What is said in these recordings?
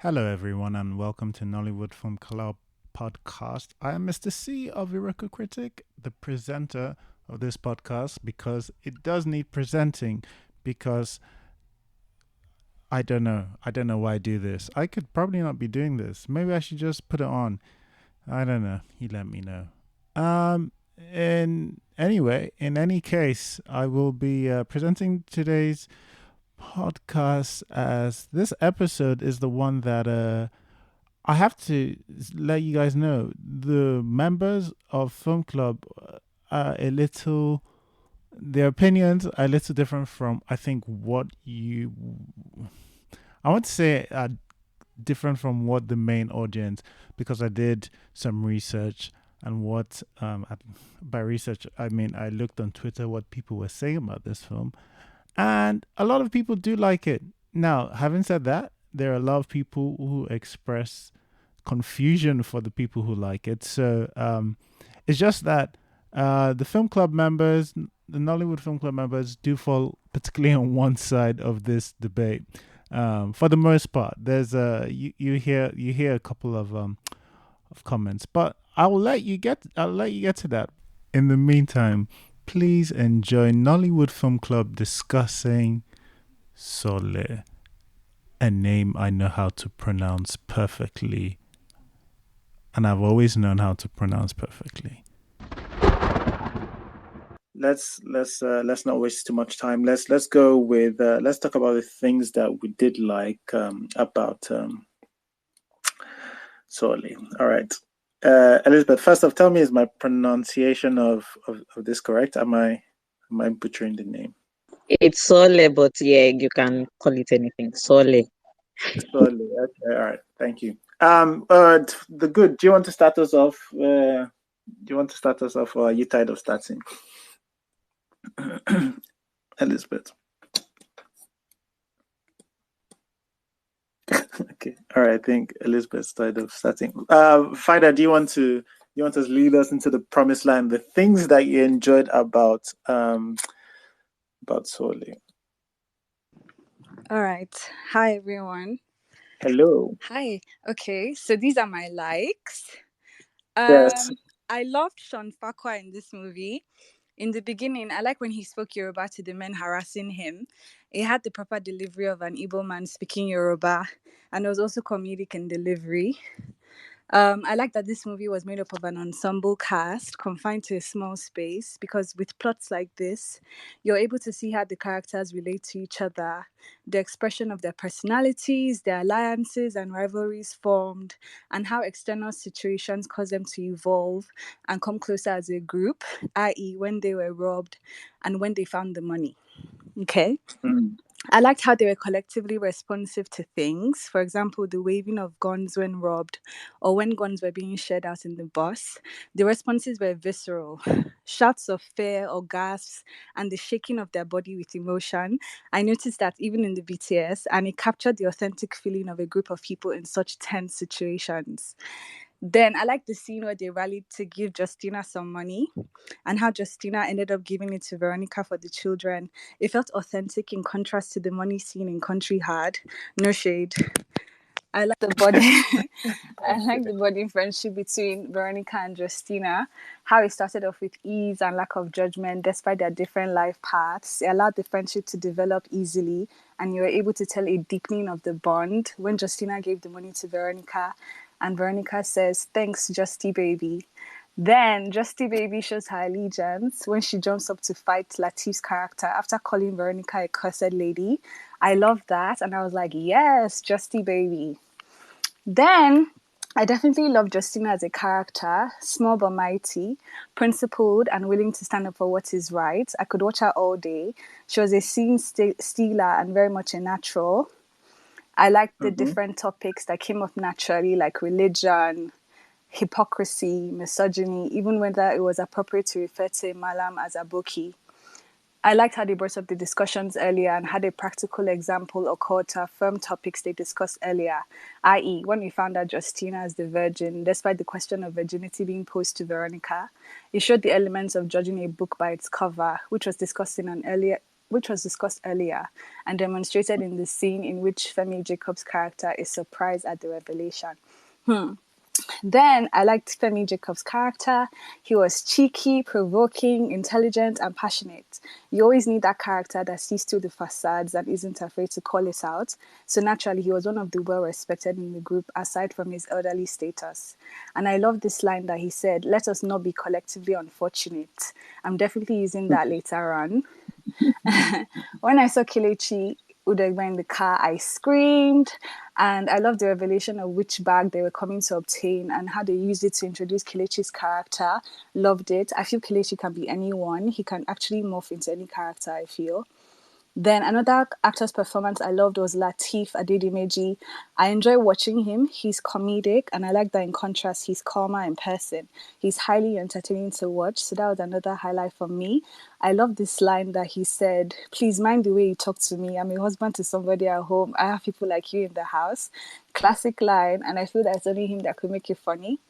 Hello, everyone, and welcome to Nollywood Film Club podcast. I am Mr. C of Iroko Critic, the presenter of this podcast, because it does need presenting. Because I don't know why I do this. I could probably not be doing this. Maybe I should just put it on. I don't know. You let me know. In anyway, in any case, I will be presenting today's podcast as this episode is the one that I have to let you guys know the members of Film Club are a little, their opinions are a little different from, I think, what you, I want to say, different from what the main audience, because I did some research and by research, I mean, I looked on Twitter what people were saying about this film, and a lot of people do like it. Now, having said that, there are a lot of people who express confusion for the people who like it. So it's just that the film club members, the Nollywood Film Club members, do fall particularly on one side of this debate. For the most part, there's you hear a couple of comments, but I'll let you get to that. In the meantime, please enjoy Nollywood Film Club discussing Soole, a name I know how to pronounce perfectly, and I've always known how to pronounce perfectly. Let's not waste too much time. Let's go with let's talk about the things that we did like about Soole. All right, Elizabeth. First off, tell me, is my pronunciation of this correct? Am I butchering the name? It's Soole, but yeah, you can call it anything. Soole. Soole. Okay, all right. Thank you. The good. Do you want to start us off? Or are you tired of starting? Elizabeth. Okay. All right. I think Elizabeth's tired of starting. Fida, do you want to lead us into the promised land? The things that you enjoyed about Soole. All right. Hi, everyone. Hello. Hi. Okay, so these are my likes. Yes. I loved Sean Fakwa in this movie. In the beginning, I like when he spoke Yoruba to the men harassing him. He had the proper delivery of an Igbo man speaking Yoruba, and it was also comedic in delivery. I like that this movie was made up of an ensemble cast confined to a small space, because with plots like this, you're able to see how the characters relate to each other, the expression of their personalities, their alliances and rivalries formed, and how external situations cause them to evolve and come closer as a group, i.e., when they were robbed and when they found the money. Okay. Mm. I liked how they were collectively responsive to things. For example, the waving of guns when robbed, or when guns were being shared out in the bus. The responses were visceral. Shouts of fear or gasps and the shaking of their body with emotion. I noticed that even in the BTS, and it captured the authentic feeling of a group of people in such tense situations. Then I like the scene where they rallied to give Justina some money, and how Justina ended up giving it to Veronica for the children. It felt authentic in contrast to the money scene in Country Hard. No shade. I like the body. I like the body friendship between Veronica and Justina. How it started off with ease and lack of judgment, despite their different life paths. It allowed the friendship to develop easily, and you were able to tell a deepening of the bond when Justina gave the money to Veronica, and Veronica says, "Thanks, Justy baby." Then Justy Baby shows her allegiance when she jumps up to fight Latif's character after calling Veronica a cursed lady. I love that, and I was like, yes, Justy Baby. Then I definitely love Justina as a character, small but mighty, principled and willing to stand up for what is right. I could watch her all day. She was a scene stealer and very much a natural. I liked the different topics that came up naturally, like religion, hypocrisy, misogyny, even whether it was appropriate to refer to Malam as Aboki. I liked how they brought up the discussions earlier and had a practical example occur to affirm topics they discussed earlier, i.e., when we found out Justina as the virgin, despite the question of virginity being posed to Veronica, it showed the elements of judging a book by its cover, which was discussed in an earlier which was discussed earlier and demonstrated in the scene in which Femi Jacobs' character is surprised at the revelation. Then I liked Femi Jacobs' character. He was cheeky, provoking, intelligent, and passionate. You always need that character that sees through the facades and isn't afraid to call it out. So naturally, he was one of the well-respected in the group, aside from his elderly status. And I love this line that he said, "Let us not be collectively unfortunate." I'm definitely using that later on. When I saw Kelechi Udegba in the car, I screamed. And I loved the revelation of which bag they were coming to obtain and how they used it to introduce Kelechi's character. Loved it. I feel Kelechi can be anyone. He can actually morph into any character, I feel. Then another actor's performance I loved was Lateef Adedimeji. I enjoy watching him. He's comedic, and I like that in contrast, he's calmer in person. He's highly entertaining to watch, so that was another highlight for me. I love this line that he said, "Please mind the way you talk to me. I'm a husband to somebody at home. I have people like you in the house." Classic line, and I feel that it's only him that could make it funny.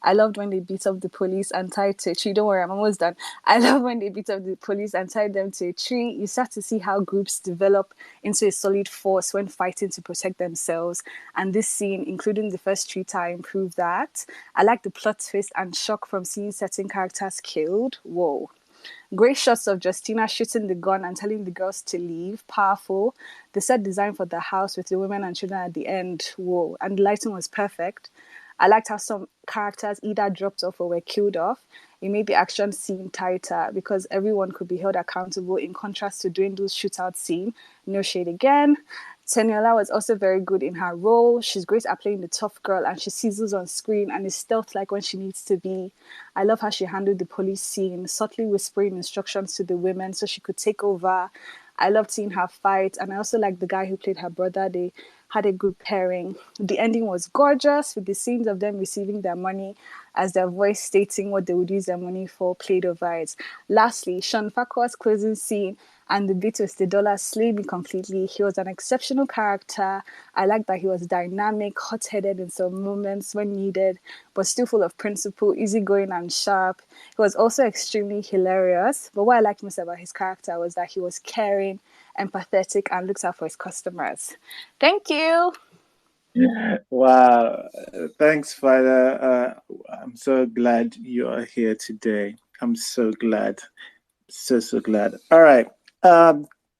I loved when they beat up the police and tied to a tree. Don't worry, I'm almost done. I love when they beat up the police and tied them to a tree. You start to see how groups develop into a solid force when fighting to protect themselves. And this scene, including the first tree tie, improved that. I like the plot twist and shock from seeing certain characters killed. Whoa. Great shots of Justina shooting the gun and telling the girls to leave. Powerful. The set design for the house with the women and children at the end. Whoa. And the lighting was perfect. I liked how some characters either dropped off or were killed off. It made the action scene tighter because everyone could be held accountable, in contrast to Dwindle's shootout scene. No shade again. Teniola was also very good in her role. She's great at playing the tough girl, and she sizzles on screen and is stealth-like when she needs to be. I love how she handled the police scene, subtly whispering instructions to the women so she could take over. I loved seeing her fight, and I also liked the guy who played her brother. They had a good pairing. The ending was gorgeous, with the scenes of them receiving their money as their voice stating what they would use their money for played over it. Lastly, Sean Farquhar's closing scene and the bit with the dollar slayed me completely. He was an exceptional character. I liked that he was dynamic, hot-headed in some moments when needed, but still full of principle, easygoing and sharp. He was also extremely hilarious, but what I liked most about his character was that he was caring, empathetic, and looks out for his customers. Thank you. Wow. Thanks, Father. I'm so glad you are here today. I'm so glad. So glad. All right.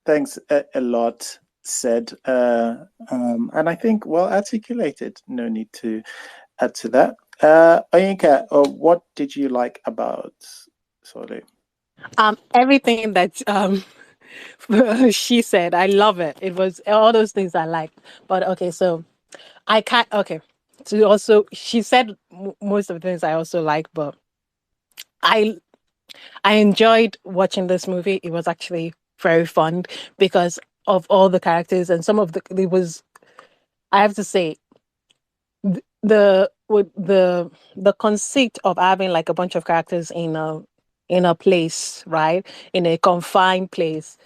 Thanks a lot said. And I think well articulated. No need to add to that. Oyinka, what did you like about Soole? Everything that she said, I love it. It was all those things I liked. But okay, so I can't. Okay, so also she said most of the things I also like, but I I enjoyed watching this movie. It was actually very fun because of all the characters and some of the. It was, I have to say, the conceit of having like a bunch of characters in a place, right, in a confined place.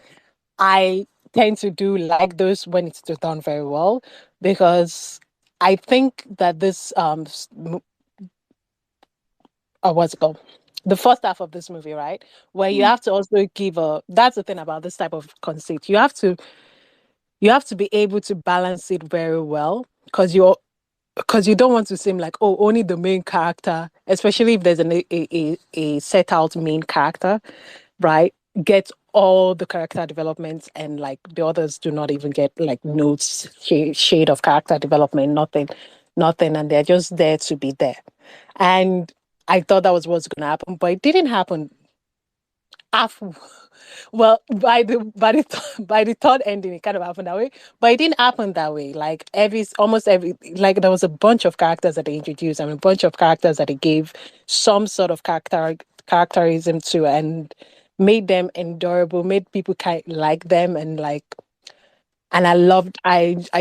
I tend to do like those when it's done very well because I think that this what's it called, the first half of this movie, right, where you have to also give a, that's the thing about this type of conceit, you have to be able to balance it very well because you don't want to seem like, oh, only the main character, especially if there's a set out main character, right, gets all the character development and like the others do not even get like notes, shade of character development, nothing, and they're just there to be there. And I thought that was what's going to happen, but it didn't happen. After, well, by the third ending, it kind of happened that way, but it didn't happen that way. Like almost every, like there was a bunch of characters that they introduced and a bunch of characters that they gave some sort of characterism to, and made them endurable, made people kind like them, and like, and I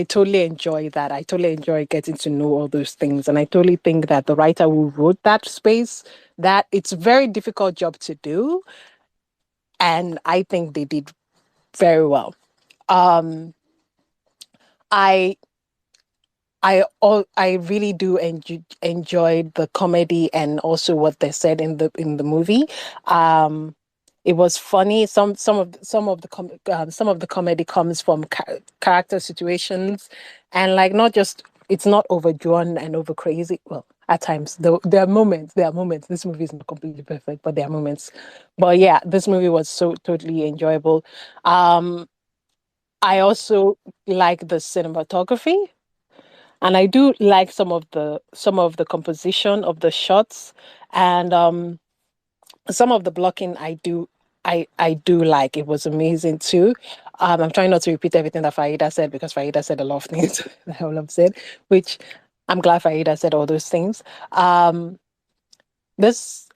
totally enjoy that. I totally enjoy getting to know all those things, and I totally think that the writer who wrote that space, that it's a very difficult job to do, and I think they did very well. Um, I I really do enjoy the comedy and also what they said in the movie. Um, It was funny. Some of the comedy comes from character situations, and like not just, it's not overdrawn and over crazy. Well, at times there are moments. There are moments. This movie is not completely perfect, but there are moments. But yeah, this movie was so totally enjoyable. I also like the cinematography, and I do like some of the composition of the shots, and some of the blocking I do like. It was amazing too. I'm trying not to repeat everything that Faida said, because Faida said a lot of things that I will have said, which I'm glad Faida said all those things. This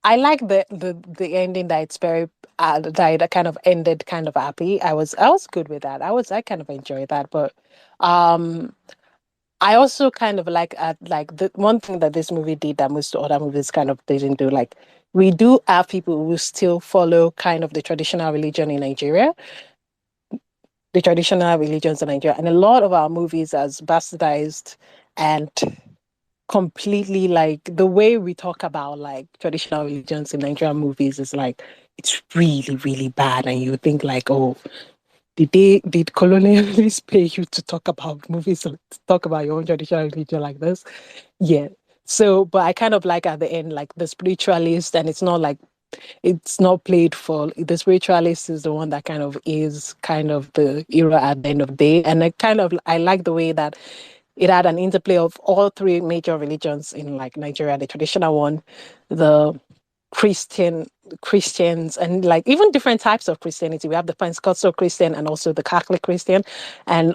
I like the ending, that it's very that kind of ended kind of happy. I was good with that. I kind of enjoyed that, but um I also kind of like the one thing that this movie did that most other movies kind of didn't do. Like, we do have people who still follow kind of the traditional religion in Nigeria, the traditional religions in Nigeria, and a lot of our movies as bastardized and completely, like, the way we talk about like traditional religions in Nigerian movies is like, it's really really bad, and you think like, oh, did colonialists pay you to talk about movies, to talk about your own traditional religion like this? Yeah. So, but I kind of like at the end, like the spiritualist, and it's not played for the spiritualist is the one that kind of is kind of the hero at the end of the day. And I like the way that it had an interplay of all three major religions in like Nigeria, the traditional one, the Christian Christians, and like even different types of Christianity. We have the Pentecostal Christian and also the Catholic Christian. And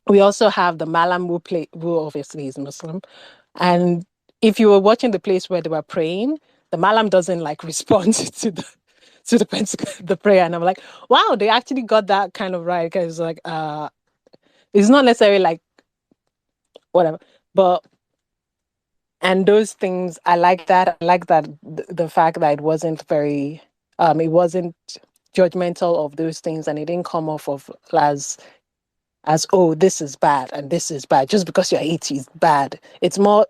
we also have the Malam who obviously is Muslim. And if you were watching the place where they were praying, the Malam doesn't like respond the prayer. And I'm like, wow, they actually got that kind of right. Because like it's not necessarily like whatever. But and those things, I like that. I like that the fact that it wasn't judgmental of those things, and it didn't come off of as, oh, this is bad and this is bad just because you're 80 is bad. It's more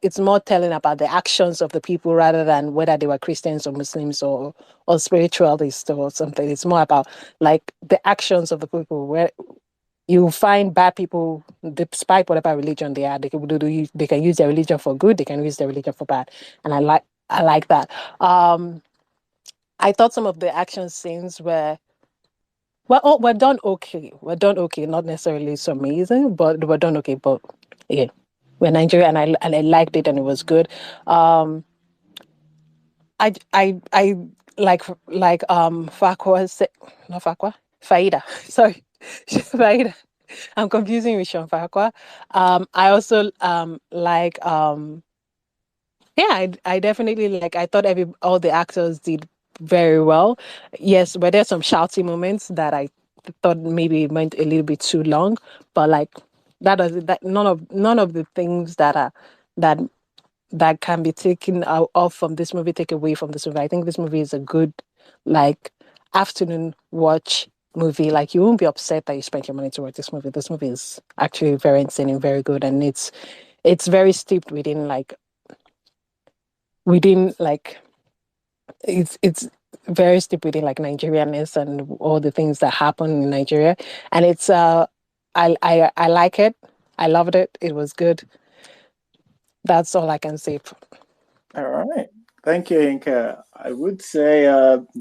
telling about the actions of the people rather than whether they were Christians or Muslims or spiritualists or something. It's more about like the actions of the people, where you find bad people, despite whatever religion they are. They can use their religion for good, they can use their religion for bad. And I like that. I thought some of the action scenes we're done okay. We're done okay. Not necessarily so amazing, but we're done okay. But yeah, we're Nigeria, and I liked it, and it was good. I Fakwa said, not Fakwa, Faida. Sorry, Faida. I'm confusing with Sean Fakwa. I also yeah, I definitely like. I thought all the actors did very well. Yes, but there's some shouty moments that I thought maybe it went a little bit too long. But like that none of the things that that can be taken off from this movie, take away from this movie. I think this movie is a good like afternoon watch movie. Like, you won't be upset that you spent your money to watch this movie. This movie is actually very insane and very good, and it's very steeped within it's very steeped within like Nigerianness and all the things that happen in Nigeria. And it's I like it. I loved it. It was good. That's all I can say. All right. Thank you, Inka. I would say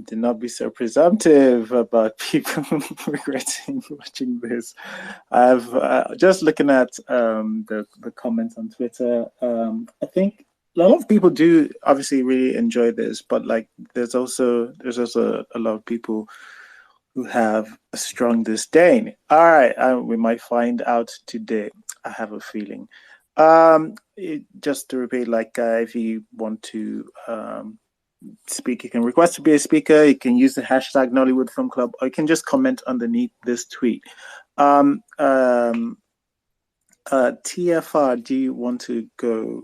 do not be so presumptive about people regretting watching this. I've just looking at the comments on Twitter. I think a lot of people do obviously really enjoy this, but like there's also a lot of people who have a strong disdain. All right, we might find out today. I have a feeling. Just to repeat, like if you want to speak, you can request to be a speaker. You can use the hashtag Nollywood Film Club, or you can just comment underneath this tweet. TFR, do you want to go?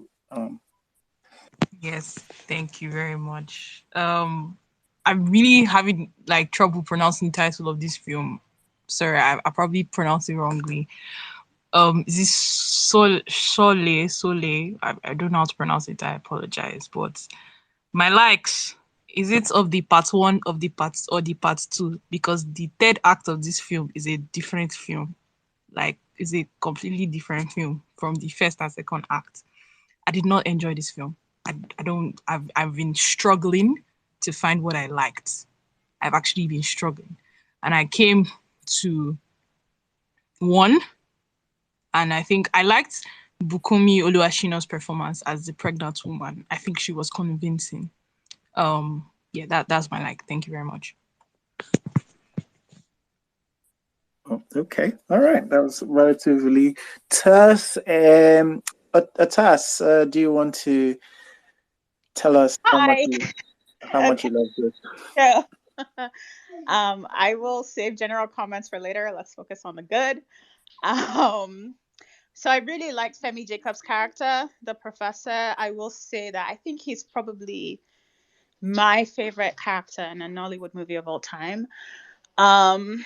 Yes, thank you very much. I'm really having like trouble pronouncing the title of this film. Sorry, I probably pronounced it wrongly. Is this Soole? I don't know how to pronounce it. I apologize, but my likes Is it of the part one of the parts or the part two? Because the third act of this film is a different film. Like, is a completely different film from the first and second act. I did not enjoy this film. I don't. I've been struggling to find what I liked. I've actually been struggling, and I came to one, and I think I liked Bukumi Oluwashina's performance as the pregnant woman. I think she was convincing. Yeah, that's my like. Thank you very much. Oh, okay, all right. That was relatively terse. Atas, do you want to tell us how much Hi. you love this? Yeah. I will save general comments for later. Let's focus on the good. Um, so I really liked Femi Jacobs' character, the professor. I will say that I think he's probably my favorite character in a Nollywood movie of all time. Um,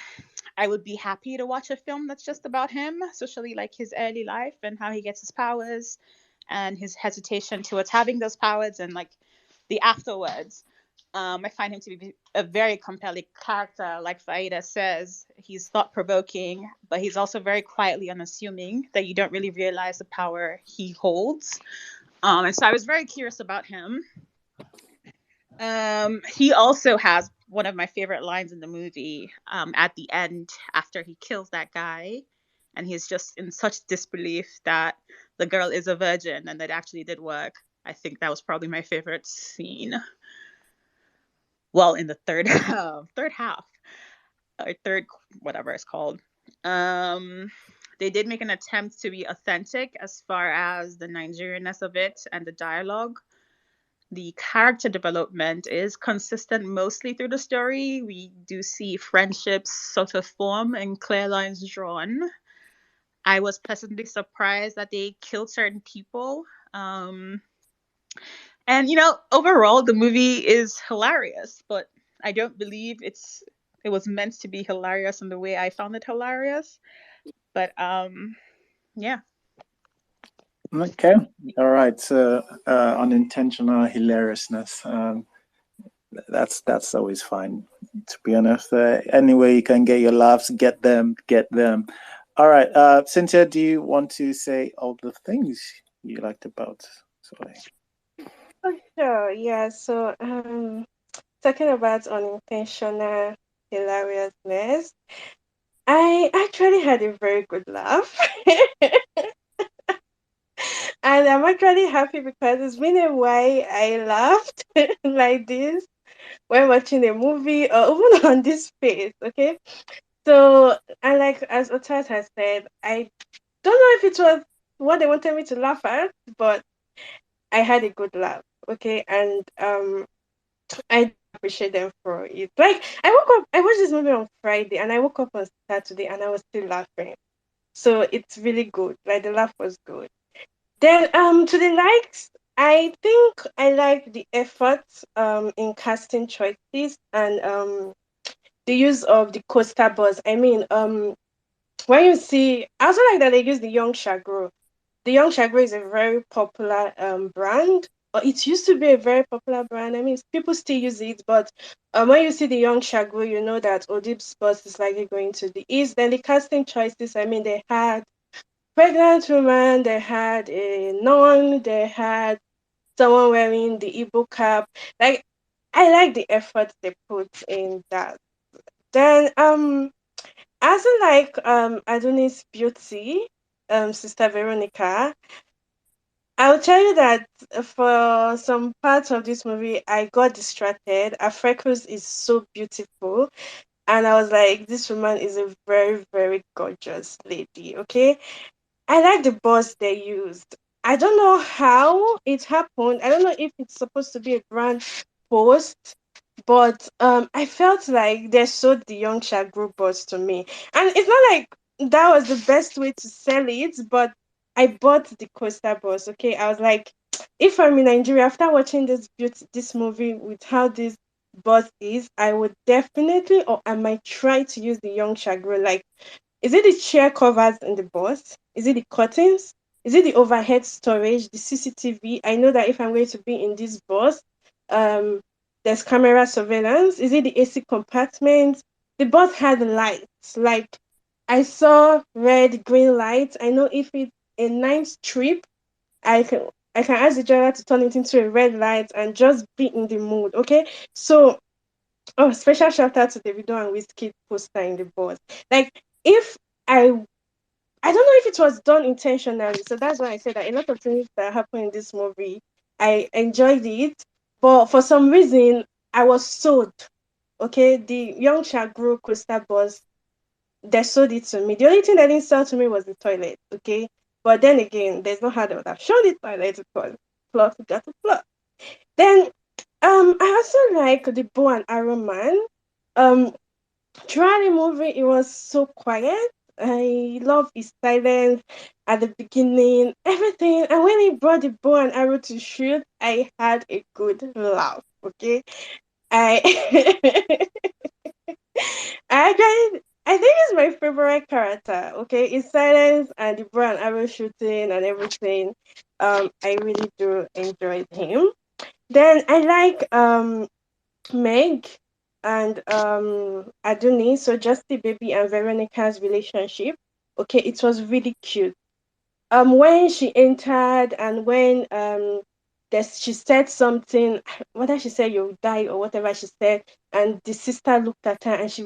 I would be happy to watch a film that's just about him, especially like his early life and how he gets his powers and his hesitation towards having those powers and like the afterwards. I find him to be a very compelling character. Like Faida says, he's thought provoking, but he's also very quietly unassuming that you don't really realize the power he holds. And so I was very curious about him. He also has one of my favorite lines in the movie at the end after he kills that guy. And he's just in such disbelief that the girl is a virgin and that actually did work. I think that was probably my favorite scene. Well, in the third half or third whatever it's called. They did make an attempt to be authentic as far as the Nigerianness of it and the dialogue. The character development is consistent mostly through the story. We do see friendships sort of form and clear lines drawn. I was pleasantly surprised that they killed certain people. And overall the movie is hilarious, but I don't believe it was meant to be hilarious in the way I found it hilarious. But yeah. Okay, all right. So unintentional hilariousness. That's always fine. To be honest, anyway you can get your laughs, get them. All right, Cynthia, do you want to say all the things you liked about Soole? Oh, sure. Yeah. So, talking about unintentional hilariousness, I actually had a very good laugh. And I'm actually happy because it's been a while I laughed like this when watching a movie or even on this space. Okay. So, and like as Otat has said, I don't know if it was what they wanted me to laugh at, but I had a good laugh. Okay. And I appreciate them for it. Like I watched this movie on Friday and I woke up on Saturday and I was still laughing. So it's really good. Like the laugh was good. Then to the likes, I think I like the effort in casting choices and the use of the coaster bus. I mean, when you see, I also like that they use the Young Shagro. The Young Shagro is a very popular brand. Or it used to be a very popular brand. I mean, people still use it, but when you see the Young Shagro, you know that Odib's bus is likely going to the east. Then the casting choices, I mean, they had pregnant woman, they had a nun, they had someone wearing the Igbo cap. Like, I like the effort they put in that. Then I also like Adonis' beauty, Sister Veronica. I'll tell you that for some parts of this movie, I got distracted. Afrekus is so beautiful, and I was like, this woman is a very, very gorgeous lady. Okay, I like the boss they used. I don't know how it happened. I don't know if it's supposed to be a brand post, but I felt like they sold the young Shagru boss to me. And it's not like that was the best way to sell it, but I bought the Coaster boss. Okay. I was like, if I'm in Nigeria after watching this movie with how this boss is, I would definitely or I might try to use the young Shagru. Like, is it the chair covers in the bus? Is it the curtains? Is it the overhead storage, the CCTV? I know that if I'm going to be in this bus, um, there's camera surveillance. Is it the AC compartment? The bus had lights. Like I saw red, green lights. I know if it's a night trip, I can I can ask the driver to turn it into a red light and just be in the mood. Okay. So special shout out to Davido and Whiskey poster in the bus. Like if I don't know if it was done intentionally. So that's why I said that a lot of things that happen in this movie, I enjoyed it. But for some reason, I was sold. Okay, the young Chagro coaster bus, they sold it to me. The only thing they didn't sell to me was the toilet. Okay, but then again, there's no how they would have shown the toilet because plot we got to plot. Then I also like the bow and arrow man. Um, throughout the movie, it was so quiet. I love his silence at the beginning, everything. And when he brought the bow and arrow to shoot, I had a good laugh. Okay, I I think it's my favorite character. Okay, his silence and the bow and arrow shooting and everything. I really do enjoy him. Then I like Meg and Aduni, so Justy Baby and Veronica's relationship. Okay, it was really cute. When she entered and when she said something, whether she said you'll die or whatever she said, and the sister looked at her and she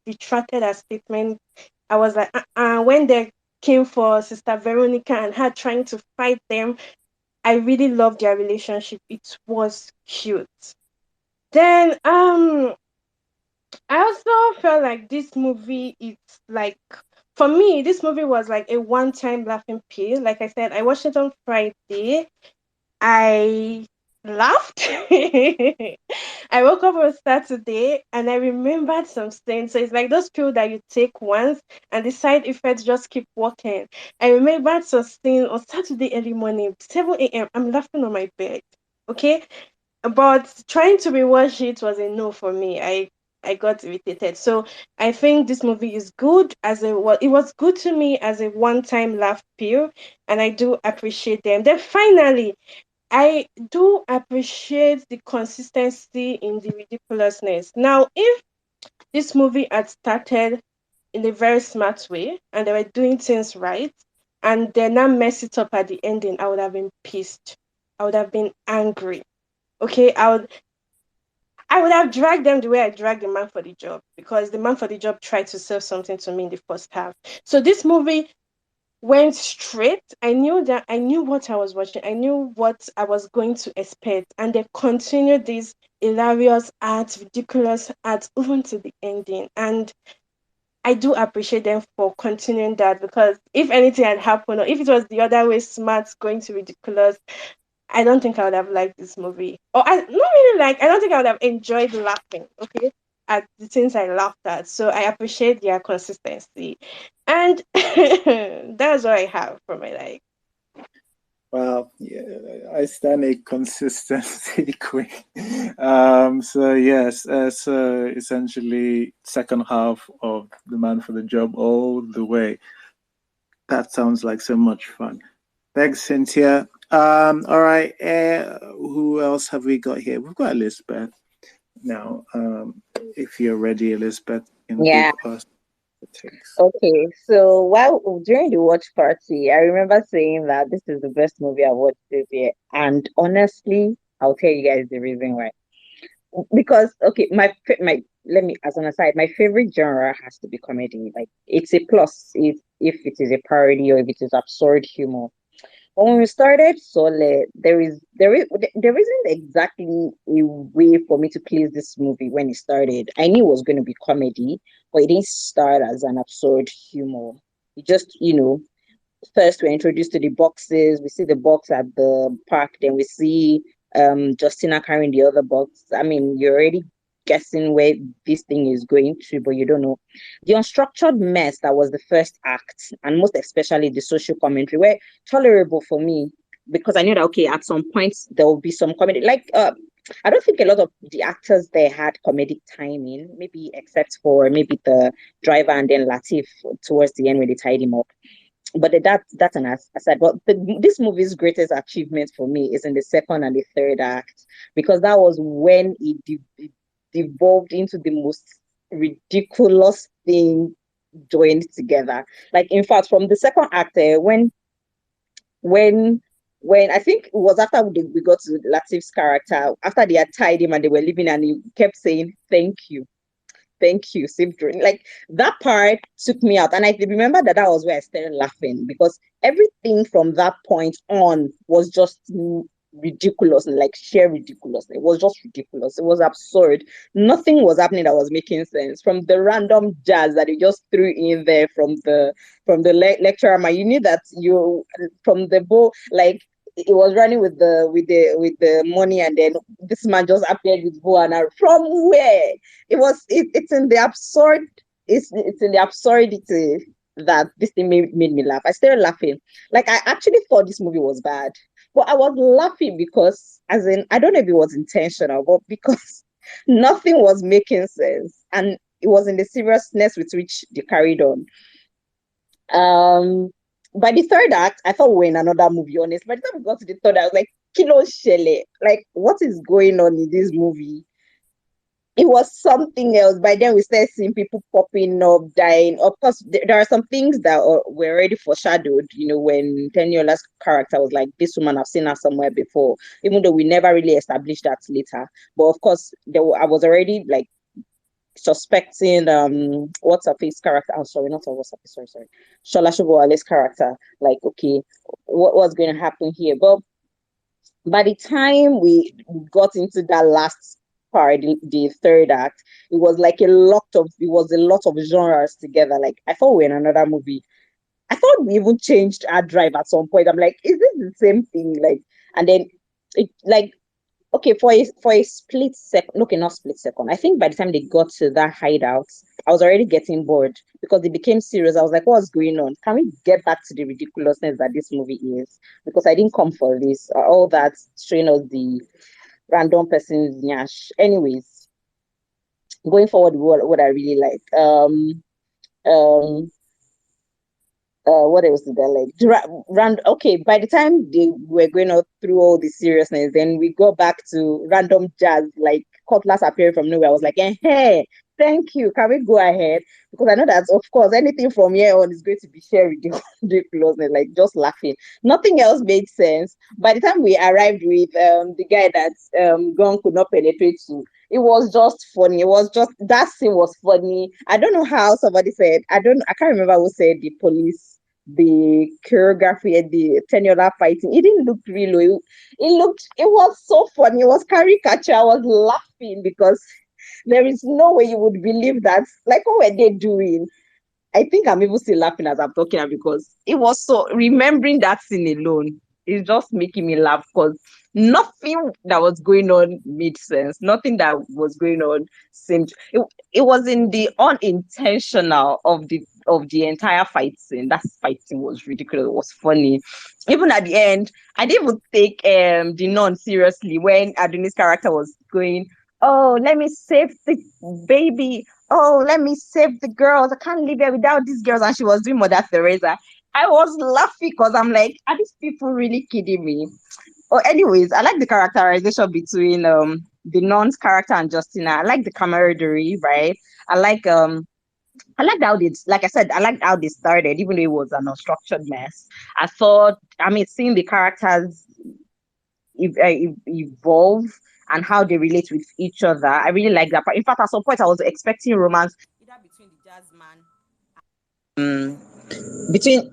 retracted her statement. I was like, when they came for Sister Veronica and her trying to fight them, I really loved their relationship. It was cute. Then I also felt like this movie it's like for me, this movie was like a one-time laughing piece. Like I said, I watched it on Friday. I laughed. I woke up on Saturday and I remembered some things. So it's like those pills that you take once and the side effects just keep working. I remembered some things on Saturday early morning, 7 a.m. I'm laughing on my bed. Okay, but trying to rewatch it was a no for me. I got irritated. So I think this movie is good as a well. It was good to me as a one-time laugh pill, and I do appreciate them. Then finally, I do appreciate the consistency in the ridiculousness. Now, if this movie had started in a very smart way and they were doing things right, and they now mess it up at the ending, I would have been pissed. I would have been angry. Okay, I would have dragged them the way I dragged the man for the job because the man for the job tried to sell something to me in the first half. So this movie went straight. I knew what I was watching. I knew what I was going to expect. And they continued this hilarious art, ridiculous art, even to the ending. And I do appreciate them for continuing that because if anything had happened, or if it was the other way, smart going to ridiculous, I don't think I would have liked this movie. Or I not really like I don't think I would have enjoyed laughing, okay, at the things I laughed at. So I appreciate their consistency. And that's what I have for my like. Well, yeah, I stand a consistency queen. So yes, so essentially second half of The Man for the Job all the way. That sounds like so much fun. Thanks, Cynthia. All right. Who else have we got here? We've got Elizabeth now. If you're ready, Elizabeth, can Yeah. give us the takes. Okay. So while during the watch party, I remember saying that this is the best movie I've watched this year. And honestly, I'll tell you guys the reason why. Because okay, my let me as an aside, my favorite genre has to be comedy. Like it's a plus if it is a parody or if it is absurd humor. But when we started Soole, there isn't exactly a way for me to please this movie when it started. I knew it was going to be comedy, but it didn't start as an absurd humor. It just, first we're introduced to the boxes. We see the box at the park, then we see Justina carrying the other box. I mean, you're already guessing where this thing is going to, but you don't know. The unstructured mess that was the first act, and most especially the social commentary, were tolerable for me because I knew that okay, at some points there will be some comedy. Like I don't think a lot of the actors there had comedic timing, maybe except for maybe the driver and then Latif towards the end when they tied him up. but that's an aside. But this movie's greatest achievement for me is in the second and the third act, because that was when it devolved into the most ridiculous thing joined together. Like, in fact, from the second act, when when I think it was after we got to Latif's character, after they had tied him and they were leaving, and he kept saying thank you, save drone. Like, that part took me out. And I remember that was where I started laughing, because everything from that point on was just ridiculous, like sheer ridiculous. It was just ridiculous. It was absurd. Nothing was happening that was making sense. From the random jazz that he just threw in there from the lecturer, man, you knew that you from the bow, like, it was running with the money, and then this man just appeared with bow and arrow. From where? It's in the absurd. It's in the absurdity that this thing made me laugh. I started laughing. Like, I actually thought this movie was bad, but I was laughing because, as in, I don't know if it was intentional, but because nothing was making sense, and it was in the seriousness with which they carried on. um by the third act, I thought we were in another movie, honest. By the time we got to the third, I was like, Kilo Shele, like, what is going on in this movie? It was something else. By then, we started seeing people popping up, dying. Of course, there are some things that were already foreshadowed. When Teniola's character was like, "This woman, I've seen her somewhere before," even though we never really established that later. But of course, I was already like suspecting what's her face character. I'm sorry, not what's her face. Sorry. Shola Shubowale's character. Like, okay, what's going to happen here? But by the time we got into that last part, the third act, it was a lot of genres together. Like, I thought we were in another movie. I thought we even changed our drive at some point. I'm like, is this the same thing? Like, and then it, like, okay, for a split second, okay, not split second. I think by the time they got to that hideout, I was already getting bored because it became serious. I was like, what's going on? Can we get back to the ridiculousness that this movie is? Because I didn't come for this. All that strain of the random person's nyash. Anyways, going forward, what I really like. Um, what else did I like? Okay, by the time they were going out through all the seriousness, then we go back to random jazz, like Cutlass appearing from nowhere. I was like, hey, thank you. Can we go ahead? Because I know that, of course, anything from here on is going to be shared ridiculousness, like just laughing. Nothing else made sense. By the time we arrived with the guy that Gon could not penetrate to, it was just funny. It was just, that scene was funny. I don't know how somebody said, I can't remember who said the choreography and the Teniola fighting. It didn't look real. It was so funny. It was caricature. I was laughing because there is no way you would believe that. Like, what were they doing? I think I'm even still laughing as I'm talking because it was so, remembering that scene alone is just making me laugh because nothing that was going on made sense. Nothing that was going on seemed it was in the unintentional of the entire fight scene. That fight scene was ridiculous. It was funny. Even at the end, I didn't even take the nun seriously when Adonis' character was going, "Oh, let me save the baby. Oh, let me save the girls. I can't live here without these girls." And she was doing Mother Teresa. I was laughing because I'm like, are these people really kidding me? Oh, anyways, I like the characterization between the non's character and Justina. I like the camaraderie, right? I like um I liked how they, like I said, I liked how they started, even though it was an unstructured mess. I thought, I mean, seeing the characters evolve and how they relate with each other, I really like that. But in fact, at some point, I was expecting romance either between the jazz man, between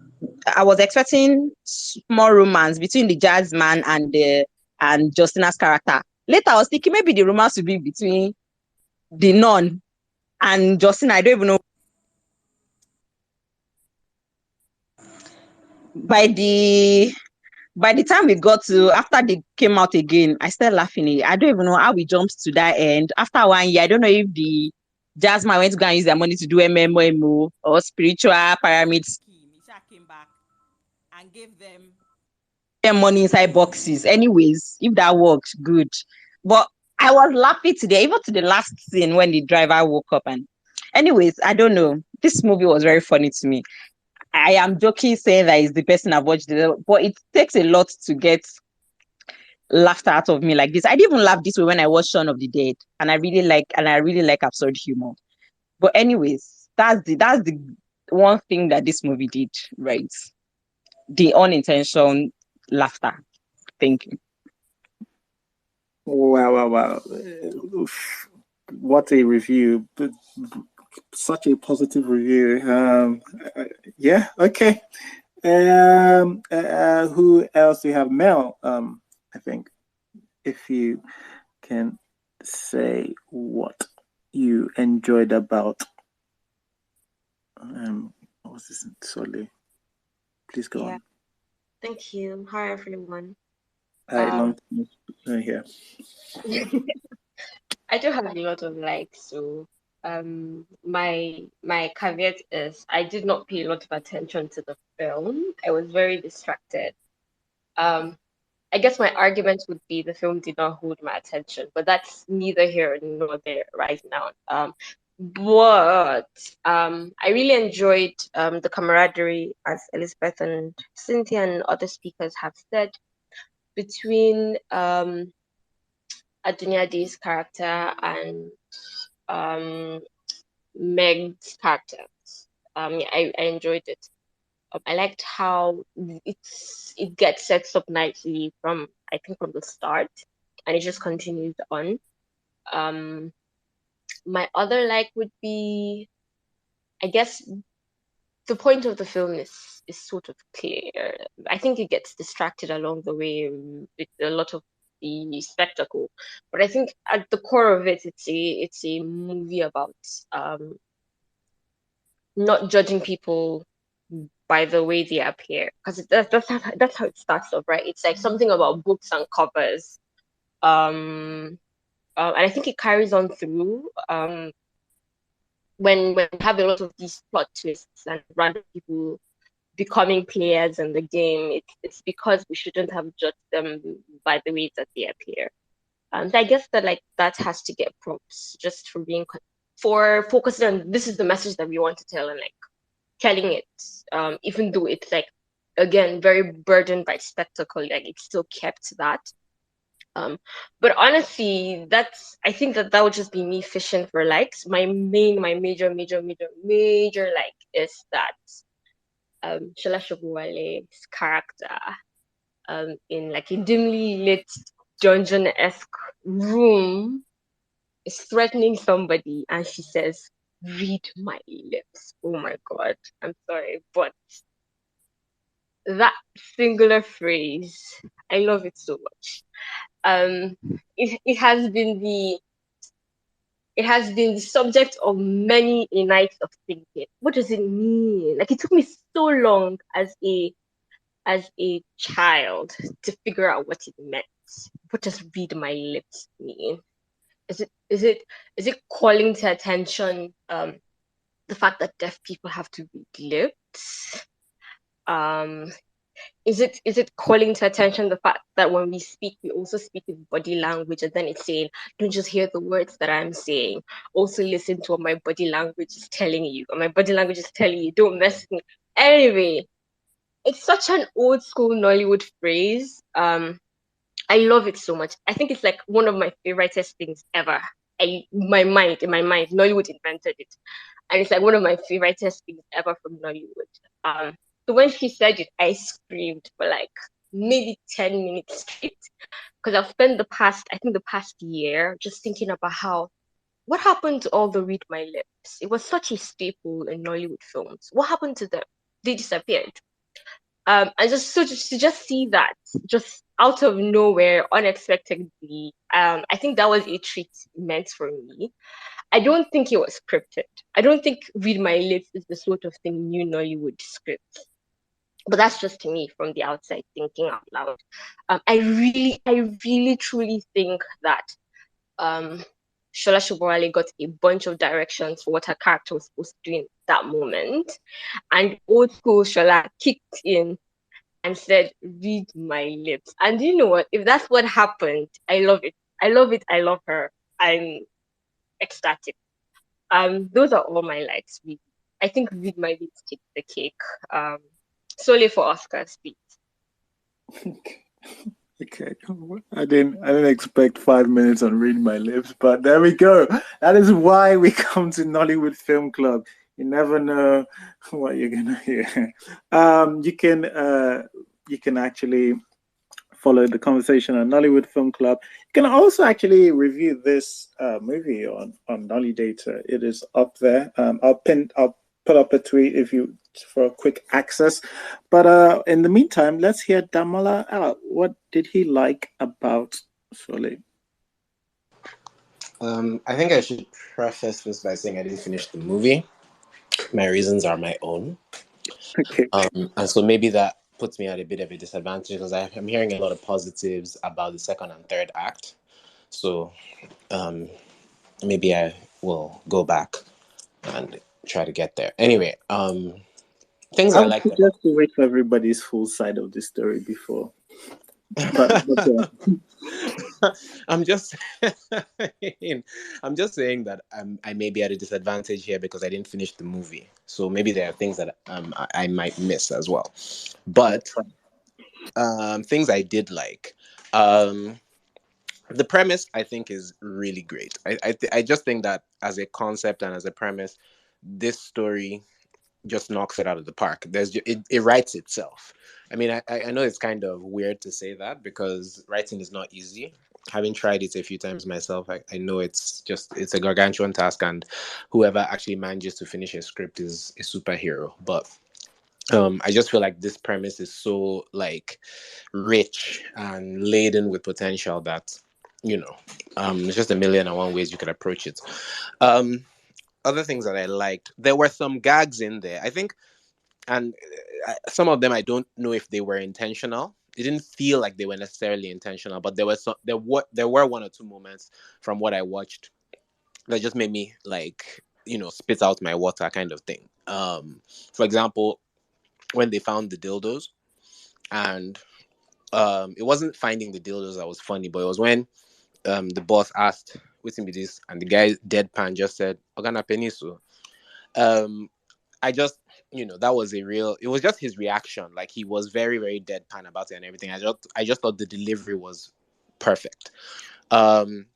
I was expecting small romance between the jazz man and Justina's character. Later, I was thinking maybe the romance would be between the nun and Justina. I don't even know. By the by the time we got to after they came out again, I started laughing. I don't even know how we jumped to that end. After 1 year, I don't know if the jazz man went to go and use their money to do MMO or spiritual pyramid scheme. Misha came back and gave them money inside boxes. Anyways, if that works, good. But I was laughing today, even to the last scene when the driver woke up. And anyways, I don't know. This movie was very funny to me. I am joking saying that it's the best thing I've watched, but it takes a lot to get laughter out of me like this. I didn't even laugh this way when I watched Shaun of the Dead, and I really like absurd humor. But anyways, that's the one thing that this movie did right. The unintentional laughter. Thank you. Wow. Oof. What a review. Such a positive review. Yeah, okay. Who else do you have? Mel, I think. If you can say what you enjoyed about what was this? Soole. Please go on. Thank you. Hi, everyone. Long time here. I do have a lot of likes, so my caveat is I did not pay a lot of attention to the film. I was very distracted. I guess my argument would be the film did not hold my attention, but that's neither here nor there right now. But I really enjoyed the camaraderie, as Elizabeth and Cynthia and other speakers have said, between Aduniade's character and Meg's character. I enjoyed it. I liked how it gets set up nicely from the start, and it just continues on. My other like would be, I guess, the point of the film is sort of clear. I think it gets distracted along the way with a lot of the spectacle, but I think at the core of it, it's a movie about not judging people by the way they appear, because that's how it starts off, right? It's like something about books and covers, and I think it carries on through when we have a lot of these plot twists and random people becoming players in the game. It's because we shouldn't have judged them by the way that they appear. So I guess that has to get props just for being for focusing on this is the message that we want to tell, and telling it, even though it's again very burdened by spectacle, it still kept that. But honestly, I think that would just be me fishing for likes. My major like is that Shola Shobowale's character in a dimly lit dungeon-esque room is threatening somebody, and she says, "Read my lips." Oh my god, I'm sorry, but that singular phrase, I love it so much. It has been the subject of many a night of thinking. What does it mean? It took me so long as a child to figure out what it meant. What does "read my lips" mean? Is it calling to attention the fact that deaf people have to read lips? Is it calling to attention the fact that when we speak, we also speak with body language, and then it's saying, don't just hear the words that I'm saying, also listen to what my body language is telling you, and my body language is telling you, don't mess with me. Anyway, it's such an old school Nollywood phrase. I love it so much. I think it's one of my favoriteest things ever. In my mind, Nollywood invented it, and it's one of my favoriteest things ever from Nollywood. So when she said it, I screamed for maybe 10 minutes straight, because I've spent the past year just thinking about what happened to all the "read my lips." It was such a staple in Nollywood films. What happened to them? They disappeared. And to just see that just out of nowhere, unexpectedly, I think that was a treat meant for me. I don't think it was scripted. I don't think "read my lips" is the sort of thing new Nollywood scripts. But that's just me from the outside thinking out loud. I really, truly think that Shola Shobowale got a bunch of directions for what her character was supposed to do in that moment, and old school Shola kicked in and said, "Read my lips." And you know what? If that's what happened, I love it. I love it. I love her. I'm ecstatic. Those are all my likes, really. I think Reed might be to take the cake. Solely for Oscars, please. Okay, I didn't expect 5 minutes on reading my lips, but there we go. That is why we come to Nollywood Film Club. You never know what you're gonna hear. You can actually follow the conversation on Nollywood Film Club. You can also actually review this movie on Nolly Data. It is up there. I'll put up a tweet if you for quick access. But in the meantime, let's hear Damola out. What did he like about Soole? I think I should preface this by saying I didn't finish the movie. My reasons are my own. Okay. And so maybe that puts me at a bit of a disadvantage because I'm hearing a lot of positives about the second and third act. So maybe I will go back and try to get there. Anyway, things I I would liked about suggest to wait for everybody's full side of the story before. But I'm just I'm just saying that I may be at a disadvantage here because I didn't finish the movie. So maybe there are things that I might miss as well. But things I did like. The premise I think is really great. I just think that as a concept and as a premise, this story just knocks it out of the park. It writes itself. I mean, I know it's kind of weird to say that because writing is not easy. Having tried it a few times myself, I know it's a gargantuan task, and whoever actually manages to finish a script is a superhero. But I just feel like this premise is so like rich and laden with potential that there's just a million and one ways you could approach it. Um, Other things that I liked, there were some gags in there. I think, and some of them I don't know if they were intentional. It didn't feel like they were necessarily intentional, but there were one or two moments from what I watched that just made me like spit out my water kind of thing. For example, when they found the dildos, and it wasn't finding the dildos that was funny, but it was when the boss asked, "What's in this?" and the guy deadpan just said, "Organa penisu." Um, I just, that was it was just his reaction. Like he was very, very deadpan about it and everything. I just thought the delivery was perfect. Um,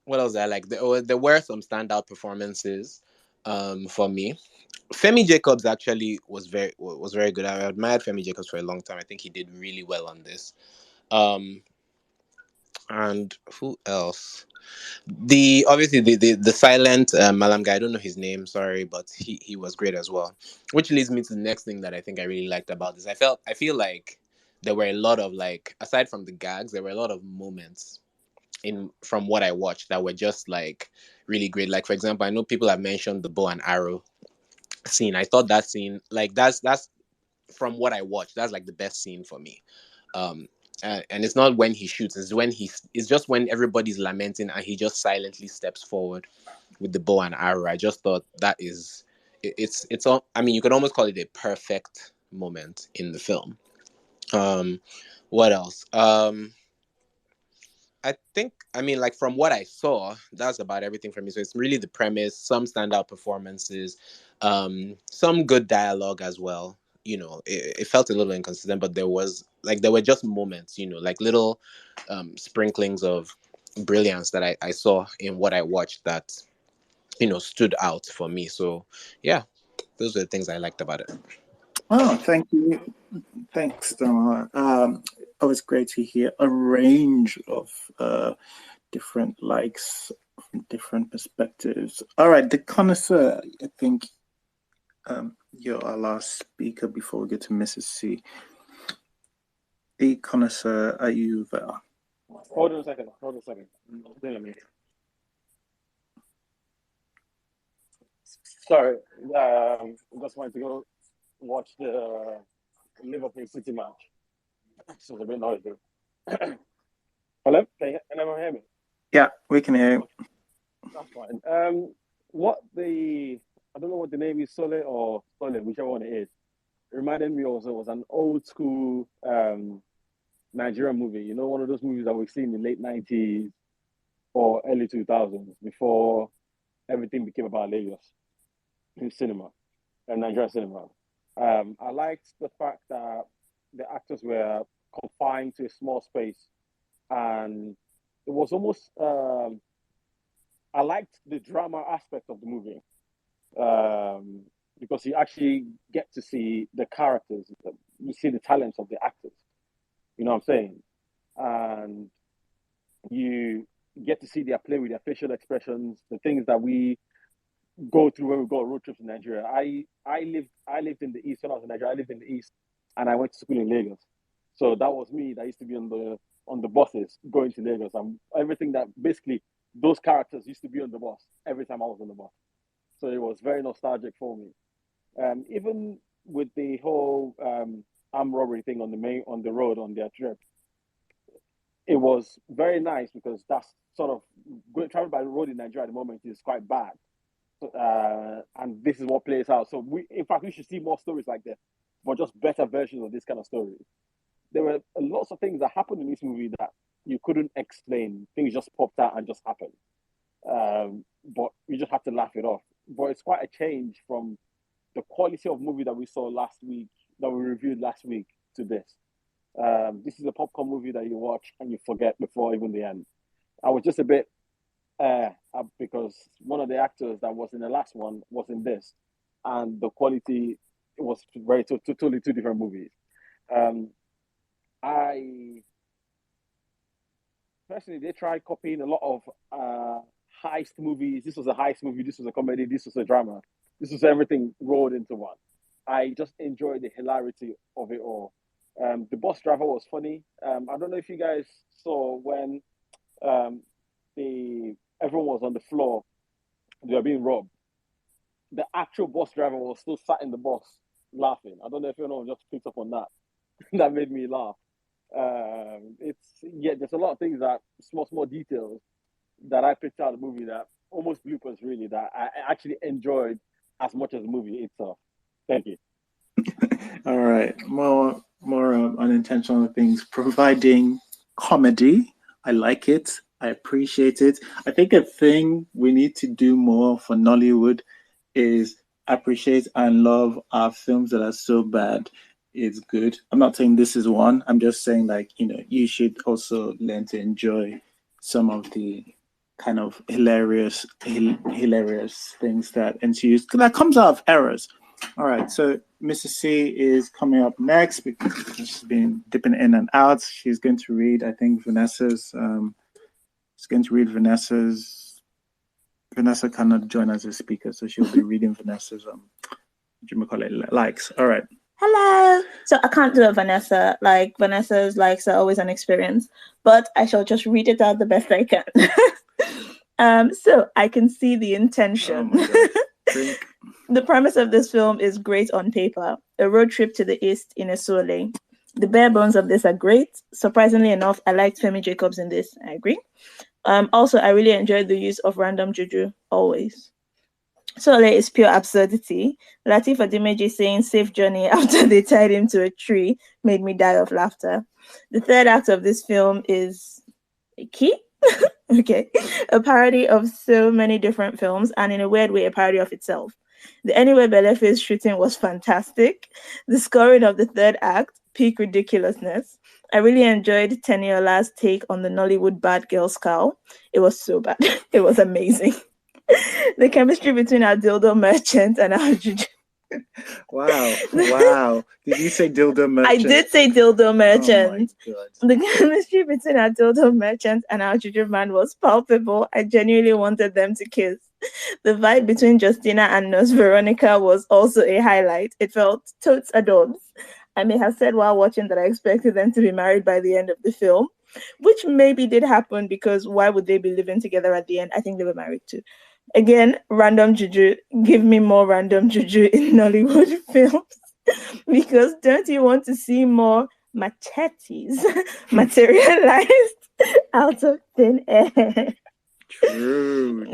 what else I like? There were some standout performances, for me. Femi Jacobs actually was very good. I admired Femi Jacobs for a long time. I think he did really well on this. Um, and who else? The silent Malam guy. I don't know his name. Sorry, but he was great as well. Which leads me to the next thing that I think I really liked about this. I feel like there were a lot of like, aside from the gags, there were a lot of moments in from what I watched that were just like really great. Like for example, I know people have mentioned the bow and arrow scene. I thought that scene, like that's from what I watched, that's like the best scene for me. Um, and it's not when he shoots; it's just when everybody's lamenting and he just silently steps forward with the bow and arrow. I just thought that is it's all. I mean, you could almost call it a perfect moment in the film. Um, what else? I think, I mean, like from what I saw, that's about everything for me. So it's really the premise, some standout performances, some good dialogue as well. It felt a little inconsistent, but there were just moments, like little sprinklings of brilliance that I saw in what I watched that, stood out for me. So yeah, those are the things I liked about it. oh, thank you. Thanks, Damola. Always great to hear a range of different likes from different perspectives. All right, the connoisseur, I think you're our last speaker before we get to Mrs. C. The connoisseur, are you there? Hold on a second. Wait a minute. Sorry. Just wanted to go watch the Liverpool City match. So it's a bit noisy. Hello? Can anyone hear me? Yeah, we can hear you. That's fine. I don't know what the name is, Soole or Soole, whichever one it is. It reminded me also, it was an old school Nigerian movie. One of those movies that we've seen in the late 90s or early 2000s before everything became about Lagos in cinema. in Nigerian cinema. I liked the fact that the actors were confined to a small space, and it was almost. I liked the drama aspect of the movie, um, because you actually get to see the characters, you see the talents of the actors. You know what I'm saying? And you get to see their play with their facial expressions, the things that we go through when we go on road trips in Nigeria. I lived in the east when I was in Nigeria. I lived in the east, and I went to school in Lagos. So that was me. That used to be on the buses going to Lagos, and everything that basically those characters used to be on the bus every time I was on the bus. So it was very nostalgic for me. Even with the whole armed robbery thing on the road on their trip, it was very nice because that's sort of traveling by the road in Nigeria at the moment is quite bad. And this is what plays out. So in fact, we should see more stories like this, but just better versions of this kind of story. There were lots of things that happened in this movie that you couldn't explain. Things just popped out and just happened. But you just have to laugh it off. But it's quite a change from the quality of movie that we saw last week, that we reviewed last week, to this. This is a popcorn movie that you watch and you forget before even the end. I was just a bit because one of the actors that was in the last one was in this, and the quality was very totally two different movies. I personally, they tried copying a lot of heist movies. This was a heist movie. This was a comedy. This was a drama. This was everything rolled into one. I just enjoyed the hilarity of it all. The bus driver was funny. I don't know if you guys saw when everyone was on the floor, they were being robbed. The actual bus driver was still sat in the bus laughing. I don't know if anyone just picked up on that. That made me laugh. There's a lot of things that small details that I picked out of the movie that almost bloopers really that I actually enjoyed as much as the movie itself. Thank you. All right, more unintentional things. Providing comedy, I like it. I appreciate it. I think a thing we need to do more for Nollywood is appreciate and love our films that are so bad it's good. I'm not saying this is one. I'm just saying you should also learn to enjoy some of the kind of hilarious things that ensues that comes out of errors. All right, so Mrs. C is coming up next because she's been dipping in and out. She's going to read, I think, Vanessa's. She's going to read Vanessa's. Vanessa cannot join as a speaker, so she'll be reading Vanessa's. Likes. All right. Hello. So I can't do a Vanessa. Like Vanessa's likes are always an experience, but I shall just read it out the best I can. So I can see the intention. Oh The premise of this film is great on paper. A road trip to the east in a Soole. The bare bones of this are great. Surprisingly enough, I liked Femi Jacobs in this. I agree. Also, I really enjoyed the use of random juju, always. Soole is pure absurdity. Lateef Adimeji saying safe journey after they tied him to a tree made me die of laughter. The third act of this film is key. Okay. A parody of so many different films and in a weird way, a parody of itself. The Anywhere Beleface shooting was fantastic. The scoring of the third act, peak ridiculousness. I really enjoyed Teniola's take on the Nollywood bad girl scowl. It was so bad. It was amazing. The chemistry between our dildo merchant and our juju. Wow. Did you say dildo merchant? I did say dildo merchant. Oh my God. The chemistry between our dildo merchant and our juju man was palpable. I genuinely wanted them to kiss. The vibe between Justina and Nurse Veronica was also a highlight. It felt totes adorbs. I may have said while watching that I expected them to be married by the end of the film, which maybe did happen because why would they be living together at the end? I think they were married too. Again, random juju. Give me more random juju in Nollywood films. Because don't you want to see more machetes materialized out of thin air? True.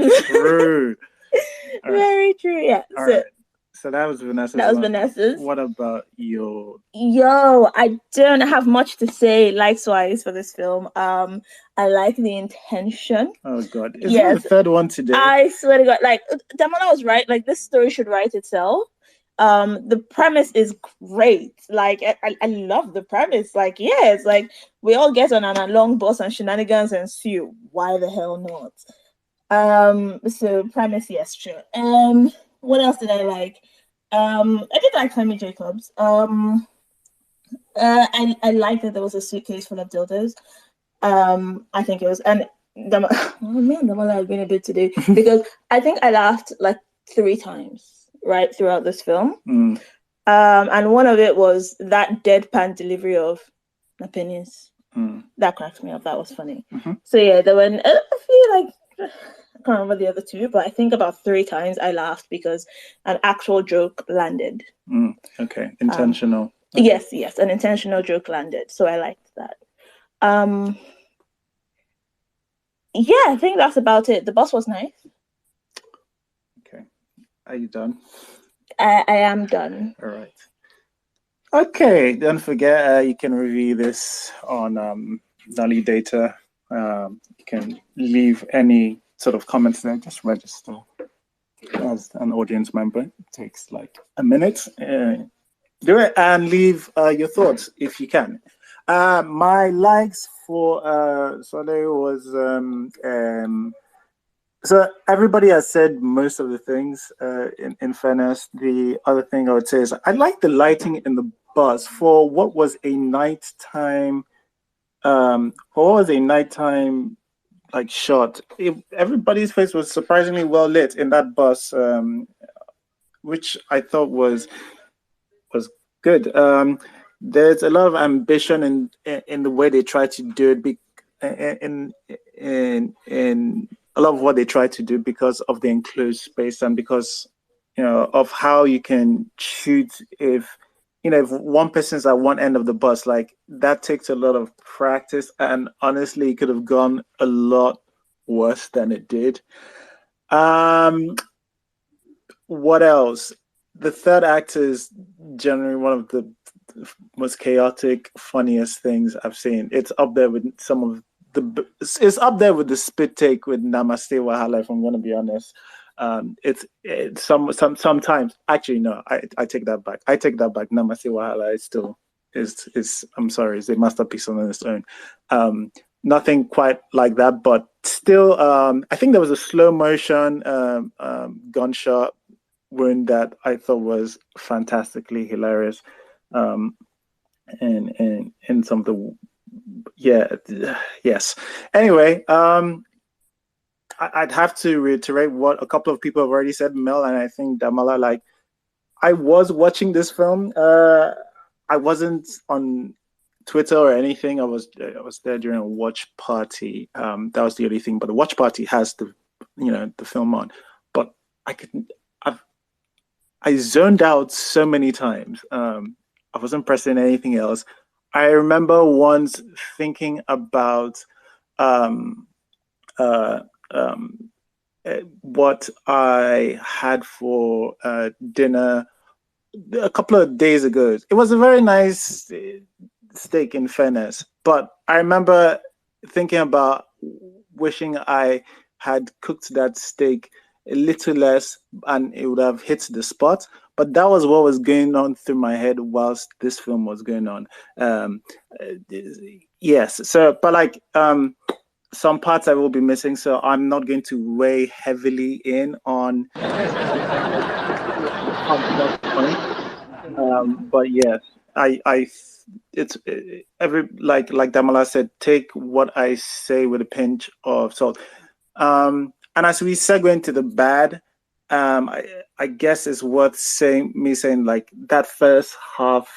Very true, yeah. All right. So that was Vanessa's. That was Vanessa's. What about your? I don't have much to say likewise for this film. I like the intention. Oh God, is it the third one today? I swear to God, like Damola was right. Like this story should write itself. The premise is great. Like I love the premise. Like, yeah, it's like we all get on a long bus and shenanigans ensue. Why the hell not? So premise, yes, sure. What else did I like? I did like Femi Jacobs. I like that there was a suitcase full of dildos. I think it was, and oh man, the one I've been a bit today because I think I laughed like 3 times right throughout this film. And one of it was that deadpan delivery of opinions. That cracked me up. That was funny. So yeah, there were. I feel like I can't remember the other 2, but I think about 3 times I laughed because an actual joke landed. Okay, intentional. Okay. Yes, an intentional joke landed. So I liked that. Yeah, I think that's about it. The bus was nice. Okay. Are you done? I am done. All right. Okay, don't forget you can review this on Nolly Data. You can leave any sort of comments there. Just register as an audience member. It takes like a minute. Do it and leave your thoughts if you can. My likes for Soole was so everybody has said most of the things. In fairness, the other thing I would say is I like the lighting in the bus for what was a nighttime. Like shot. Everybody's face was surprisingly well lit in that bus, which I thought was good. There's a lot of ambition in the way they try to do it. In a lot of what they try to do because of the enclosed space and because of how you can shoot if one person's at one end of the bus, like that takes a lot of practice, and honestly it could have gone a lot worse than it did. What else? The third act is generally one of the most chaotic, funniest things I've seen. It's up there with some of it's up there with the spit take with Namaste Wahala, if I'm going to be honest. It's sometimes actually no, I take that back. Namaste Wahala is still is I'm sorry, it's a masterpiece on its own. Nothing quite like that, but still, I think there was a slow motion gunshot wound that I thought was fantastically hilarious. And some of the yes. Anyway, I'd have to reiterate what a couple of people have already said, Mel, and I think Damala. Like, I was watching this film. I wasn't on Twitter or anything. I was there during a watch party. That was the only thing. But the watch party has the film on. But I zoned out so many times. I wasn't pressing anything else. I remember once thinking about what I had for dinner a couple of days ago. It was a very nice steak, in fairness, but I remember thinking about wishing I had cooked that steak a little less and it would have hit the spot. But that was what was going on through my head whilst this film was going on. Yes. So, but like some parts I will be missing, so I'm not going to weigh heavily in on. But yes, it's every like Damala said, take what I say with a pinch of salt. And as we segue into the bad, I guess it's worth saying like that first half,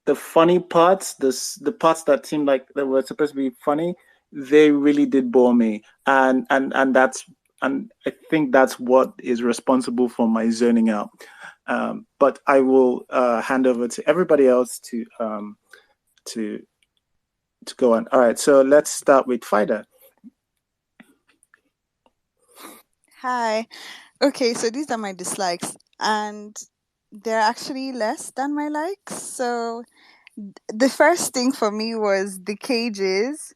the funny parts, the parts that seemed like they were supposed to be funny, they really did bore me, and I think that's what is responsible for my zoning out. But I will hand over to everybody else to go on. All right, so let's start with Fida. Hi. Okay, so these are my dislikes, and they're actually less than my likes. So the first thing for me was the cages.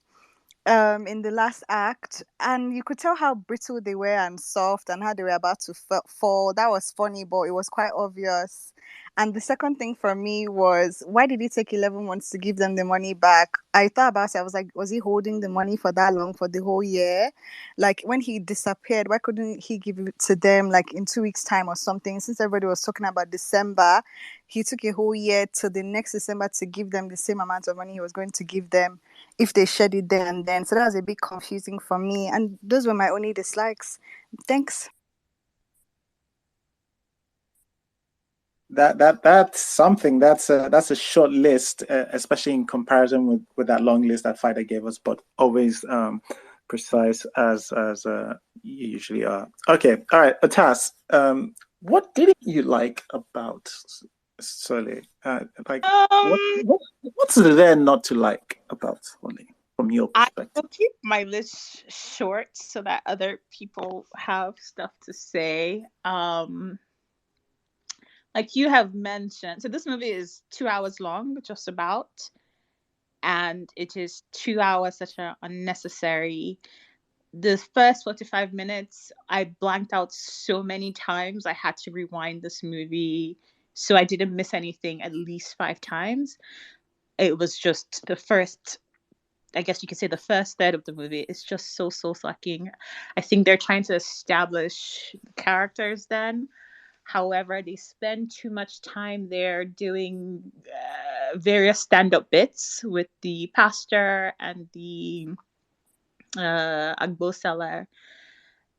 in the last act, and you could tell how brittle they were and soft and how they were about to fall. That was funny, but it was quite obvious. And the second thing for me was, why did it take 11 months to give them the money back? I thought about it. I was like, was he holding the money for that long, for the whole year? Like, when he disappeared, why couldn't he give it to them like in 2 weeks' time or something? Since everybody was talking about December, he took a whole year to the next December to give them the same amount of money he was going to give them if they shared it there and then. So that was a bit confusing for me. And those were my only dislikes. Thanks. That's something. That's a short list, especially in comparison with that long list that Fighter gave us, but always precise as you usually are. Okay, all right, Atas. What didn't you like about Soole? What's there not to like about Soole from your perspective? I will keep my list short so that other people have stuff to say. Like you have mentioned, so this movie is 2 hours long, just about, and it is 2 hours such an unnecessary. The first 45 minutes, I blanked out so many times. I had to rewind this movie so I didn't miss anything at least 5 times. It was just the first, I guess you could say the first third of the movie is just so sucking. I think they're trying to establish characters then. However, they spend too much time there doing various stand-up bits with the pastor and the agbo seller,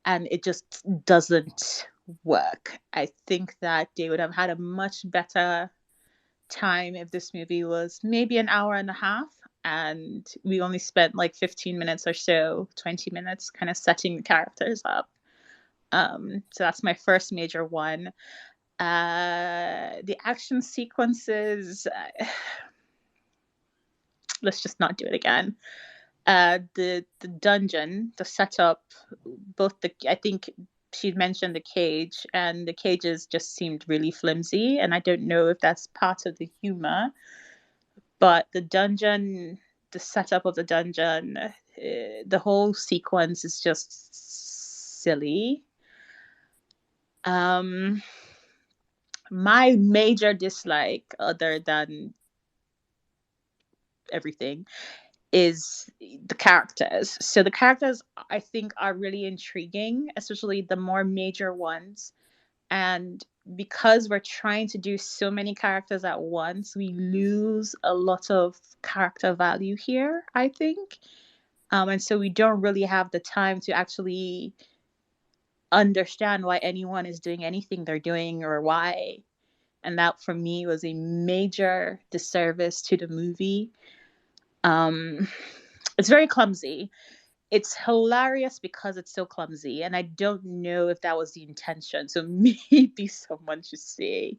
and it just doesn't work. I think that they would have had a much better time if this movie was maybe an hour and a half, and we only spent like 15 minutes or so, 20 minutes kind of setting the characters up. So that's my first major one. The action sequences, let's just not do it again. The dungeon, the setup, I think she mentioned the cage, and the cages just seemed really flimsy, and I don't know if that's part of the humor, but the dungeon, the setup of the dungeon, the whole sequence is just silly. My major dislike, other than everything, is the characters. So the characters, I think, are really intriguing, especially the more major ones. And because we're trying to do so many characters at once, we lose a lot of character value here, I think. And so we don't really have the time to actually understand why anyone is doing anything they're doing or why. And that for me was a major disservice to the movie. It's very clumsy. It's hilarious because it's so clumsy, and I don't know if that was the intention. So maybe someone should say,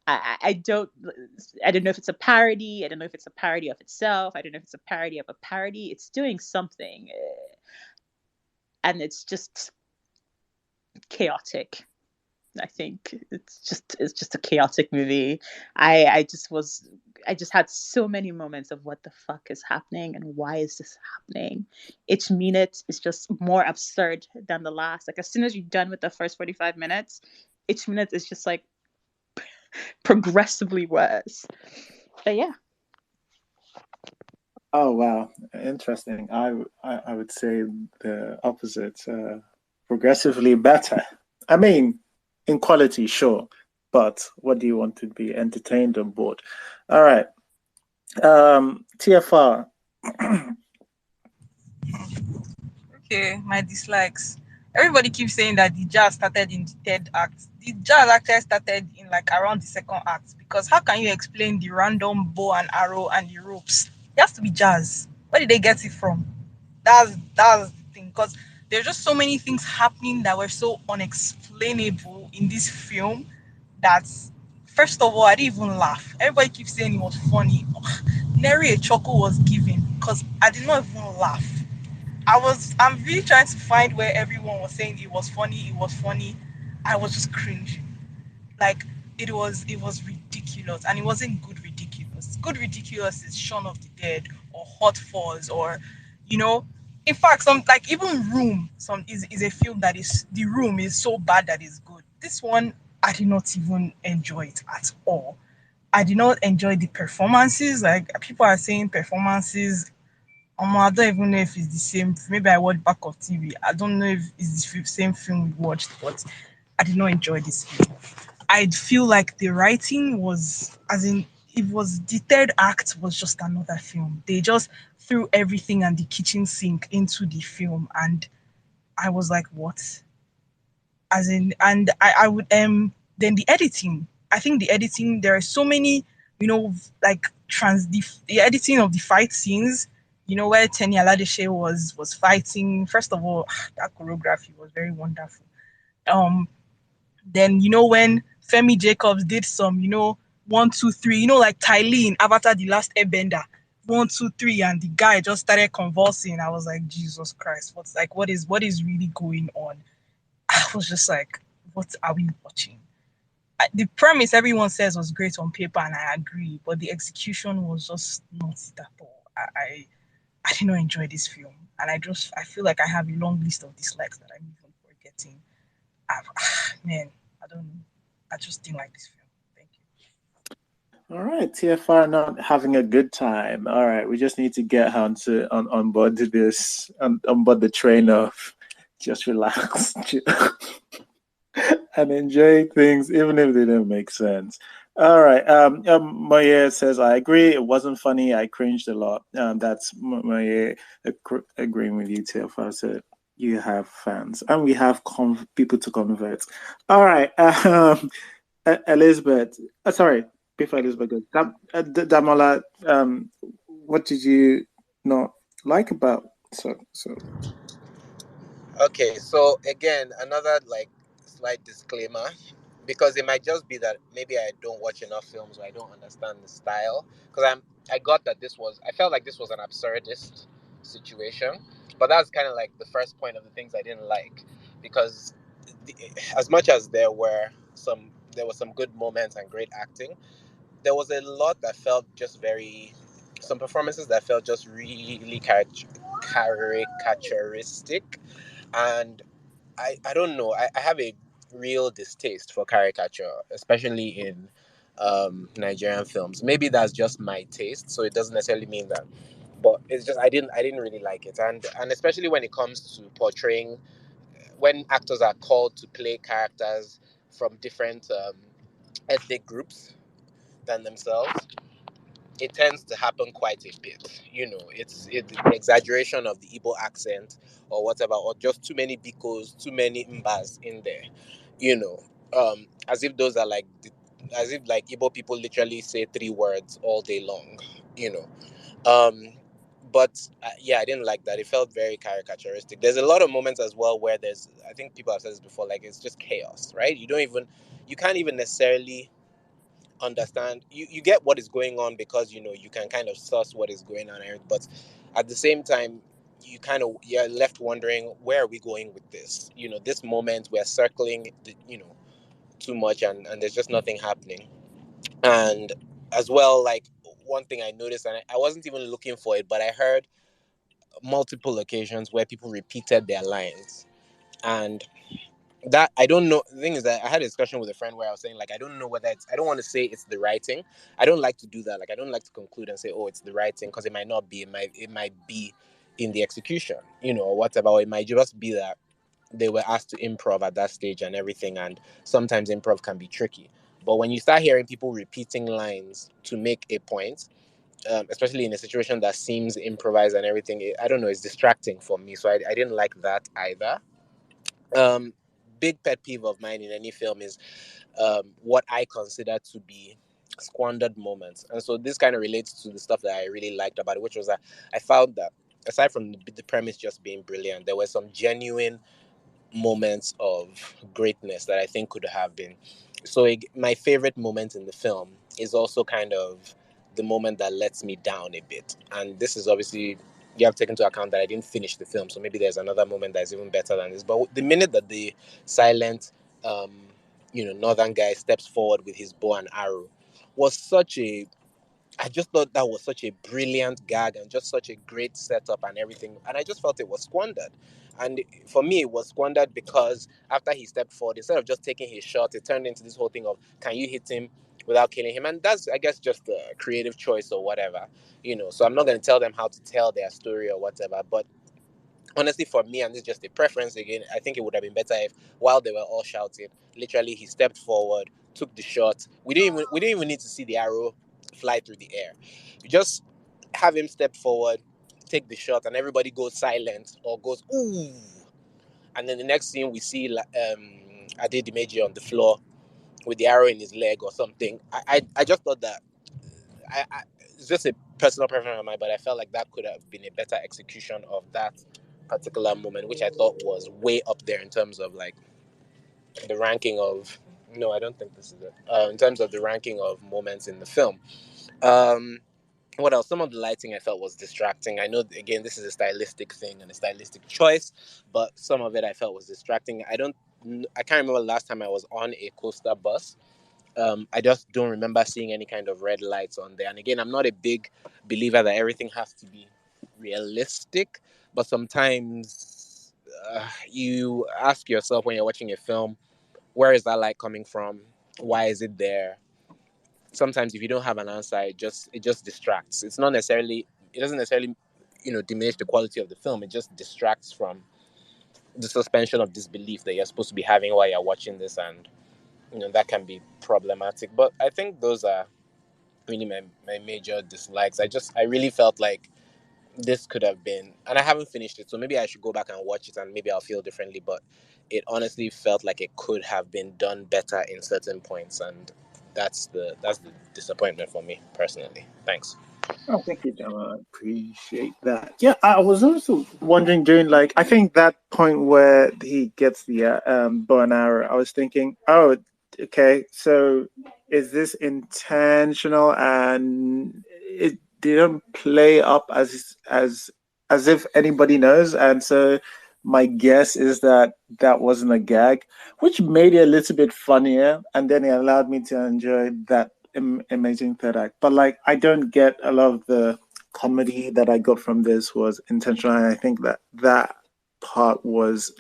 I don't know if it's a parody. I don't know if it's a parody of itself. I don't know if it's a parody of a parody. It's doing something, and it's just chaotic. I think it's just a chaotic movie. I just had so many moments of what the fuck is happening and why is this happening. Each minute is just more absurd than the last. Like as soon as you're done with the first 45 minutes, each minute is just like progressively worse. But yeah. Oh wow, interesting. I would say the opposite. Progressively better. I mean, in quality, sure, but what do you want to be entertained on board? All right, TFR. Okay, my dislikes. Everybody keeps saying that the jazz started in the third act. The jazz actually started in like around the second act, because how can you explain the random bow and arrow and the ropes? It has to be jazz. Where did they get it from? That's the thing, because there's just so many things happening that were so unexplainable in this film that, first of all, I didn't even laugh. Everybody keeps saying it was funny. Nary a chuckle was given because I did not even laugh. I'm really trying to find where everyone was saying it was funny, it was funny. I was just cringing. Like it was ridiculous, and it wasn't good ridiculous. Good ridiculous is Shaun of the Dead or Hot Fuzz, or you know, In fact, some like even Room, some is a film that is the Room is so bad that it's good. This one I did not even enjoy it at all. I did not enjoy the performances. Like people are saying performances. I don't even know if it's the same. Maybe I watched back of TV. I don't know if it's the same film we watched, but I did not enjoy this film. I feel like the writing was, as in, it was the third act was just another film. They just threw everything and the kitchen sink into the film, and I was like, what? As in, and I would then the editing. I think the editing, there are so many, like the editing of the fight scenes, where Tenny Aladeshe was fighting. First of all, that choreography was very wonderful. Um then when Femi Jacobs did some, 1, 2, 3, like Tylee in Avatar The Last Airbender, 1, 2, 3, and the guy just started convulsing. I was like, Jesus Christ, what is really going on? I was just like, what are we watching? The premise everyone says was great on paper, and I agree, but the execution was just not it at all. I did not enjoy this film, and I feel like I have a long list of dislikes that I'm even forgetting. Man, I don't know. I just didn't like this film. Thank you. All right, TFR not having a good time. All right, we just need to get her on board to this on board the train of just relax and enjoy things, even if they don't make sense. All right. Moye says, I agree. It wasn't funny. I cringed a lot. That's Moye agreeing with you, TFR. So you have fans, and we have people to convert. All right. Elizabeth. Sorry, before Elizabeth goes, Damola. What did you not like about so? Okay, so again, another like slight disclaimer, because it might just be that maybe I don't watch enough films or I don't understand the style. Because I got that I felt like this was an absurdist situation, but that's kind of like the first point of the things I didn't like, because the, as much as there were some good moments and great acting, there was a lot that felt just very, some performances that felt just really caricaturistic. And I don't know. I have a real distaste for caricature, especially in Nigerian films. Maybe that's just my taste, so it doesn't necessarily mean that. But it's just I didn't really like it, and especially when it comes to portraying, when actors are called to play characters from different ethnic groups than themselves, it tends to happen quite a bit. The exaggeration of the Igbo accent or whatever, or just too many bikos, too many mbas in there. You know, as if those are as if like Igbo people literally say 3 words all day long. You know, um, but yeah, I didn't like that. It felt very caricaturistic. There's a lot of moments as well where I think people have said this before, like it's just chaos, right? You can't even necessarily understand. You get what is going on because you can kind of suss what is going on, but at the same time you're left wondering, where are we going with this? This moment we're circling too much, and there's just nothing happening. And as well, like, one thing I noticed, and I wasn't even looking for it, but I heard multiple occasions where people repeated their lines. And that, I don't know. The thing is that I had a discussion with a friend where I was saying, like, I don't know whether I don't want to say it's the writing. I don't like to do that. Like, I don't like to conclude and say, oh, it's the writing, because it might not be. It might be in the execution, or whatever. Or it might just be that they were asked to improv at that stage and everything, and sometimes improv can be tricky. But when you start hearing people repeating lines to make a point, especially in a situation that seems improvised and everything, I don't know, it's distracting for me. So I didn't like that either. um Big pet peeve of mine in any film is what I consider to be squandered moments. And so this kind of relates to the stuff that I really liked about it, which was that I found that aside from the premise just being brilliant, there were some genuine moments of greatness that I think could have been. So my favorite moment in the film is also kind of the moment that lets me down a bit. And this is obviously, you have taken into account that I didn't finish the film, so maybe there's another moment that's even better than this. But the minute that the silent, northern guy steps forward with his bow and arrow was such a I just thought that was such a brilliant gag and just such a great setup and everything. And I just felt it was squandered. And for me, it was squandered because after he stepped forward, instead of just taking his shot, it turned into this whole thing of, can you hit him without killing him? And that's, I guess, just a creative choice or whatever, So I'm not going to tell them how to tell their story or whatever. But honestly, for me, and this is just a preference again, I think it would have been better if, while they were all shouting, literally he stepped forward, took the shot. We didn't even need to see the arrow fly through the air. You just have him step forward, take the shot, and everybody goes silent or goes ooh, and then the next scene we see Ade Dimeji on the floor with the arrow in his leg or something. I just thought that it's just a personal preference of mine, but I felt like that could have been a better execution of that particular moment, which I thought was way up there in terms of like the ranking of. No, I don't think this is it. In terms of the ranking of moments in the film. Um, what else? Some of the lighting I felt was distracting. I know, again, this is a stylistic thing and a stylistic choice, but some of it I felt was distracting. I can't remember the last time I was on a coaster bus. I just don't remember seeing any kind of red lights on there. And again, I'm not a big believer that everything has to be realistic, but sometimes you ask yourself when you're watching a film, where is that light coming from? Why is it there? Sometimes if you don't have an answer, it just distracts. It doesn't necessarily diminish the quality of the film. It just distracts from the suspension of disbelief that you're supposed to be having while you're watching this, and that can be problematic. But I think those are really my major dislikes. I really felt like this could have been, and I haven't finished it, so maybe I should go back and watch it and maybe I'll feel differently, but it honestly felt like it could have been done better in certain points, and that's the disappointment for me personally. Thanks. Oh, thank you, Gemma. I appreciate that. Yeah, I was also wondering during, like, I think that point where he gets the bow and arrow, I was thinking, oh, okay, so is this intentional and it didn't play up as if anybody knows, and so my guess is that that wasn't a gag, which made it a little bit funnier, and then it allowed me to enjoy that amazing third act. But like, I don't get a lot of the comedy that I got from this was intentional, and I think that that part was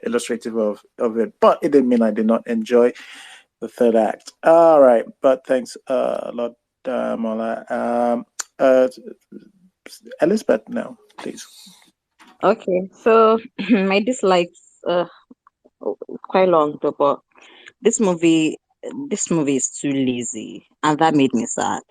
illustrative of it. But it didn't mean I did not enjoy the third act. All right, but thanks a lot, Mola. Elizabeth, now, please. Okay, so my dislikes quite long though, but this movie this movie is too lazy, and that made me sad.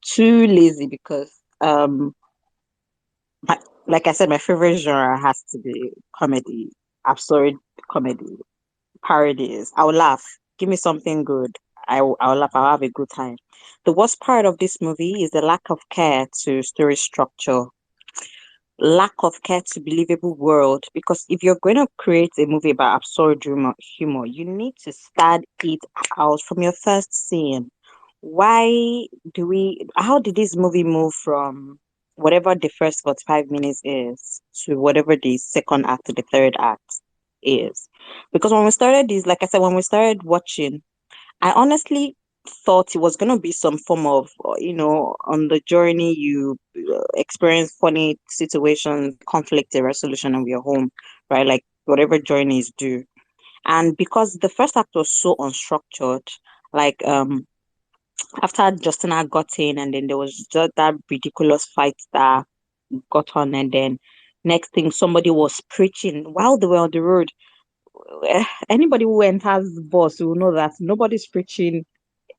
Too lazy because my, like I said, my favorite genre has to be comedy, absurd comedy, parodies. I'll laugh. Give me something good. I'll laugh. I'll have a good time. The worst part of this movie is the lack of care to story structure, lack of care to believable world. Because if you're going to create a movie about absurd humor, you need to start it out from your first scene. Why how did this movie move from whatever the first 45 minutes is to whatever the second act to the third act is? Because when we started this, like I said, when we started watching, I honestly thought it was going to be some form of, on the journey you experience funny situations, conflict, a resolution, and we're home, right? Like whatever journeys do. And because the first act was so unstructured, like after Justina got in, and then there was just that ridiculous fight that got on, and then next thing somebody was preaching while they were on the road. Anybody who enters the bus will know that nobody's preaching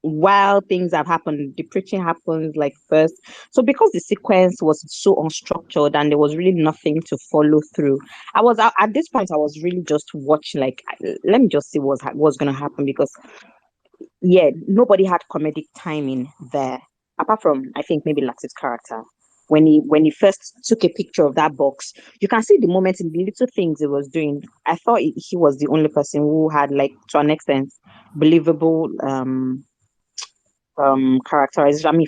while things have happened. The preaching happens like first. So because the sequence was so unstructured and there was really nothing to follow through, I was at this point I was really just watching, like, let me just see what's going to happen, because yeah, nobody had comedic timing there, apart from I think maybe Latif's character. When he first took a picture of that box, you can see the moment in the little things he was doing. I thought he was the only person who had, like, to an extent, believable characterization. I mean,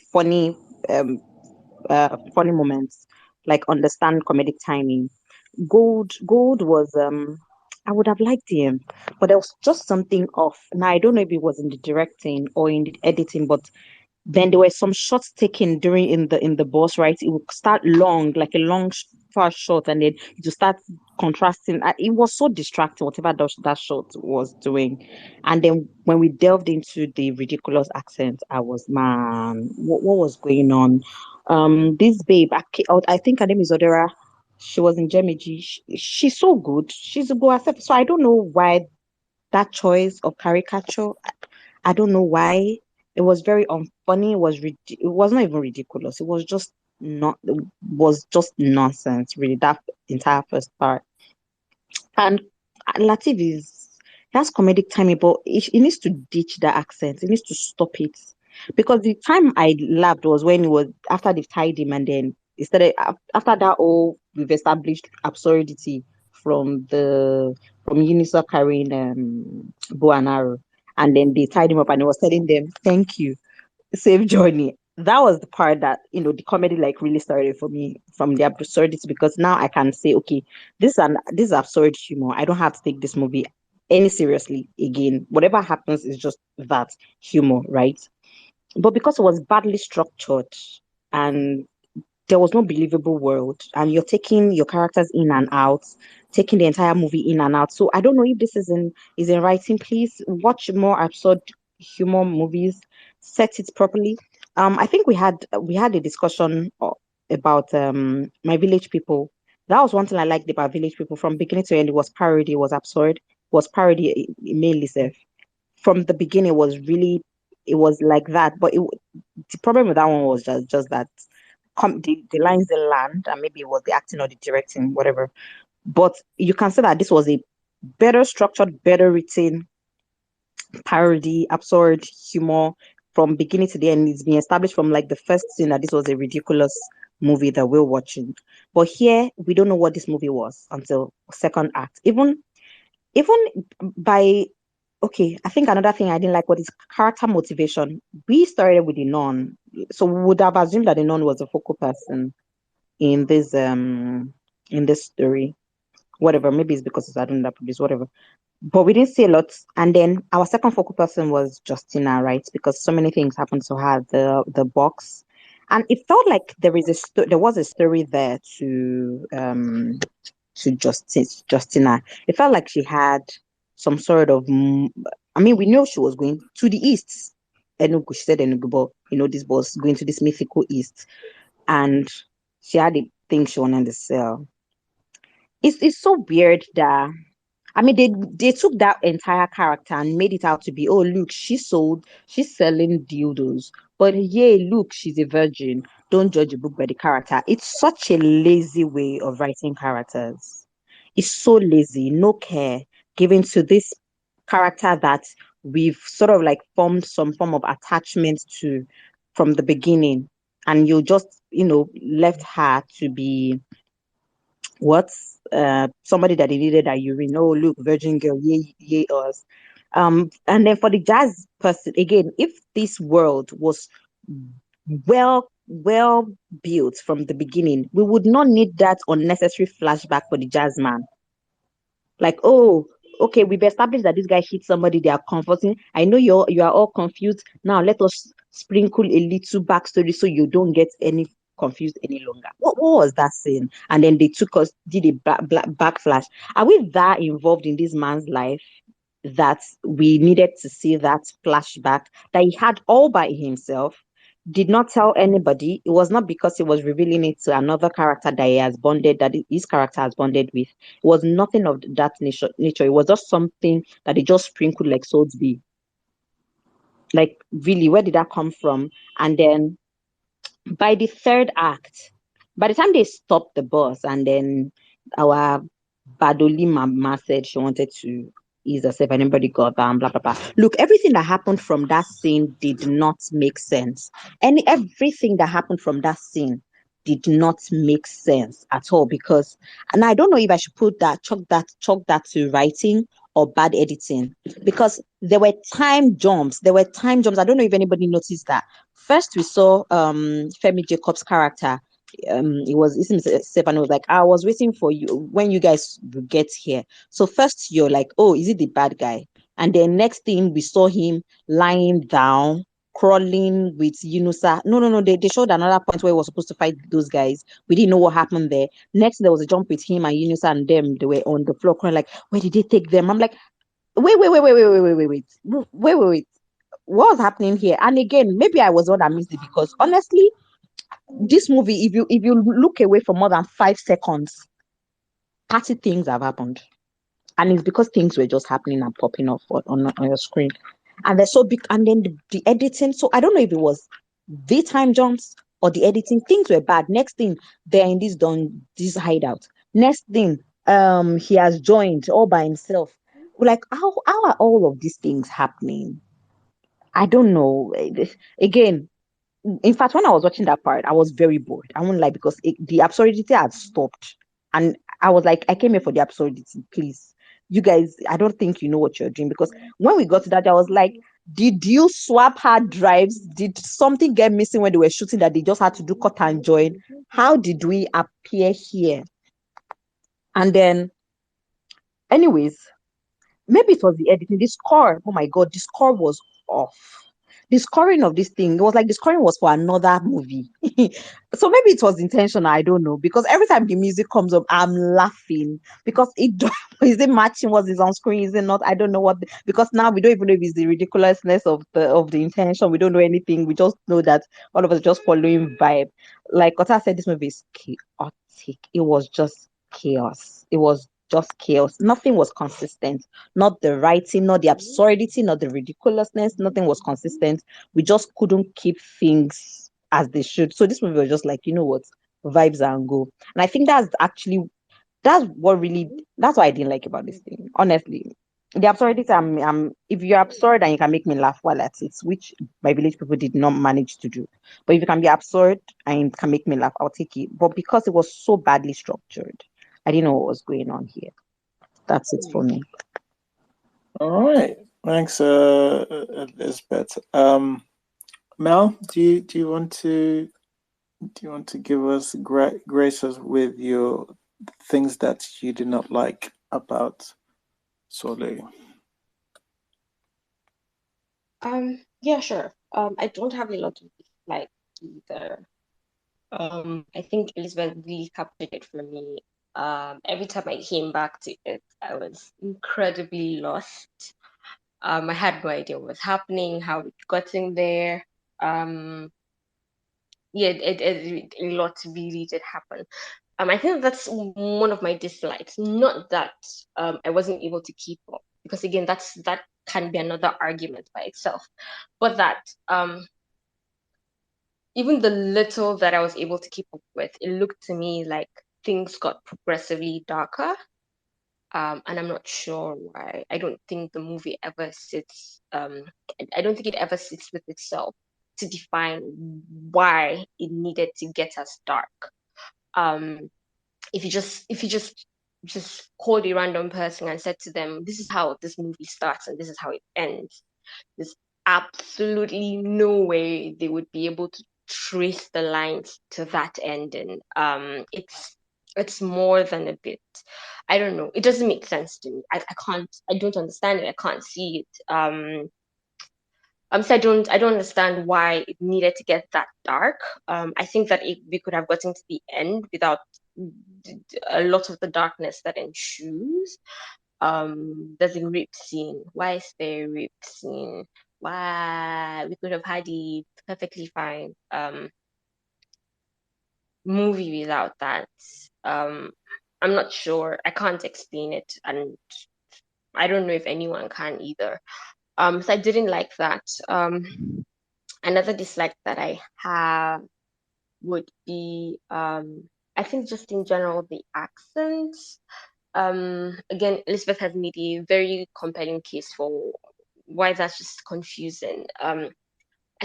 um funny moments, like understand comedic timing. Gold was I would have liked him, but there was just something off. Now I don't know if it was in the directing or in the editing, but Then there were some shots taken during in the bus, right? It would start long, like a long fast shot, and then it would start contrasting. It was so distracting, whatever that shot was doing. And then when we delved into the ridiculous accent, I was, man, what was going on? This babe, I think her name is Odera. She was in Gemiji. She's so good. She's a good actor. So I don't know why that choice of caricature. I don't know why. It was very unfunny. It was not even ridiculous. It was just not. It was just nonsense. Really, that entire first part. And Latif he has comedic timing, but he needs to ditch that accent. He needs to stop it. Because the time I laughed was when it was after they've tied him, and then after that all we've established absurdity from from Unisa carrying bow and arrow, and then they tied him up and he was telling them thank you, safe journey. That was the part that the comedy like really started for me from the absurdity, because now I can say, okay, this is absurd humor. I don't have to take this movie any seriously again. Whatever happens is just that humor, right? But because it was badly structured and there was no believable world, and you're taking your characters in and out, taking the entire movie in and out. So I don't know if this is in writing. Please watch more absurd humor movies, set it properly. I think we had a discussion about My Village People. That was one thing I liked about Village People from beginning to end. It was parody, it was absurd, it was parody mainly self. From the beginning, it was like that. But the problem with that one was just that the lines they land, and maybe it was the acting or the directing, whatever. But you can say that this was a better structured, better written parody, absurd humor from beginning to the end. It's been established from like the first scene that this was a ridiculous movie that we're watching. But here we don't know what this movie was until second act. Even by okay, I think another thing I didn't like was his character motivation. We started with the nun, so we would have assumed that the nun was a focal person in this story. Whatever, maybe it's because it's I don't know produce whatever. But we didn't see a lot. And then our second focal person was Justina, right? Because so many things happened to her, the box. And it felt like there was a story there to Justina. It felt like she had some sort of I mean, we know she was going to the east. Enugu, she said Enugu, but this was going to this mythical east. And she had a thing she wanted to sell. It's so weird that I mean they took that entire character and made it out to be, oh look, she's selling dildos. But yeah, look, she's a virgin. Don't judge a book by the character. It's such a lazy way of writing characters. It's so lazy, no care given to this character that we've sort of like formed some form of attachment to from the beginning. And you just, left her to be somebody that they needed that urine. Oh, look, virgin girl, yay, yay, us. And then for the jazz person, again, if this world was well built from the beginning, we would not need that unnecessary flashback for the jazz man. Like, oh, okay, we've established that this guy hit somebody, they are comforting. I know you are all confused. Now let us sprinkle a little backstory so you don't get any confused any longer. What was that saying? And then they did a backflash. Are we that involved in this man's life that we needed to see that flashback that he had all by himself? Did not tell anybody. It was not because he was revealing it to another character that his character has bonded with. It was nothing of that nature. It was just something that they just sprinkled like salt be. Like, really, where did that come from? And then by the third act, by the time they stopped the bus, and then our Badoli mama said she wanted to ease herself and everybody got down, blah blah blah. Look, everything that happened from that scene did not make sense. And everything that happened from that scene did not make sense at all, because, and I don't know if I should chalk that to writing or bad editing, because there were time jumps. I don't know if anybody noticed that. First, we saw Femi Jacobs' character. It was Stephen was like, I was waiting for you when you guys will get here. So first you're like, oh, is it the bad guy? And then next thing we saw him lying down crawling with Yunusa. No. They showed another point where he was supposed to fight those guys. We didn't know what happened there. Next, there was a jump with him and Yunusa and them. They were on the floor crying like, where did they take them? I'm like, wait. What was happening here? And again, maybe I was the one that missed it because honestly, this movie, if you look away for more than 5 seconds, 30 things have happened. And it's because things were just happening and popping up on your screen. And they're so big. And then the editing. So I don't know if it was the time jumps or the editing. Things were bad. Next thing, they're in this hideout. Next thing, he has joined all by himself. Like, how are all of these things happening? I don't know. Again, in fact, when I was watching that part, I was very bored. I won't lie because the absurdity had stopped, and I was like, I came here for the absurdity, please. You guys, I don't think you know what you're doing because when we got to that, I was like, did you swap hard drives? Did something get missing when they were shooting that they just had to do cut and join? How did we appear here? And then, anyways, maybe it was the editing. The score, oh my god, the score was off. The scoring of this thing, it was like the scoring was for another movie. So maybe it was intentional, I don't know. Because every time the music comes up, I'm laughing. Because is it matching what is on screen? Is it not? I don't know what because now we don't even know if it's the ridiculousness of the intention. We don't know anything. We just know that all of us are just following vibe. Like Kota said, this movie is chaotic. It was just chaos. It was just chaos. Nothing was consistent. Not the writing, not the absurdity, not the ridiculousness. Nothing was consistent. We just couldn't keep things as they should. So this movie was just like, you know what, vibes and go. And I think that's what I didn't like about this thing. Honestly, the absurdity. If you're absurd and you can make me laugh while at it, which my village people did not manage to do. But if you can be absurd and can make me laugh, I'll take it. But because it was so badly structured, I didn't know what was going on here. That's it for me. All right. Thanks, Elizabeth. Mel, do you want to give us grace us with your things that you did not like about Soole? Yeah, sure. I don't have a lot to like either. I think Elizabeth really captured it for me. Every time I came back to it, I was incredibly lost. I had no idea what was happening, how we got in there. Yeah, a lot really did happen. I think that's one of my dislikes. Not that I wasn't able to keep up, because again, that can be another argument by itself, but that even the little that I was able to keep up with, it looked to me like things got progressively darker. And I'm not sure why. I don't think the movie ever sits. I don't think it ever sits with itself to define why it needed to get us dark. If you just called a random person and said to them, "This is how this movie starts and this is how it ends," there's absolutely no way they would be able to trace the lines to that ending. It's more than a bit. I don't know. It doesn't make sense to me. I don't understand it. I can't see it. So I don't understand why it needed to get that dark. I think that we could have gotten to the end without a lot of the darkness that ensues. There's a rape scene. Why is there a rape scene? Why we could have had a perfectly fine movie without that. I'm not sure. I can't explain it, and I don't know if anyone can either. So I didn't like that. Another dislike that I have would be I think just in general the accents. Again, Elizabeth has made a very compelling case for why that's just confusing. I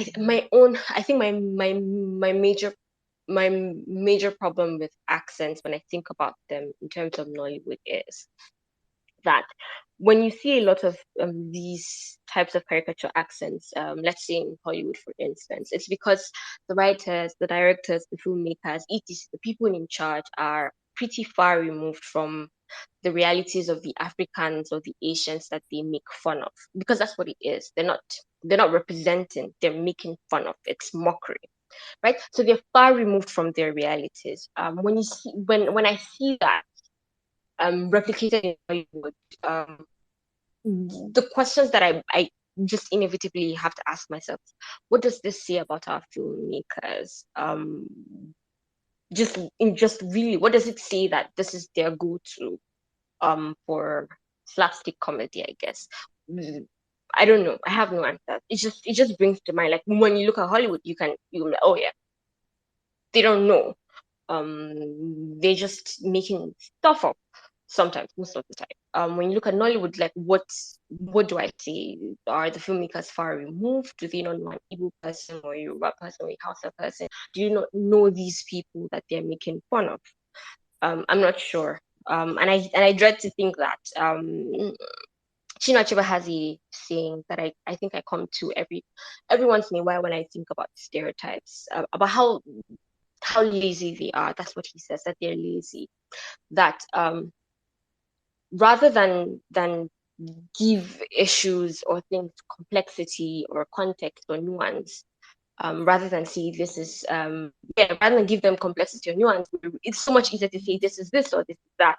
think my major problem with accents when I think about them in terms of Nollywood is that when you see a lot of these types of caricature accents, let's say in Hollywood, for instance, it's because the writers, the directors, the filmmakers, etc., the people in charge are pretty far removed from the realities of the Africans or the Asians that they make fun of, because that's what it is. They're not representing, they're making fun of. It's mockery, right? So they're far removed from their realities. When I see that replicated in Hollywood, the questions that I just inevitably have to ask myself: what does this say about our filmmakers? Just really, what does it say that this is their go-to for slapstick comedy? I guess. I don't know. I have no answer. It just brings to mind, like, when you look at Hollywood, you're like, oh yeah, they don't know. They're just making stuff up sometimes, most of the time. When you look at Nollywood, like, what do I say? Are the filmmakers far removed? Do they not know an Igbo person or a Yoruba person or a Hausa person? Do you not know these people that they're making fun of? I'm not sure. And I dread to think that Chinua Achebe has a saying that I think I come to every once in a while when I think about stereotypes, about how lazy they are. That's what he says, that they're lazy. That rather than give issues or things complexity or context or nuance, rather than see this is rather than give them complexity or nuance, it's so much easier to say this is this or this is that.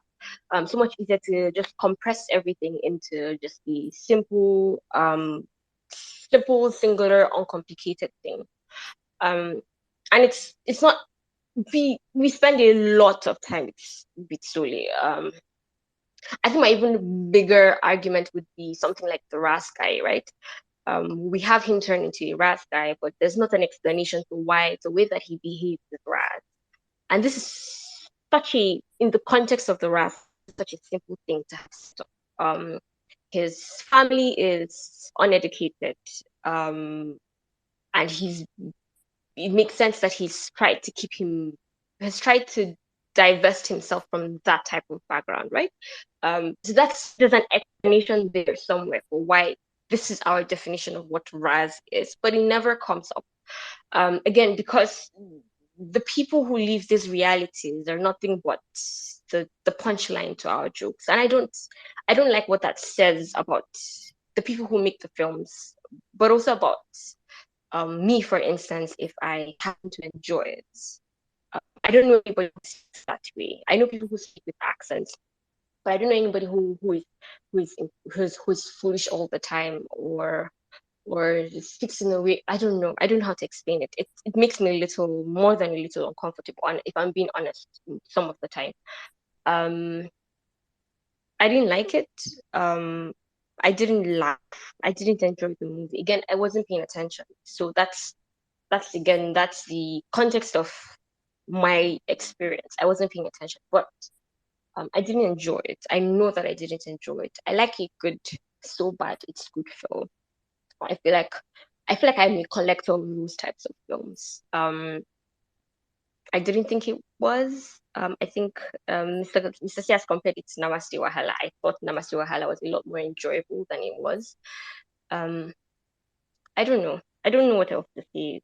So much easier to just compress everything into just the simple, singular, uncomplicated thing. And it's not. We spend a lot of time with Soole. I think my even bigger argument would be something like the Ras guy, right? We have him turn into a Ras guy, but there's not an explanation for why the way that he behaves is Ras. And this is in the context of the Ras, such a simple thing to have stop. His family is uneducated, and it makes sense that he's tried to divest himself from that type of background, right? So there's an explanation there somewhere for why this is our definition of what Raz is, but it never comes up. Again, because the people who live these realities are nothing but the punchline to our jokes, and I don't like what that says about the people who make the films, but also about me, for instance, if I happen to enjoy it. I don't know anybody who speaks that way. I know people who speak with accents, but I don't know anybody who's foolish all the time or speaks in a way. I don't know. I don't know how to explain it. It makes me a little more than a little uncomfortable, and if I'm being honest, some of the time. I didn't like it. I didn't laugh. I didn't enjoy the movie. Again, I wasn't paying attention. So that's the context of my experience. I wasn't paying attention, but I didn't enjoy it. I know that I didn't enjoy it. I like a good, so bad it's good film. I feel like I'm a collector of those types of films. I didn't think it was. I think Mr. C has compared it to Namaste Wahala. I thought Namaste Wahala was a lot more enjoyable than it was. I don't know. I don't know what else to say.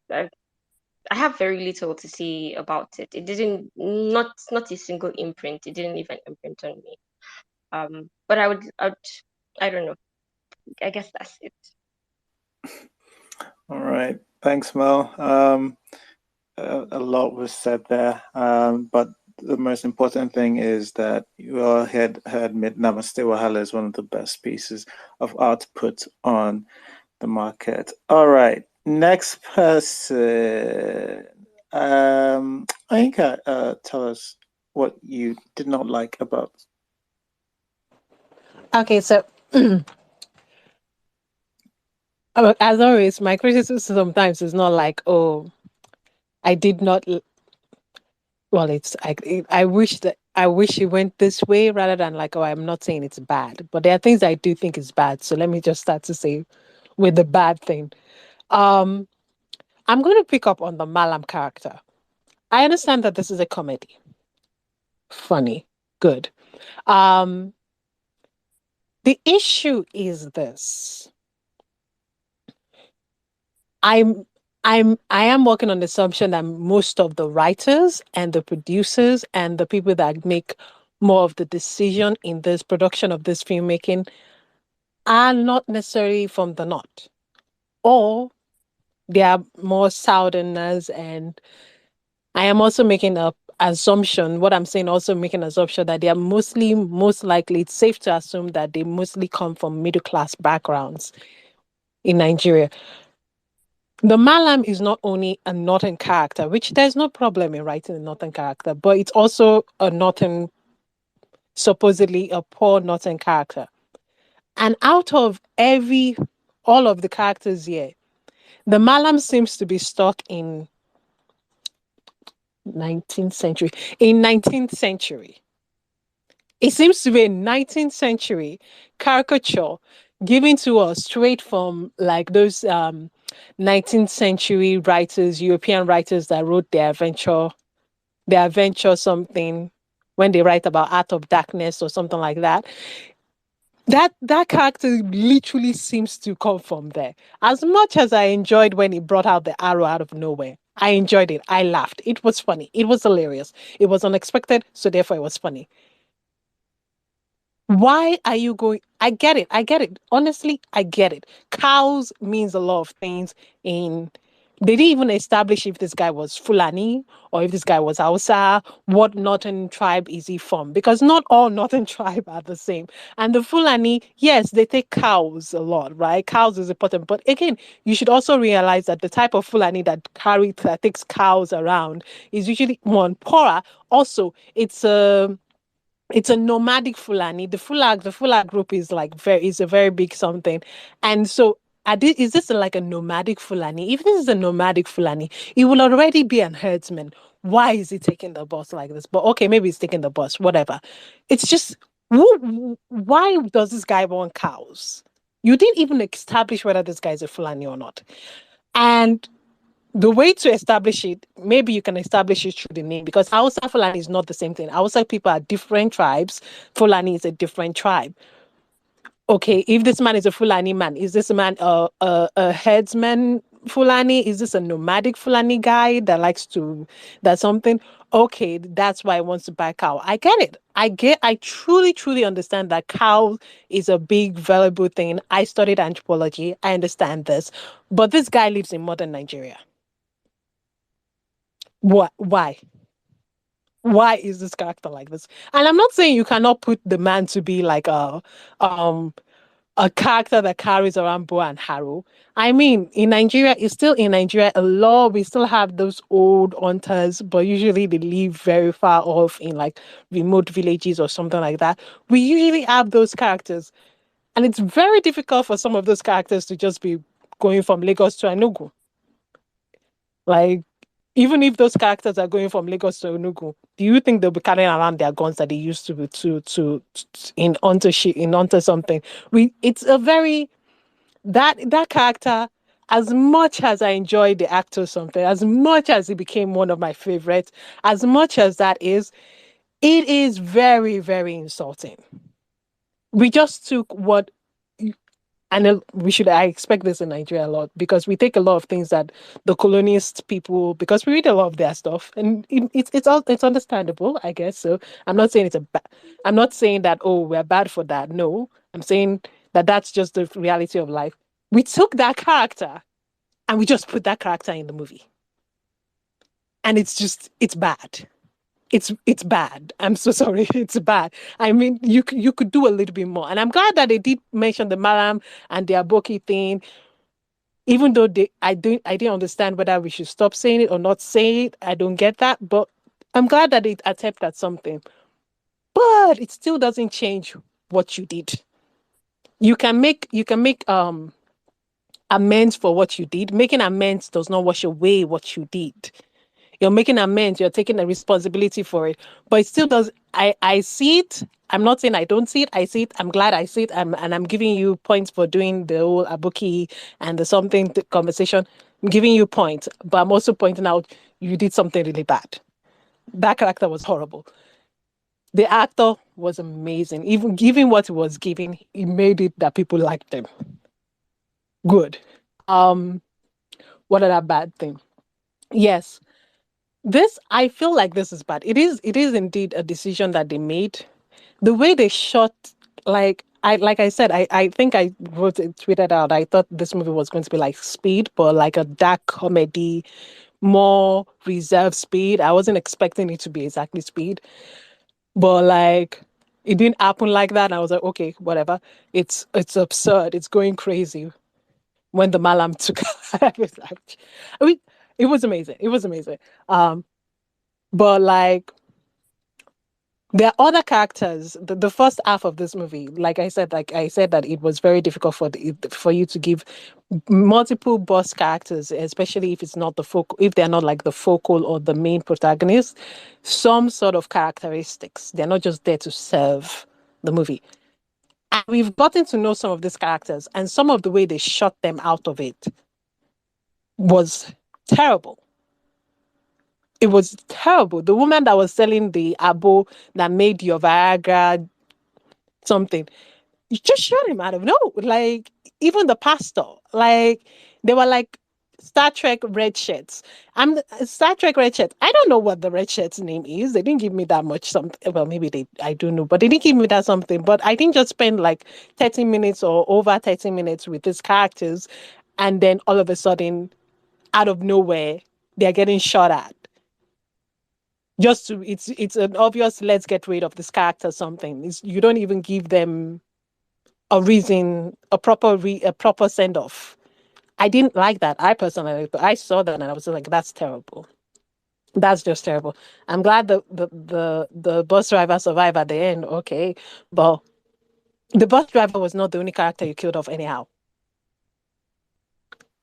I have very little to say about it. It didn't, not a single imprint. It didn't leave an imprint on me. But I don't know. I guess that's it. All right. Thanks, Mel. A lot was said there, but the most important thing is that you all had admit Namaste Wahala is one of the best pieces of art put on the market. All right. Next person. Ainka, tell us what you did not like about. Okay, so as always, my criticism sometimes is not like, oh, I did not. Well, it's I wish it went this way rather than like, oh, I'm not saying it's bad, but there are things I do think is bad. So let me just start to say with the bad thing. I'm going to pick up on the Malam character. I understand that this is a comedy. Funny, good. The issue is this. I am working on the assumption that most of the writers and the producers and the people that make more of the decision in this production of this filmmaking are not necessarily from the north, or they are more southerners. And I am also making a assumption. What I'm saying, also making an assumption that they are mostly, most likely, it's safe to assume that they mostly come from middle class backgrounds in Nigeria. The Malam is not only a northern character, which there's no problem in writing a northern character, but it's also a northern, supposedly a poor northern character. And out of all of the characters here, the Malam seems to be stuck in 19th century. In 19th century, it seems to be a 19th century caricature given to us straight from like those 19th century writers, European writers that wrote their adventure something when they write about Art of Darkness or something like that. That character literally seems to come from there. As much as I enjoyed when he brought out the arrow out of nowhere, I enjoyed it. I laughed. It was funny. It was hilarious. It was unexpected, so therefore it was funny. Why are you going? I get it. I get it. Honestly, I get it. Cows means a lot of things in. They didn't even establish if this guy was Fulani or if this guy was Hausa. What northern tribe is he from? Because not all northern tribe are the same. And the Fulani, yes, they take cows a lot, right? Cows is important. But again, you should also realize that the type of Fulani that takes cows around is usually one poorer. Also, it's a nomadic Fulani. The Fulag group is like is a very big something. And so is this like a nomadic Fulani? If this is a nomadic Fulani, it will already be an herdsman. Why is he taking the bus like this? But okay, maybe he's taking the bus, whatever. It's just why does this guy want cows? You didn't even establish whether this guy is a Fulani or not. And the way to establish it, maybe you can establish it through the name, because Hausa Fulani is not the same thing. Hausa people are different tribes. Fulani is a different tribe. Okay, if this man is a Fulani man, is this man a headsman Fulani? Is this a nomadic Fulani guy that something? Okay, that's why he wants to buy cow. I get it. I truly, truly understand that cow is a big, valuable thing. I studied anthropology. I understand this. But this guy lives in modern Nigeria. What? Why? Why is this character like this? And I'm not saying you cannot put the man to be like a character that carries around bow and arrow. I mean, in Nigeria, it's still in Nigeria a lot. We still have those old hunters, but usually they live very far off in like remote villages or something like that. We usually have those characters, and it's very difficult for some of those characters to just be going from Lagos to Enugu. Like, even if those characters are going from Lagos to Enugu, do you think they'll be carrying around their guns that they used to in onto something? It's a very that character. As much as I enjoyed the actor something, as much as he became one of my favorites, as much as that is, it is very, very insulting. We just took what and I expect this in Nigeria a lot, because we take a lot of things that the colonialist people, because we read a lot of their stuff, and it's understandable, I guess. So I'm not saying that, oh, we're bad for that. No, I'm saying that that's just the reality of life. We took that character and we just put that character in the movie, and it's bad. It's bad. I'm so sorry. It's bad. I mean, you could do a little bit more. And I'm glad that they did mention the Maram and the Aboki thing. Even though I didn't understand whether we should stop saying it or not say it. I don't get that. But I'm glad that they attempt at something. But it still doesn't change what you did. You can make amends for what you did. Making amends does not wash away what you did. You're making amends, you're taking the responsibility for it. But it still does. I see it. I'm not saying I don't see it. I see it. I'm glad I see it. And I'm giving you points for doing the whole Abuki and the something conversation. I'm giving you points. But I'm also pointing out you did something really bad. That character was horrible. The actor was amazing. Even given what he was giving, he made it that people liked him. Good. What other bad thing? Yes. This, I feel like this is bad. It is indeed a decision that they made. The way they shot, like I said, I think I wrote it, tweeted out. I thought this movie was going to be like Speed, but like a dark comedy, more reserved Speed. I wasn't expecting it to be exactly Speed, but like it didn't happen like that. I was like, okay, whatever. It's absurd. It's going crazy. When the Malam took, I mean, it was amazing. It was amazing. Um, but like there are other characters. The first half of this movie, like I said that it was very difficult for you to give multiple boss characters, especially if it's not the focal, if they're not like the focal or the main protagonist, some sort of characteristics. They're not just there to serve the movie. And we've gotten to know some of these characters, and some of the way they shut them out of it was terrible. It was terrible. The woman that was selling the abo that made your Viagra something, you just shut him out of no. Like even the pastor, like they were like Star Trek red shirts. Star Trek red shirts. I don't know what the red shirt's name is. They didn't give me that much something. Well, maybe they. I don't know, but they didn't give me that something. But I didn't just spend like 30 minutes or over 30 minutes with these characters, and then all of a sudden, out of nowhere, they're getting shot at. Just to it's an obvious let's get rid of this character something. You don't even give them a reason, a proper send off. I didn't like that. I personally, I saw that and I was like, that's terrible. That's just terrible. I'm glad the bus driver survived at the end. Okay, but the bus driver was not the only character you killed off anyhow.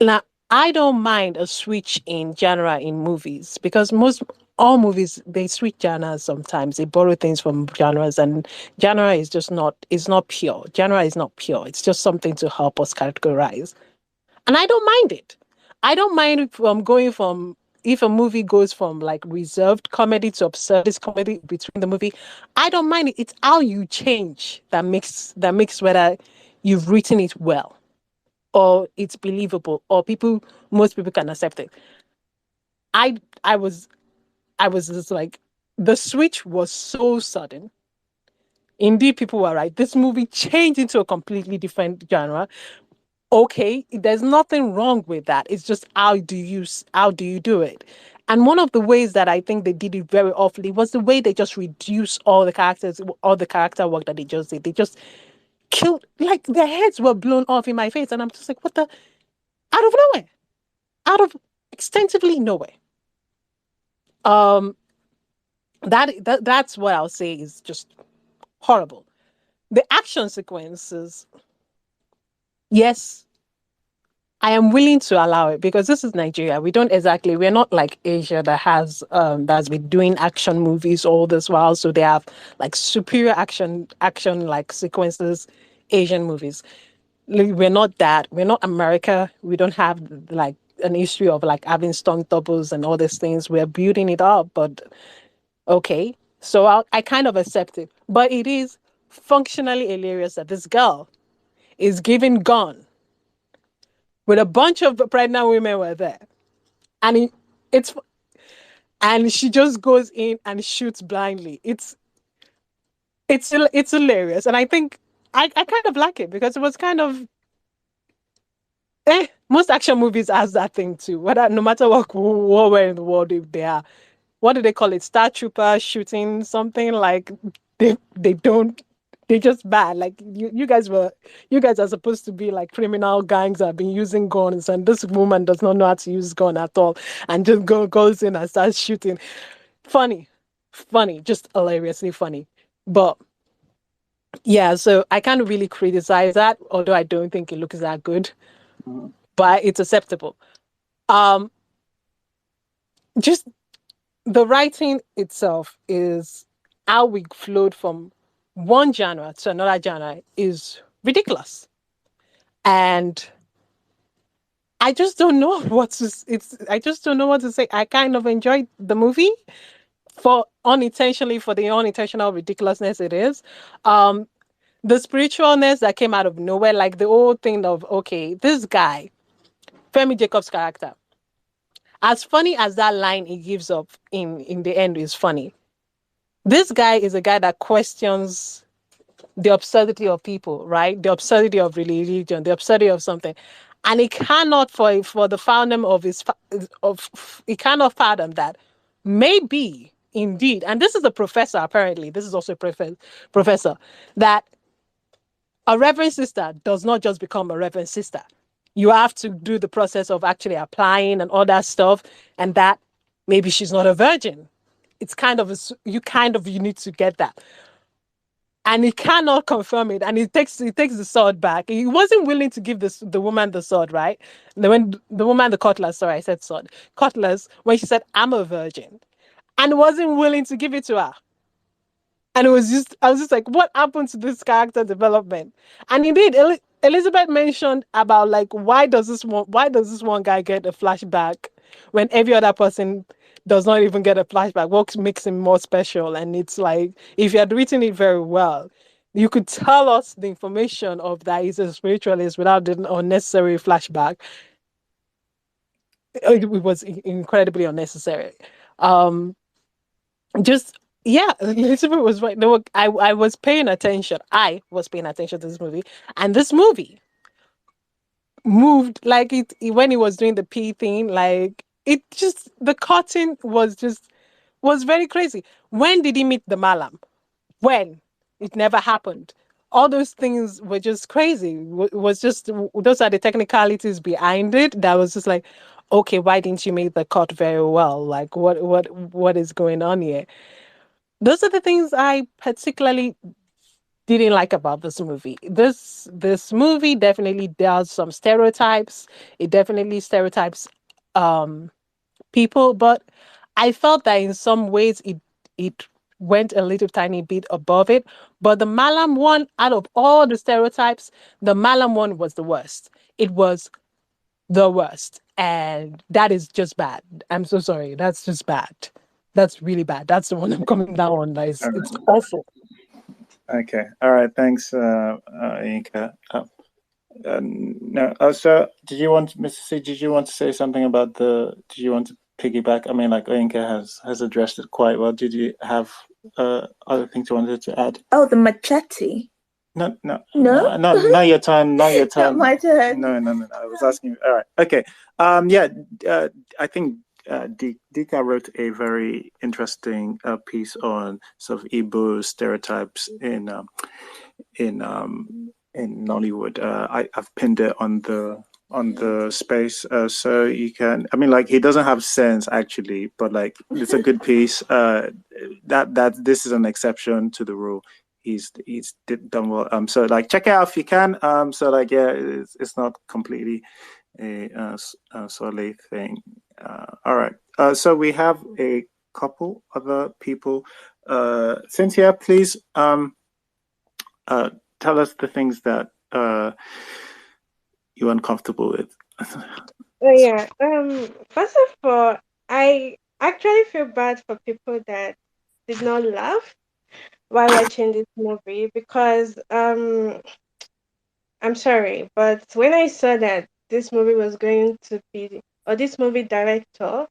Now, I don't mind a switch in genre in movies because all movies they switch genres sometimes. They borrow things from genres, and genre is just not it's not pure. Genre is not pure. It's just something to help us categorize. And I don't mind it. I don't mind from going from if a movie goes from like reserved comedy to absurdist comedy between the movie. I don't mind it. It's how you change that makes whether you've written it well or it's believable or most people can accept it. I I was I was just like the switch was so sudden. Indeed, people were right. This movie changed into a completely different genre. Okay, there's nothing wrong with that. It's just how do you do it? And one of the ways that I think they did it very awfully was the way they just reduced all the character work that they just did. They just killed like their heads were blown off in my face, and I'm just like, what the out of nowhere, out of extensively nowhere. Um, that's what I'll say is just horrible. The action sequences, yes, I am willing to allow it because this is Nigeria. We're not like Asia that's been doing action movies all this while. So they have like superior action like sequences, Asian movies. Like, we're not that. We're not America. We don't have like an history of like having stunt doubles and all these things. We're building it up, but okay. So I kind of accept it. But it is functionally hilarious that this girl is giving gun with a bunch of pregnant women were there. And it's and she just goes in and shoots blindly. It's hilarious. And I think I kind of like it because it was kind of most action movies has that thing too. Whether no matter what where in the world if they are, what do they call it? Star trooper shooting something like they don't they just bad. Like you guys are supposed to be like criminal gangs that have been using guns and this woman does not know how to use gun at all and just goes in and starts shooting. Funny. Funny, just hilariously funny. But yeah, so I can't really criticize that, although I don't think it looks that good. But it's acceptable. Um just the writing itself is how we flowed from one genre to another genre is ridiculous. And I just don't know I just don't know what to say. I kind of enjoyed the movie for the unintentional ridiculousness it is. Um the spiritualness that came out of nowhere, like the whole thing of okay, this guy, Femi Jacob's character. As funny as that line he gives up in the end is funny. This guy is a guy that questions the absurdity of people, right? The absurdity of religion, the absurdity of something. And he cannot, for the founder of he cannot fathom that maybe, indeed, and this is a professor, apparently, this is also a professor, that a reverend sister does not just become a reverend sister. You have to do the process of actually applying and all that stuff, and that maybe she's not a virgin. It's kind of, you need to get that. And he cannot confirm it, and he takes the sword back. He wasn't willing to give the woman the sword, right? When the woman, the cutlass, sorry, I said sword, cutlass, when she said, "I'm a virgin," and wasn't willing to give it to her. And I was just like, what happened to this character development? And indeed, Elizabeth mentioned about like, why does this one guy get a flashback when every other person does not even get a flashback? What makes him more special? And it's like, if you had written it very well, you could tell us the information of that he's a spiritualist without the unnecessary flashback. It was incredibly unnecessary. Just yeah, Elizabeth was right. I was paying attention. I was paying attention to this movie, and this movie moved like when he was doing the pee thing. Like it just the cutting was very crazy. When did he meet the Malam? When? It never happened. All those things were just crazy. Was just those are the technicalities behind it. That was just like, okay, why didn't you make the cut very well? Like what is going on here? Those are the things I particularly didn't like about this movie. This movie definitely does some stereotypes. It definitely stereotypes um people, but I felt that in some ways it went a little tiny bit above it. But the Malam one, out of all the stereotypes, the Malam one was the worst. It was the worst. And that is just bad. I'm so sorry. That's just bad. That's really bad. That's the one I'm coming down on. It's awful. Okay. All right. Thanks, Inka. No. So, Mr. C? Did you want to say something about Did you want to piggyback? I mean, like Inka has addressed it quite well. Did you have other things you wanted to add? Oh, the machete. No. Not your turn. Not your turn. Not my turn. No. I was asking you. All right. Okay. Yeah. I think Dika wrote a very interesting piece on sort of Igbo stereotypes in Nollywood. I've pinned it on the space, so you can. I mean, like he doesn't have sense actually, but like it's a good piece. That this is an exception to the rule. He's done well. So like check it out if you can. So like yeah, it's not completely a Soole thing. All right. So we have a couple other people. Cynthia, please tell us the things that you're uncomfortable with. Oh yeah. First of all, I actually feel bad for people that did not laugh while watching this movie because I'm sorry, but when I saw that this movie was going to be, or this movie director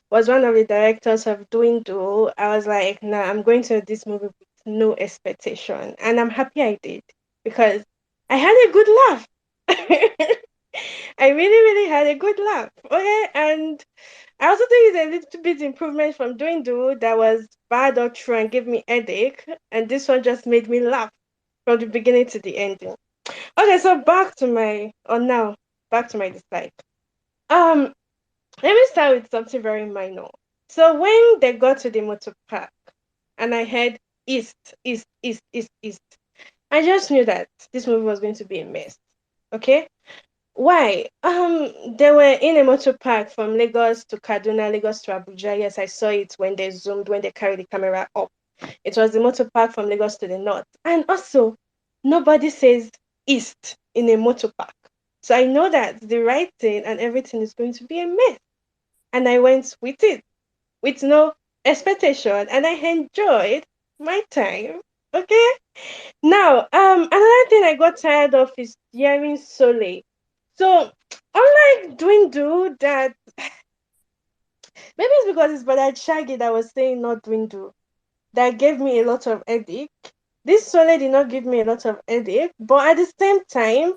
was one of the directors of Doing Do, I was like, nah, I'm going to this movie with no expectation. And I'm happy I did because I had a good laugh. I really, really had a good laugh. Okay. And I also think it's a little bit improvement from Doing Do that was bad or true and gave me headache. And this one just made me laugh from the beginning to the ending. Okay, so back to my dislike. Um, let me start with something very minor. So when they got to the motor park and I heard east, east, east, east, east, I just knew that this movie was going to be a mess. Okay? Why? They were in a motor park from Lagos to Kaduna, Lagos to Abuja. Yes, I saw it when they carried the camera up. It was the motor park from Lagos to the north. And also, nobody says east in a motor park. So I know that the writing and everything is going to be a mess. And I went with it, with no expectation, and I enjoyed my time. Okay? Now, another thing I got tired of is hearing Soole. So, unlike Doing Do that Maybe it's because it's Brother Shaggy that was saying not dwindle that gave me a lot of headache. This Soole did not give me a lot of headache, but at the same time,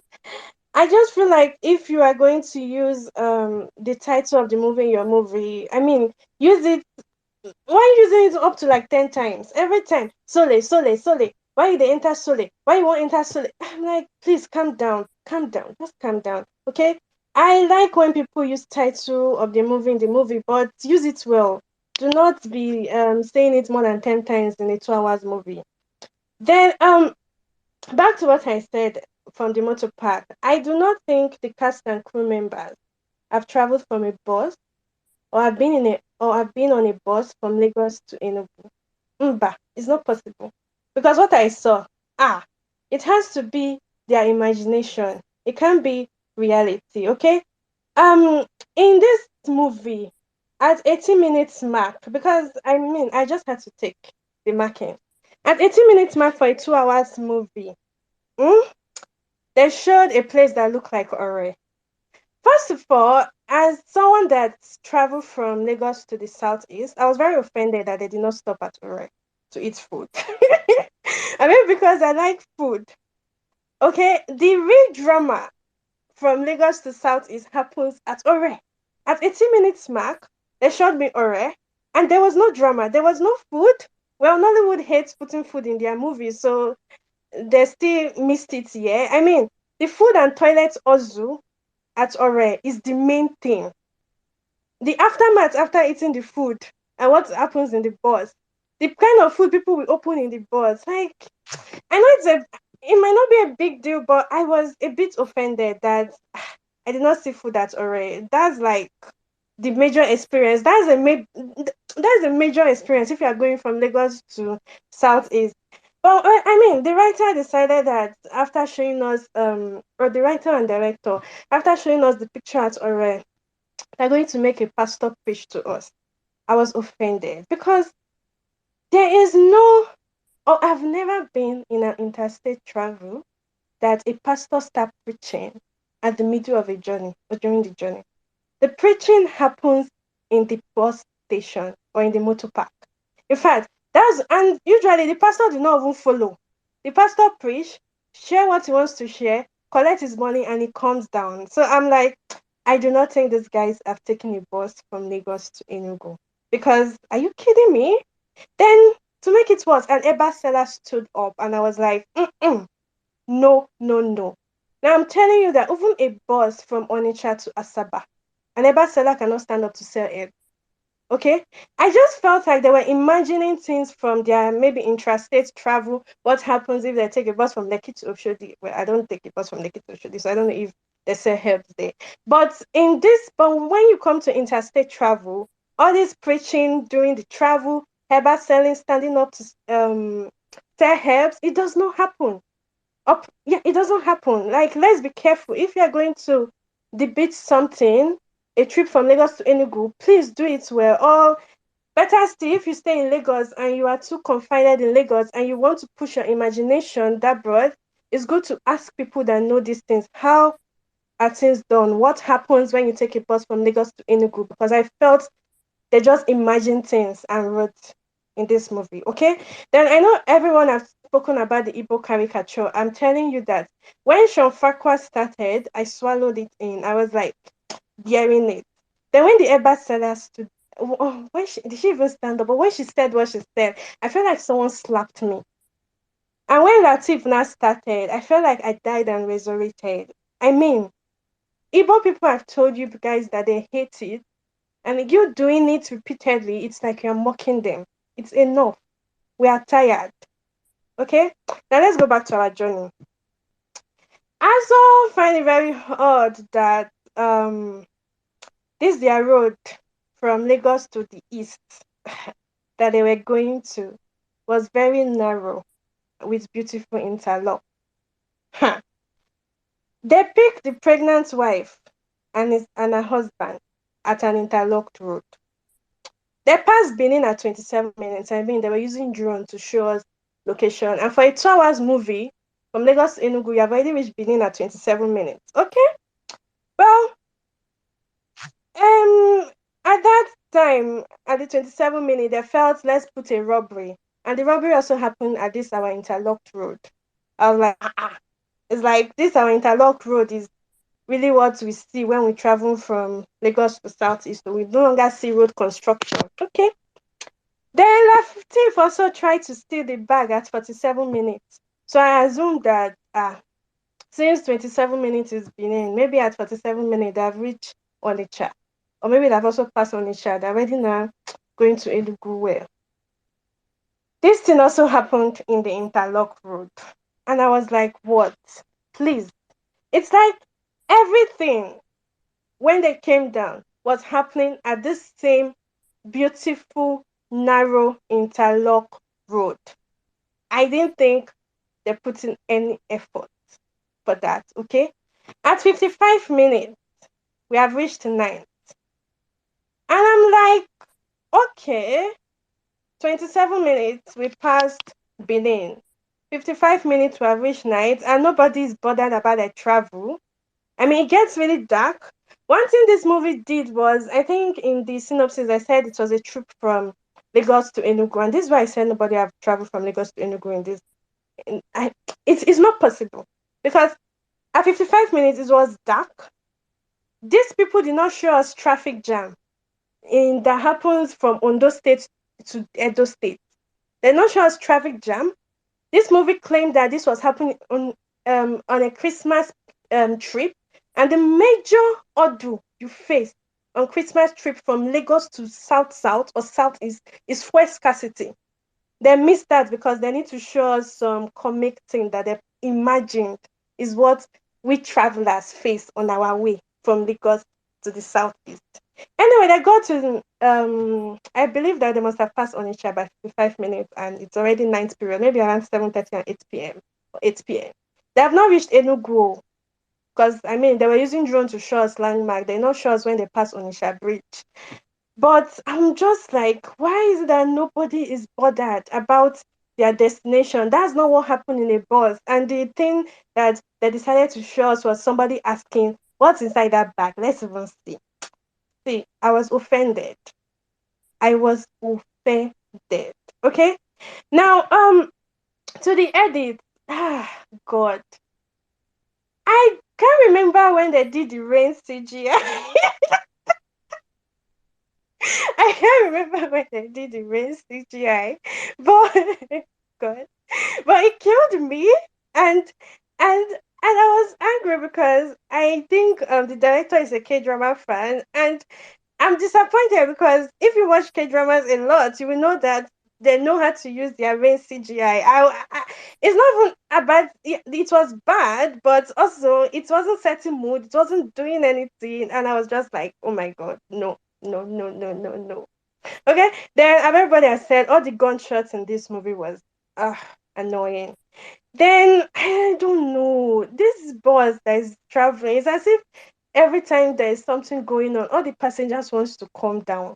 I just feel like if you are going to use the title of the movie in your movie, I mean, use it. Why using it up to like 10 times every time? Soole, Soole, Soole. Why you dey enter Soole? Why you want enter Soole? I'm like, please calm down, just calm down, okay? I like when people use title of the movie, but use it well. Do not be saying it more than 10 times in a 2 hours movie. Then back to what I said from the motor park. I do not think the cast and crew members have traveled from a bus or have been on a bus from Lagos to Enugu. Mba, it's not possible. Because what I saw, it has to be their imagination. It can't be reality, okay? Um, in this movie, at 80 minutes mark, because I mean, I just had to take the marking. At 80 minutes mark for a 2 hours movie, mm, they showed a place that looked like Ore. First of all, as someone that's traveled from Lagos to the southeast, I was very offended that they did not stop at Ore to eat food. I mean, because I like food. Okay, the real drama from Lagos to southeast happens at Ore. At 80 minutes mark, they showed me Ore, and there was no drama. There was no food. Well, Nollywood hates putting food in their movies, so they still missed it here. I mean, the food and toilets also at Ore is the main thing. The aftermath after eating the food and what happens in the bus, the kind of food people will open in the bus. Like, I know it might not be a big deal, but I was a bit offended that I did not see food at Ore. That's like the major experience. That's a major experience if you are going from Lagos to Southeast. But I mean, the writer decided that after showing us, or the writer and director, after showing us the picture at Ore, they're going to make a pastor preach to us. I was offended because there is no, or I've never been in an interstate travel that a pastor start preaching at the middle of a journey or during the journey. The preaching happens in the bus station or in the motor park. In fact, and usually the pastor did not even follow. The pastor preach, share what he wants to share, collect his money, and he comes down. So I'm like, I do not think these guys have taken a bus from Lagos to Enugu. Because are you kidding me? Then to make it worse, an Eba seller stood up and I was like, no, no, no. Now I'm telling you that even a bus from Onitsha to Asaba, an Eba seller cannot stand up to sell it. Okay? I just felt like they were imagining things from their maybe intrastate travel. What happens if they take a bus from Lekki to Oshodi? Well, I don't take a bus from Lekki to Oshodi, so I don't know if they sell herbs there. But when you come to interstate travel, all this preaching during the travel, herb selling, standing up to sell herbs, it does not happen. It doesn't happen. Like, let's be careful. If you're going to debate something, a trip from Lagos to Enugu, please do it well. Or better still, if you stay in Lagos and you are too confined in Lagos and you want to push your imagination that broad, it's good to ask people that know these things. How are things done? What happens when you take a bus from Lagos to Enugu? Because I felt they just imagined things and wrote in this movie. Okay. Then I know everyone has spoken about the Igbo caricature. I'm telling you that when Sean Farquhar started, I swallowed it in. I was like hearing it. Then when the Eba seller stood, did she even stand up? But when she said what she said, I felt like someone slapped me. And when Latif now started, I felt like I died and resurrected. I mean, Igbo people have told you guys that they hate it, and you doing it repeatedly, it's like you're mocking them. It's enough. We are tired. Okay? Now let's go back to our journey. I also find it very odd that this their road from Lagos to the east that they were going to was very narrow with beautiful interlock. Huh. They picked the pregnant wife and her husband at an interlocked road. They passed Benin at 27 minutes. I mean, they were using drone to show us location. And for a 2 hours movie from Lagos to Enugu, you have already reached Benin at 27 minutes. Okay? Well, at that time, at the 27 minute, they felt let's put a robbery. And the robbery also happened at this our interlocked road. I was like, it's like this our interlocked road is really what we see when we travel from Lagos to Southeast. So we no longer see road construction. Okay. Then Latif also tried to steal the bag at 47 minutes. So I assumed that since 27 minutes is Benin, maybe at 47 minutes they've reached Onitsha. Or maybe they've also passed Onitsha. They're already now going to Enugu well. This thing also happened in the interlock road. And I was like, what? Please. It's like everything when they came down was happening at this same beautiful, narrow interlock road. I didn't think they put in any effort for that. Okay. At 55 minutes, we have reached 9. And I'm like, okay, 27 minutes, we passed Benin. 55 minutes, we have reached night, and nobody is bothered about their travel. I mean, it gets really dark. One thing this movie did was, I think in the synopsis, I said it was a trip from Lagos to Enugu. And this is why I said nobody have traveled from Lagos to Enugu in this. It's not possible. Because at 55 minutes, it was dark. These people did not show us traffic jam that happens from Ondo State to Edo State. They not show us traffic jam. This movie claimed that this was happening on a Christmas trip, and the major ordeal you face on Christmas trip from Lagos to South or Southeast is fuel scarcity. They missed that because they need to show us some comic thing that they imagined is what we travelers face on our way from Lagos to the Southeast. Anyway, they got to I believe that they must have passed Onitsha by 55 minutes and it's already ninth period, maybe around 7:30 and 8 p.m. or 8 p.m. They have not reached Enugu because I mean they were using drone to show us landmark. They not show us when they pass Onitsha Bridge. But I'm just like, why is it that nobody is bothered about their destination? That's not what happened in a bus. And the thing that they decided to show us was somebody asking, what's inside that bag? Let's even see. See, I was offended. I was offended. Okay. Now, to the edit. God. I can't remember when they did the rain CGI. I can't remember when they did the rain CGI, but God, but it killed me, and and I was angry because I think the director is a K drama fan, and I'm disappointed because if you watch K dramas a lot, you will know that they know how to use their rain CGI. It's not even about it was bad, but also it wasn't setting mood. It wasn't doing anything, and I was just like, oh my God, no, no, no, no, no, no. Okay, then everybody has said all the gunshots in this movie was annoying. Then I don't know. This bus that is traveling, it's as if every time there is something going on, all the passengers wants to calm down.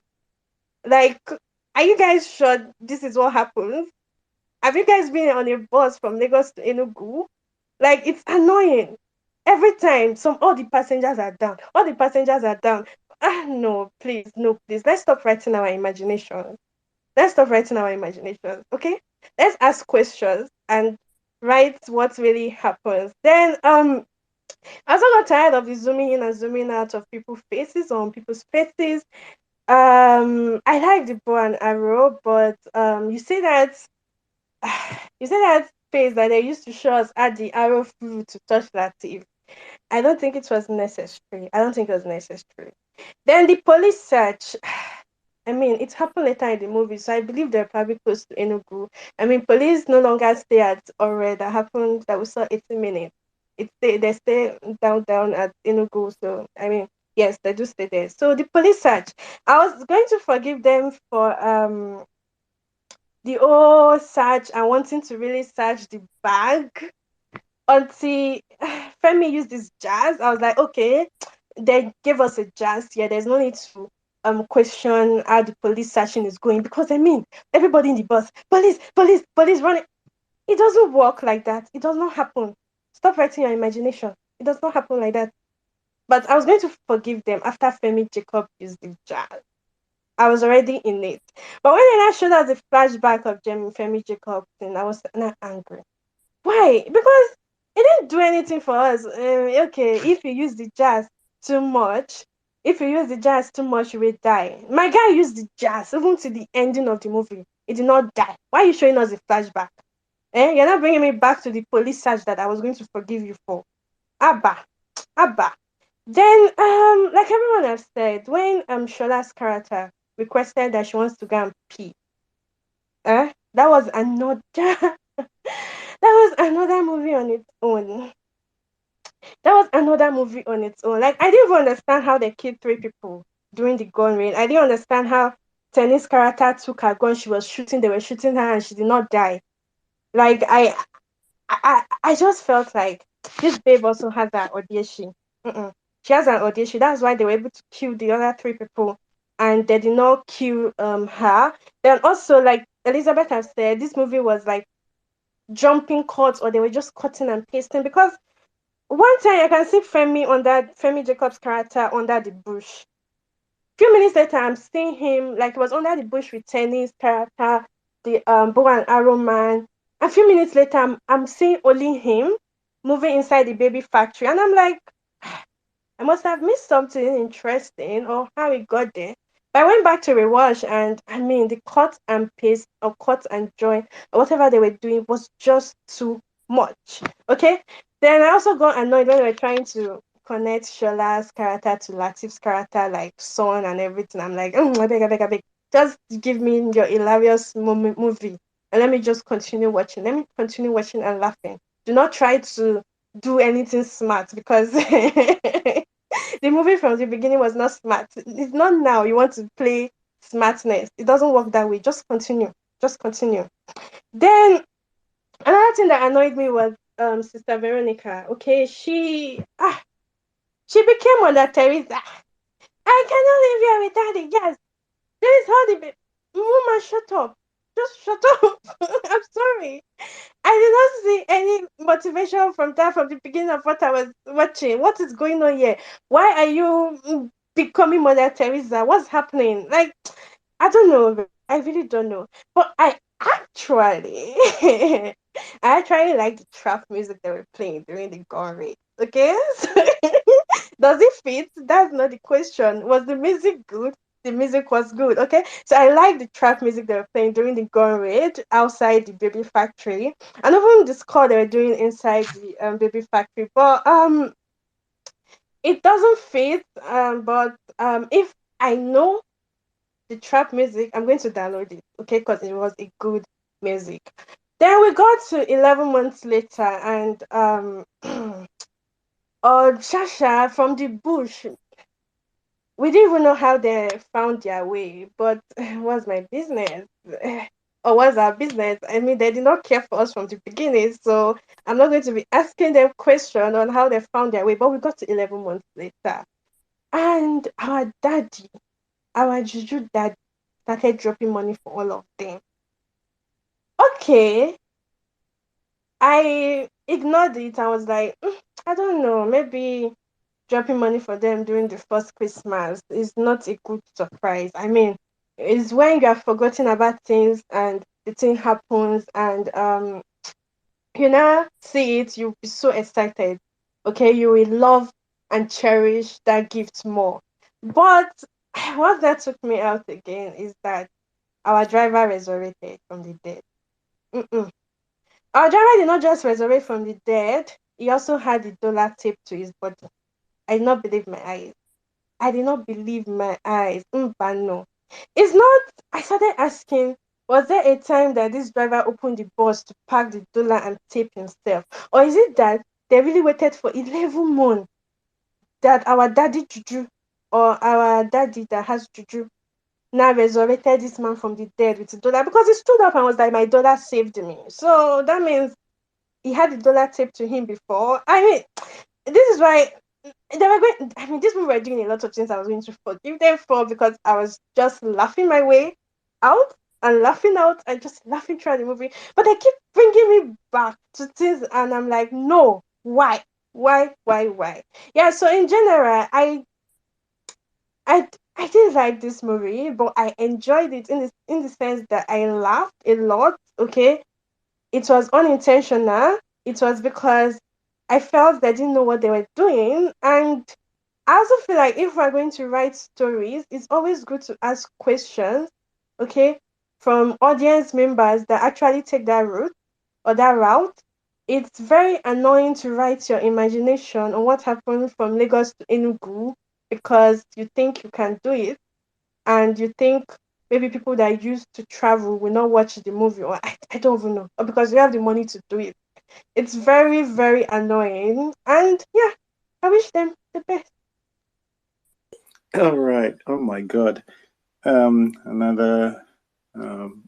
Like, are you guys sure this is what happens? Have you guys been on a bus from Lagos to Enugu? Like, it's annoying. Every time, all the passengers are down. All the passengers are down. No, please, no, please. Let's stop writing our imagination. Let's stop writing our imaginations, okay? Let's ask questions and write what really happens. Then I also got tired of the zooming in and zooming out of people's faces on people's faces. I like the bow and arrow, but you see that face that they used to show us at the arrow flew to touch Latif. I don't think it was necessary. I don't think it was necessary. Then the police search. I mean, it happened later in the movie, so I believe they're probably close to Enugu. I mean, police no longer stay at Ore. That happened. That we saw 80 minutes. They stay down at Enugu. So I mean, yes, they do stay there. So the police search. I was going to forgive them for the whole search and wanting to really search the bag until Femi used this jazz. I was like, okay, they gave us a jazz. Yeah, there's no need to question how the police searching is going because I mean everybody in the bus, police running. It doesn't work like that. It does not happen. Stop writing your imagination. It does not happen like that. But I was going to forgive them after Femi Jacob used the jazz. I was already in it. But when I showed us the flashback of Femi Jacobs, and I was not angry. Why? Because it didn't do anything for us. Okay, if you use the jazz too much, if you use the jazz too much, you will die. My guy used the jazz even to the ending of the movie. He did not die. Why are you showing us a flashback? You're not bringing me back to the police search that I was going to forgive you for. Abba, Abba. Then, like everyone has said, when Shola's character requested that she wants to go and pee, that was another that was another movie on its own. That was another movie on its own. Like I didn't even understand how they killed three people during the gun raid. I didn't understand how Tennis character took her gun. She was shooting. They were shooting her, and she did not die. Like I just felt like this babe also has an audition. Mm-mm. She has an audition. That's why they were able to kill the other three people, and they did not kill her. Then also, like Elizabeth has said, this movie was like jumping cuts, or they were just cutting and pasting because one time I can see Femi Jacobs' character under the bush. Few minutes later, I'm seeing him like he was under the bush with Tenny's character, the bow and arrow man. A few minutes later, I'm seeing only him moving inside the baby factory, and I'm like, I must have missed something interesting or how it got there. But I went back to rewatch, and I mean, the cut and paste or cut and join or whatever they were doing was just too much. Okay. Then I also got annoyed when they were trying to connect Shola's character to Latif's character, like son and everything. I'm like, I beg. Just give me your hilarious movie and let me just continue watching. Let me continue watching and laughing. Do not try to do anything smart because the movie from the beginning was not smart. It's not now you want to play smartness. It doesn't work that way. Just continue. Just continue. Then another thing that annoyed me was Sister Veronica. Okay, she became Mother Teresa. I cannot live here without the gas. This is how the woman shut up. Just shut up. I'm sorry. I did not see any motivation from that from the beginning of what I was watching. What is going on here? Why are you becoming Mother Teresa? What's happening? Like, I don't know. I really don't know. But I actually, I actually like the trap music they were playing during the gun raid. Okay, so does it fit? That's not the question. Was the music good? The music was good. Okay, so I like the trap music they were playing during the gun raid outside the baby factory, and even the score they were doing inside the baby factory. But it doesn't fit. But if I know the trap music, I'm going to download it, okay, because it was a good music. Then we got to 11 months later, and Shasha from the bush. We didn't even know how they found their way, but what's my business? Or what's our business? I mean, they did not care for us from the beginning, so I'm not going to be asking them question on how they found their way. But we got to 11 months later, and our Juju dad started dropping money for all of them. Okay, I ignored it. I was like, I don't know, maybe dropping money for them during the first Christmas is not a good surprise. I mean, it's when you have forgotten about things and the thing happens and you now see it, you'll be so excited. Okay, you will love and cherish that gift more. But what that took me out again is that our driver resurrected from the dead. Mm-mm. Our driver did not just resurrect from the dead, he also had the dollar taped to his body. I did not believe my eyes. I did not believe my eyes. No. It's not, I started asking, was there a time that this driver opened the bus to pack the dollar and tape himself? Or is it that they really waited for 11 months that our daddy Juju or our daddy that has Juju now resurrected this man from the dead with the dollar? Because he stood up and was like, my dollar saved me. So that means he had the dollar taped to him before. I mean, this is why they were going. I mean, these people were doing a lot of things I was going to forgive them for because I was just laughing my way out and laughing out and just laughing throughout the movie. But they keep bringing me back to things, and I'm like, no, why? Why? Yeah. So in general, I I didn't like this movie, but I enjoyed it in the sense that I laughed a lot. Okay, it was unintentional. It was because I felt they didn't know what they were doing, and I also feel like if we're going to write stories, it's always good to ask questions, okay, from audience members that actually take that route or that route. It's very annoying to write your imagination on what happened from Lagos to Enugu because you think you can do it and you think maybe people that used to travel will not watch the movie or I don't even know or because you have the money to do it. It's very, very annoying. And yeah, I wish them the best. All right. Oh my God. Um, another um,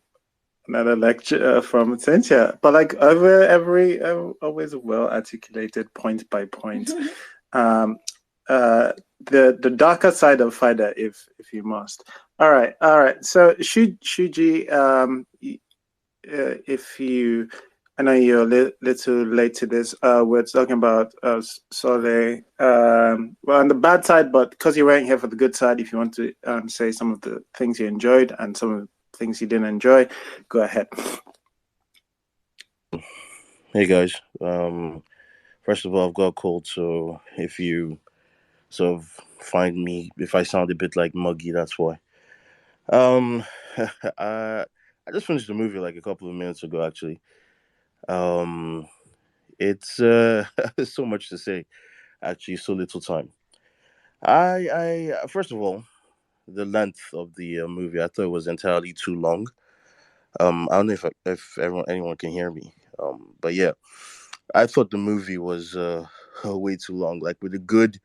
another lecture from Cynthia, but like always well articulated point by point. Um, the darker side of Fida, if you must. All right. So Shuji, if you, I know you're little late to this. We're talking about Soole. Well, on the bad side, but because you weren't here for the good side, if you want to say some of the things you enjoyed and some of the things you didn't enjoy, go ahead. Hey guys. First of all, I've got a cold, so if you sort of find me, if I sound a bit like muggy, that's why. Um, I just finished the movie like a couple of minutes ago, actually. Um, it's there's so much to say, actually, so little time. I first of all, the length of the movie, I thought it was entirely too long. I don't know if anyone can hear me. But yeah, I thought the movie was way too long. Like with a good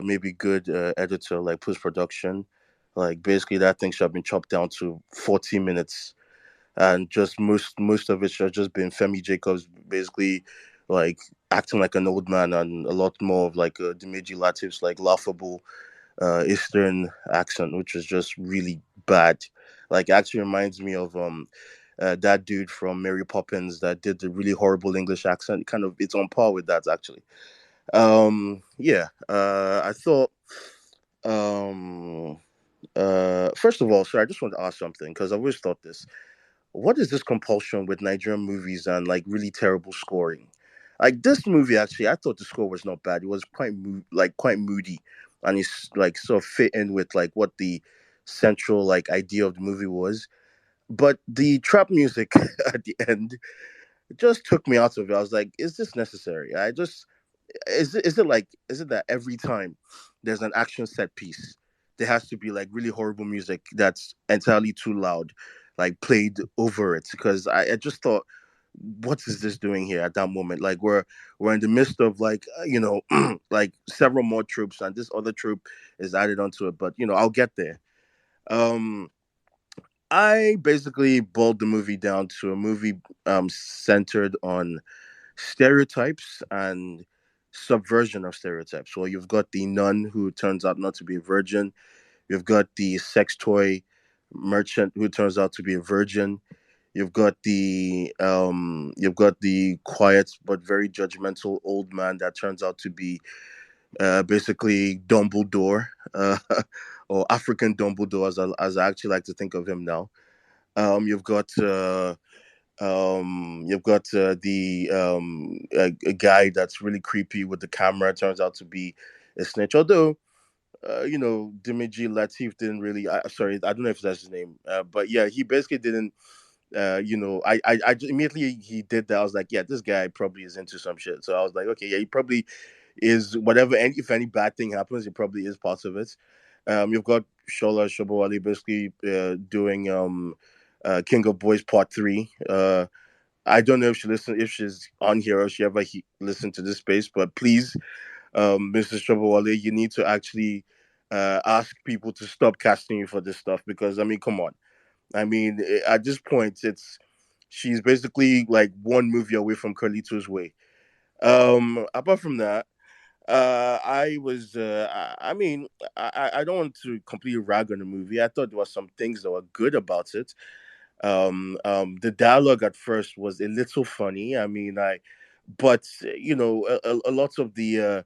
maybe good editor like post production, like basically that thing should have been chopped down to 40 minutes, and just most of it should have just been Femi Jacobs basically like acting like an old man, and a lot more of like Dimeji Latif's like laughable Eastern accent, which was just really bad. Like actually reminds me of that dude from Mary Poppins that did the really horrible English accent. Kind of, it's on par with that actually. Yeah. I thought. Um. First of all, sir, I just want to ask something because I've always thought this. What is this compulsion with Nigerian movies and like really terrible scoring? Like this movie, actually, I thought the score was not bad. It was quite moody, and it's like sort of fit in with like what the central like idea of the movie was. But the trap music at the end just took me out of it. I was like, is this necessary? I just is it that every time there's an action set piece, there has to be like really horrible music that's entirely too loud, like played over it? Because I just thought, what is this doing here at that moment? Like we're in the midst of like like several more troops, and this other troop is added onto it. But I'll get there. Um, I basically boiled the movie down to a movie centered on stereotypes and subversion of stereotypes. Well, you've got the nun who turns out not to be a virgin. You've got the sex toy merchant who turns out to be a virgin. You've got the quiet but very judgmental old man that turns out to be basically Dumbledore, or African Dumbledore, as I actually like to think of him now. You've got the a guy that's really creepy with the camera, turns out to be a snitch. Although Dimiji Latif didn't really. Sorry, I don't know if that's his name. But yeah, he basically didn't. I just, immediately he did that. I was like, yeah, this guy probably is into some shit. So I was like, okay, yeah, he probably is whatever. And if any bad thing happens, it probably is part of it. You've got Shola Shobowale basically doing King of Boys Part 3. I don't know if she's on here or if she ever listened to this space, but please, Mrs. Shobowale, you need to actually ask people to stop casting you for this stuff, because I mean, come on. I mean, at this point, she's basically like one movie away from Carlito's Way. Apart from that, I was, I mean, I don't want to completely rag on the movie. I thought there were some things that were good about it. The dialogue at first was a little funny. I mean, but a lot of the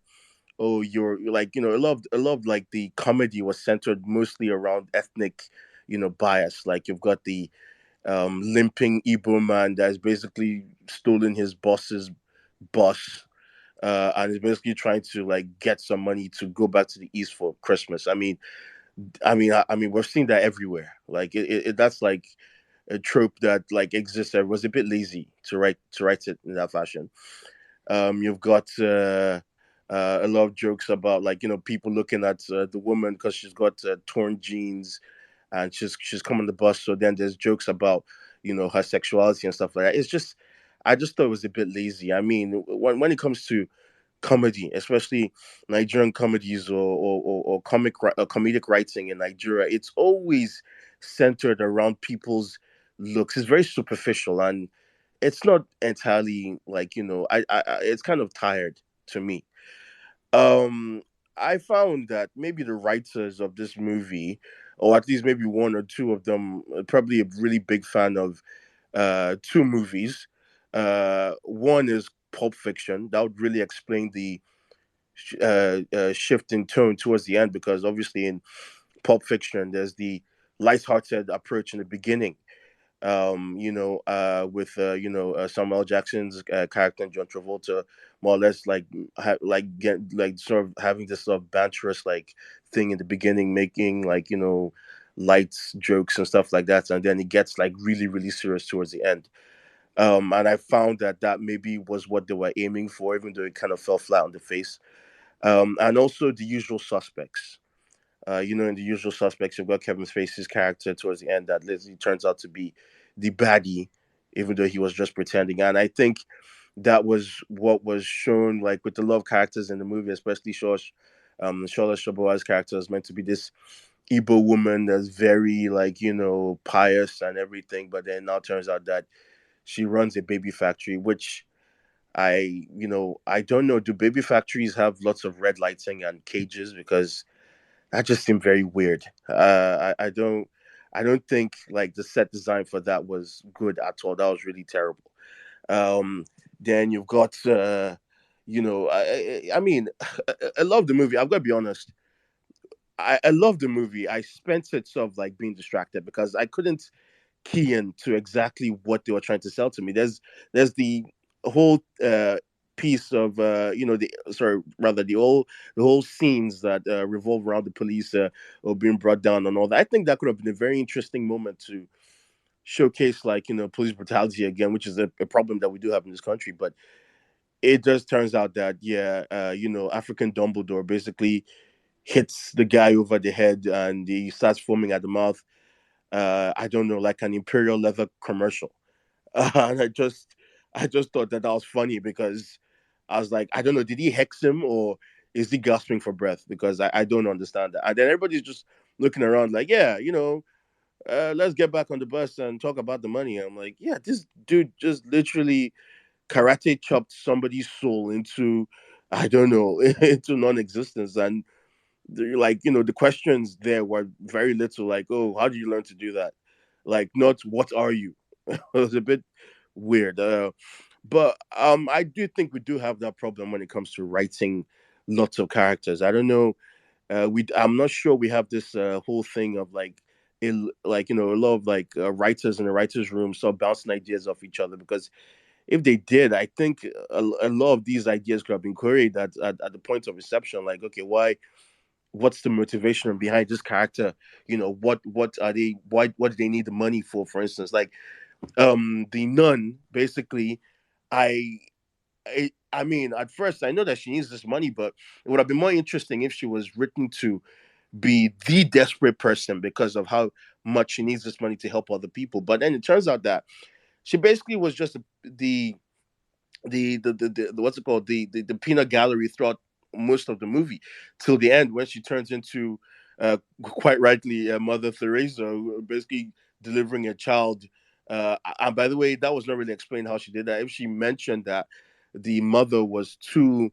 oh, you're like, I loved like the comedy was centered mostly around ethnic, bias. Like you've got the limping Igbo man that's basically stolen his boss's boss, and is basically trying to like get some money to go back to the East for Christmas. I mean, we're seeing that everywhere. Like that's like a trope that like exists. I was a bit lazy to write it in that fashion. You've got a lot of jokes about like people looking at the woman because she's got torn jeans and she's come on the bus. So then there's jokes about her sexuality and stuff like that. It's just I just thought it was a bit lazy. I mean, when it comes to comedy, especially Nigerian comedies or comedic writing in Nigeria, it's always centered around people's looks. It's very superficial and it's not entirely like it's kind of tired to me. um I found that maybe the writers of this movie, or at least maybe one or two of them, are probably a really big fan of two movies. One is Pulp Fiction. That would really explain the shift in tone towards the end, because obviously in Pulp Fiction there's the lighthearted approach in the beginning, with Samuel L. Jackson's character and John Travolta, more or less like get like sort of having this sort of banterous like thing in the beginning, making like light jokes and stuff like that, and then it gets like really really serious towards the end. And I found that maybe was what they were aiming for, even though it kind of fell flat on the face. And also The Usual Suspects. In The Usual Suspects, you've got Kevin Spacey's character towards the end that literally turns out to be the baddie, even though he was just pretending. And I think that was what was shown, like with the love characters in the movie, especially Shola Shoboa's character is meant to be this Igbo woman that's very like pious and everything, but then now turns out that she runs a baby factory, which I don't know. Do baby factories have lots of red lighting and cages? Because that just seemed very weird. I don't think like the set design for that was good at all. That was really terrible. Um, then you've got, I mean, I love the movie. I've got to be honest. I love the movie. I spent it sort of like being distracted because I couldn't key in to exactly what they were trying to sell to me. There's the whole piece of the sorry rather the whole scenes that revolve around the police or being brought down and all that. I think that could have been a very interesting moment to showcase like police brutality again, which is a problem that we do have in this country. But it just turns out that African Dumbledore basically hits the guy over the head and he starts foaming at the mouth. I don't know, like an Imperial leather commercial. And I just thought that was funny because I was like, I don't know, did he hex him or is he gasping for breath? Because I don't understand that. And then everybody's just looking around like, yeah, let's get back on the bus and talk about the money. I'm like, yeah, this dude just literally karate chopped somebody's soul into, I don't know, into non-existence. And the questions there were very little, like, oh, how did you learn to do that? Like, not what are you? It was a bit weird. But I do think we do have that problem when it comes to writing lots of characters. I don't know. I'm not sure we have this whole thing of like, a lot of like writers in the writers' room sort of bouncing ideas off each other. Because if they did, I think a lot of these ideas could have been queried at the point of reception. Like, okay, what's the motivation behind this character? What are they? What do they need the money for instance, like the nun basically. I i i mean, at first I know that she needs this money, but it would have been more interesting if she was written to be the desperate person because of how much she needs this money to help other people. But then it turns out that she basically was just the what's it called, the peanut gallery throughout most of the movie till the end, when she turns into quite rightly Mother Teresa, basically delivering a child. And by the way, that was not really explained how she did that. If she mentioned that the mother was too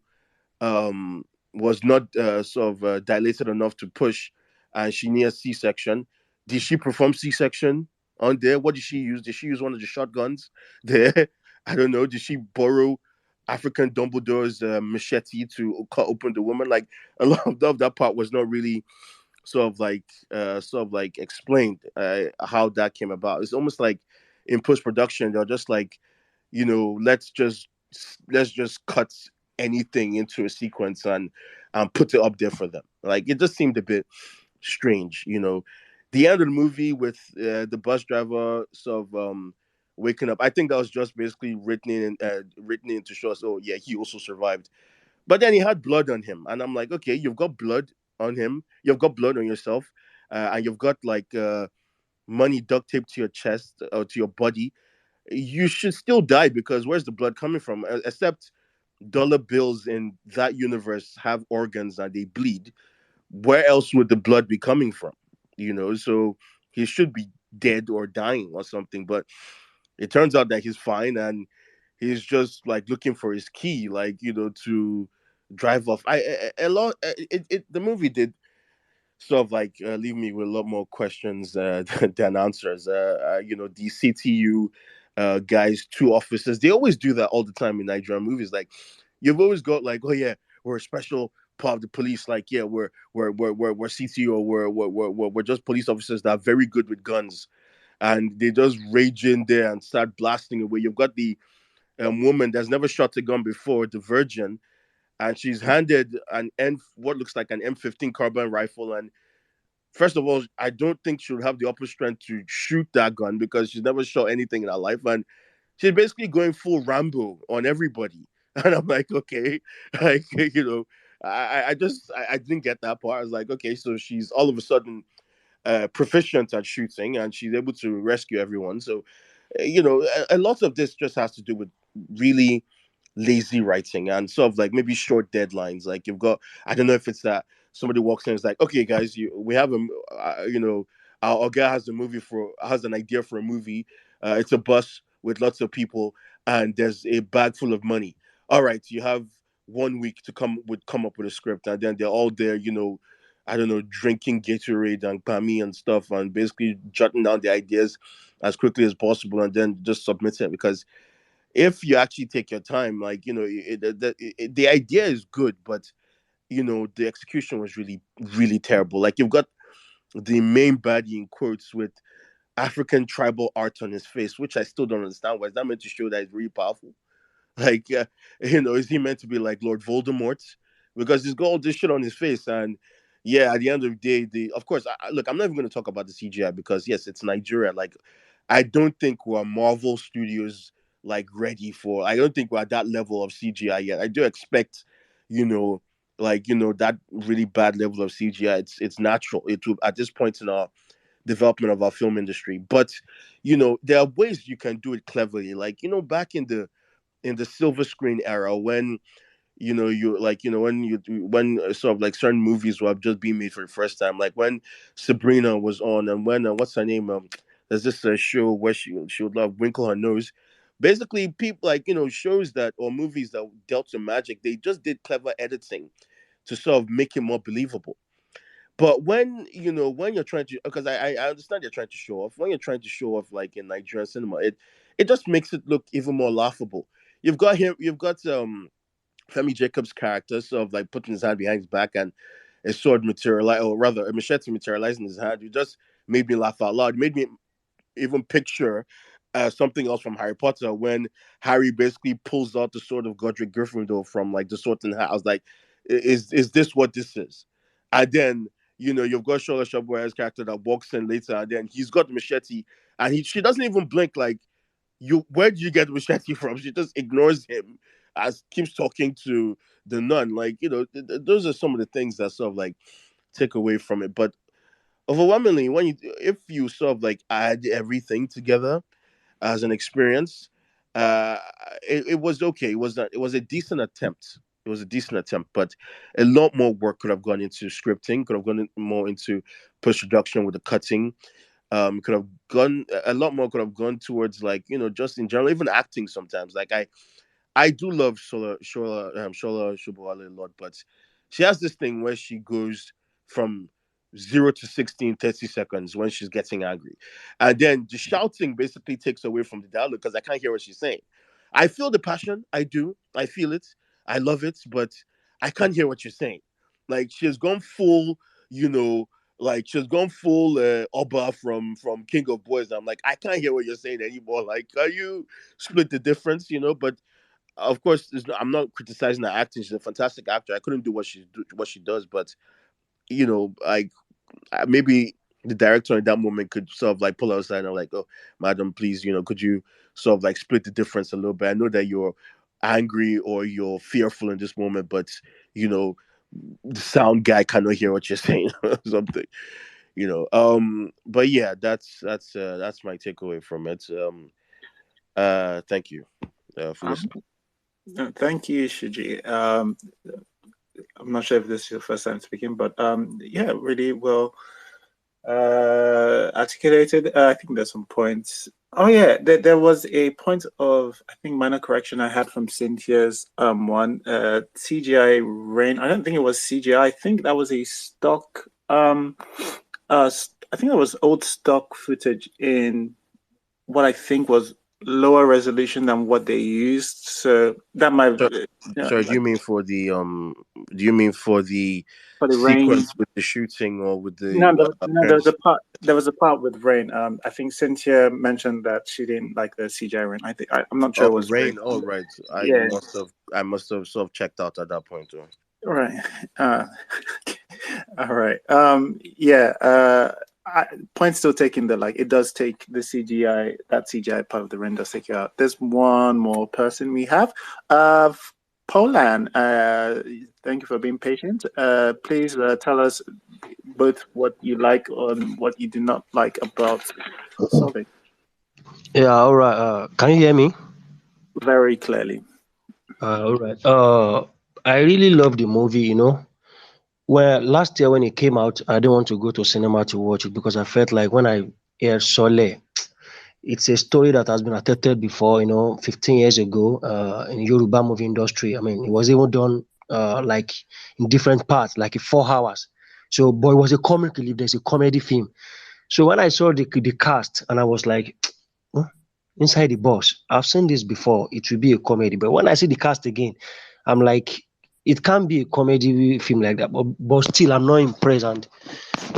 was not sort of dilated enough to push, and she needed C-section. Did she perform C-section on there? What did she use? Did she use one of the shotguns there? I don't know. Did she borrow African Dumbledore's machete to cut open the woman. Like a lot of that part was not really sort of like explained how that came about. It's almost like in post production they're just like, let's just cut anything into a sequence and put it up there for them. Like it just seemed a bit strange. The end of the movie with the bus driver sort of waking up. I think that was just basically written in to show us, oh yeah, he also survived. But then he had blood on him, and I'm like, okay, you've got blood on him, you've got blood on yourself, and you've got like money duct taped to your chest or to your body. You should still die because where's the blood coming from? Except dollar bills in that universe have organs and they bleed. Where else would the blood be coming from? So he should be dead or dying or something. But it turns out that he's fine and he's just like looking for his key, like to drive off. A lot. The movie did sort of like leave me with a lot more questions than answers. The CTU guys, two officers, they always do that all the time in Nigerian movies. Like, you've always got like, oh yeah, we're a special part of the police. Like, yeah, we're CTU, or we're just police officers that are very good with guns, and they just rage in there and start blasting away. You've got the woman that's never shot a gun before, the virgin, and she's handed what looks like an M15 carbine rifle. And first of all, I don't think she would have the upper strength to shoot that gun because she's never shot anything in her life, and she's basically going full Rambo on everybody. And I'm like, okay, like I didn't get that part. I was like, okay, so she's all of a sudden proficient at shooting and she's able to rescue everyone. So a lot of this just has to do with really lazy writing and sort of like maybe short deadlines. Like you've got, I don't know if it's that somebody walks in and is like, okay, guys, we have our guy has an idea for a movie. It's a bus with lots of people and there's a bag full of money. All right, you have 1 week to come up with a script, and then they're all there, I don't know, drinking Gatorade and Pami and stuff, and basically jotting down the ideas as quickly as possible, and then just submit it. Because if you actually take your time, like the idea is good, but the execution was really, really terrible. Like you've got the main baddie in quotes with African tribal art on his face, which I still don't understand. Was that meant to show that he's really powerful? Like, is he meant to be like Lord Voldemort? Because he's got all this shit on his face, and yeah, at the end of the day, of course, look, I'm not even going to talk about the CGI because yes, it's Nigeria. Like, I don't think we're Marvel Studios like ready for. I don't think we're at that level of CGI yet. I do expect, that really bad level of CGI. It's natural. It will at this point in our development of our film industry, but there are ways you can do it cleverly. Like back in the silver screen era when when sort of like certain movies were just being made for the first time, like when Sabrina was on, and when what's her name, there's this show where she would love Winkle Her Nose. Basically, people like shows that or movies that dealt with magic, they just did clever editing to sort of make it more believable. But when you're trying to, because I understand you're trying to show off. When you're trying to show off, like in Nigerian cinema, it just makes it look even more laughable. You've got Femi Jacobs' character sort of like putting his hand behind his back and a sword materialize, or rather a machete materializing in his hand. You just made me laugh out loud. It made me even picture something else from Harry Potter when Harry basically pulls out the sword of Godric Gryffindor from like the sword in hat. I was like, is this what this is? And then you've got Shola Shabua's character that walks in later, and then he's got the machete, and she doesn't even blink. Like, where do you get the machete from? She just ignores him as keeps talking to the nun. Like, those are some of the things that sort of like take away from it. But overwhelmingly, if you sort of like add everything together as an experience, uh, it was okay. It was a decent attempt. It was a decent attempt, but a lot more work could have gone into scripting. Could have gone more into post production with the cutting. Could have gone a lot more. Could have gone towards like just in general, even acting sometimes. Like I do love Shola Shubowale a lot, but she has this thing where she goes from 0 to 60 in 30 seconds when she's getting angry. And then the shouting basically takes away from the dialogue because I can't hear what she's saying. I feel the passion. I do. I feel it. I love it, but I can't hear what you're saying. Like she has gone full, you know, like she has gone full Oba from King of Boys. I'm like, I can't hear what you're saying anymore. Like, can you split the difference, you know? But of course, I'm not criticizing her acting. She's a fantastic actor. I couldn't do what she does, but you know, like maybe the director in that moment could sort of like pull her aside and like, oh, madam, please, you know, could you sort of like split the difference a little bit? I know that you're angry or you're fearful in this moment, but you know, the sound guy cannot hear what you're saying or something, you know. But yeah, that's my takeaway from it. Thank you for listening. Thank you, Shiji. I'm not sure if this is your first time speaking, but yeah, really well articulated. I think there's some points. Oh yeah, there was a point of, I think, minor correction I had from Cynthia's one CGI rain. I don't think it was CGI. I think that was a stock. I think that was old stock footage in what I think was lower resolution than what they used. So that might. Sorry, do you mean for the rain sequence with the shooting or with the there was a part with rain. I think Cynthia mentioned that she didn't like the CGI rain. I'm not sure it was rain. Oh right, I must have sort of checked out at that point. Right. All right. Yeah. Point still taking that, like, it does take the CGI, that CGI part of the rain does take you out. There's one more person we have. Polan, thank you for being patient. Please tell us both what you like and what you do not like about Soole. Yeah, all right. Can you hear me? Very clearly. All right. I really love the movie, you know. Well, last year when it came out, I didn't want to go to cinema to watch it because I felt like when I heard Soole, it's a story that has been attempted before, you know, 15 years ago in Yoruba movie industry. I mean, it was even done like in different parts, like in 4 hours. So, but it was a comic relief. There's a comedy film. So when I saw the cast, and I was like, inside the box, I've seen this before. It will be a comedy. But when I see the cast again, I'm like, it can't be a comedy film like that. But still, I'm not impressed. And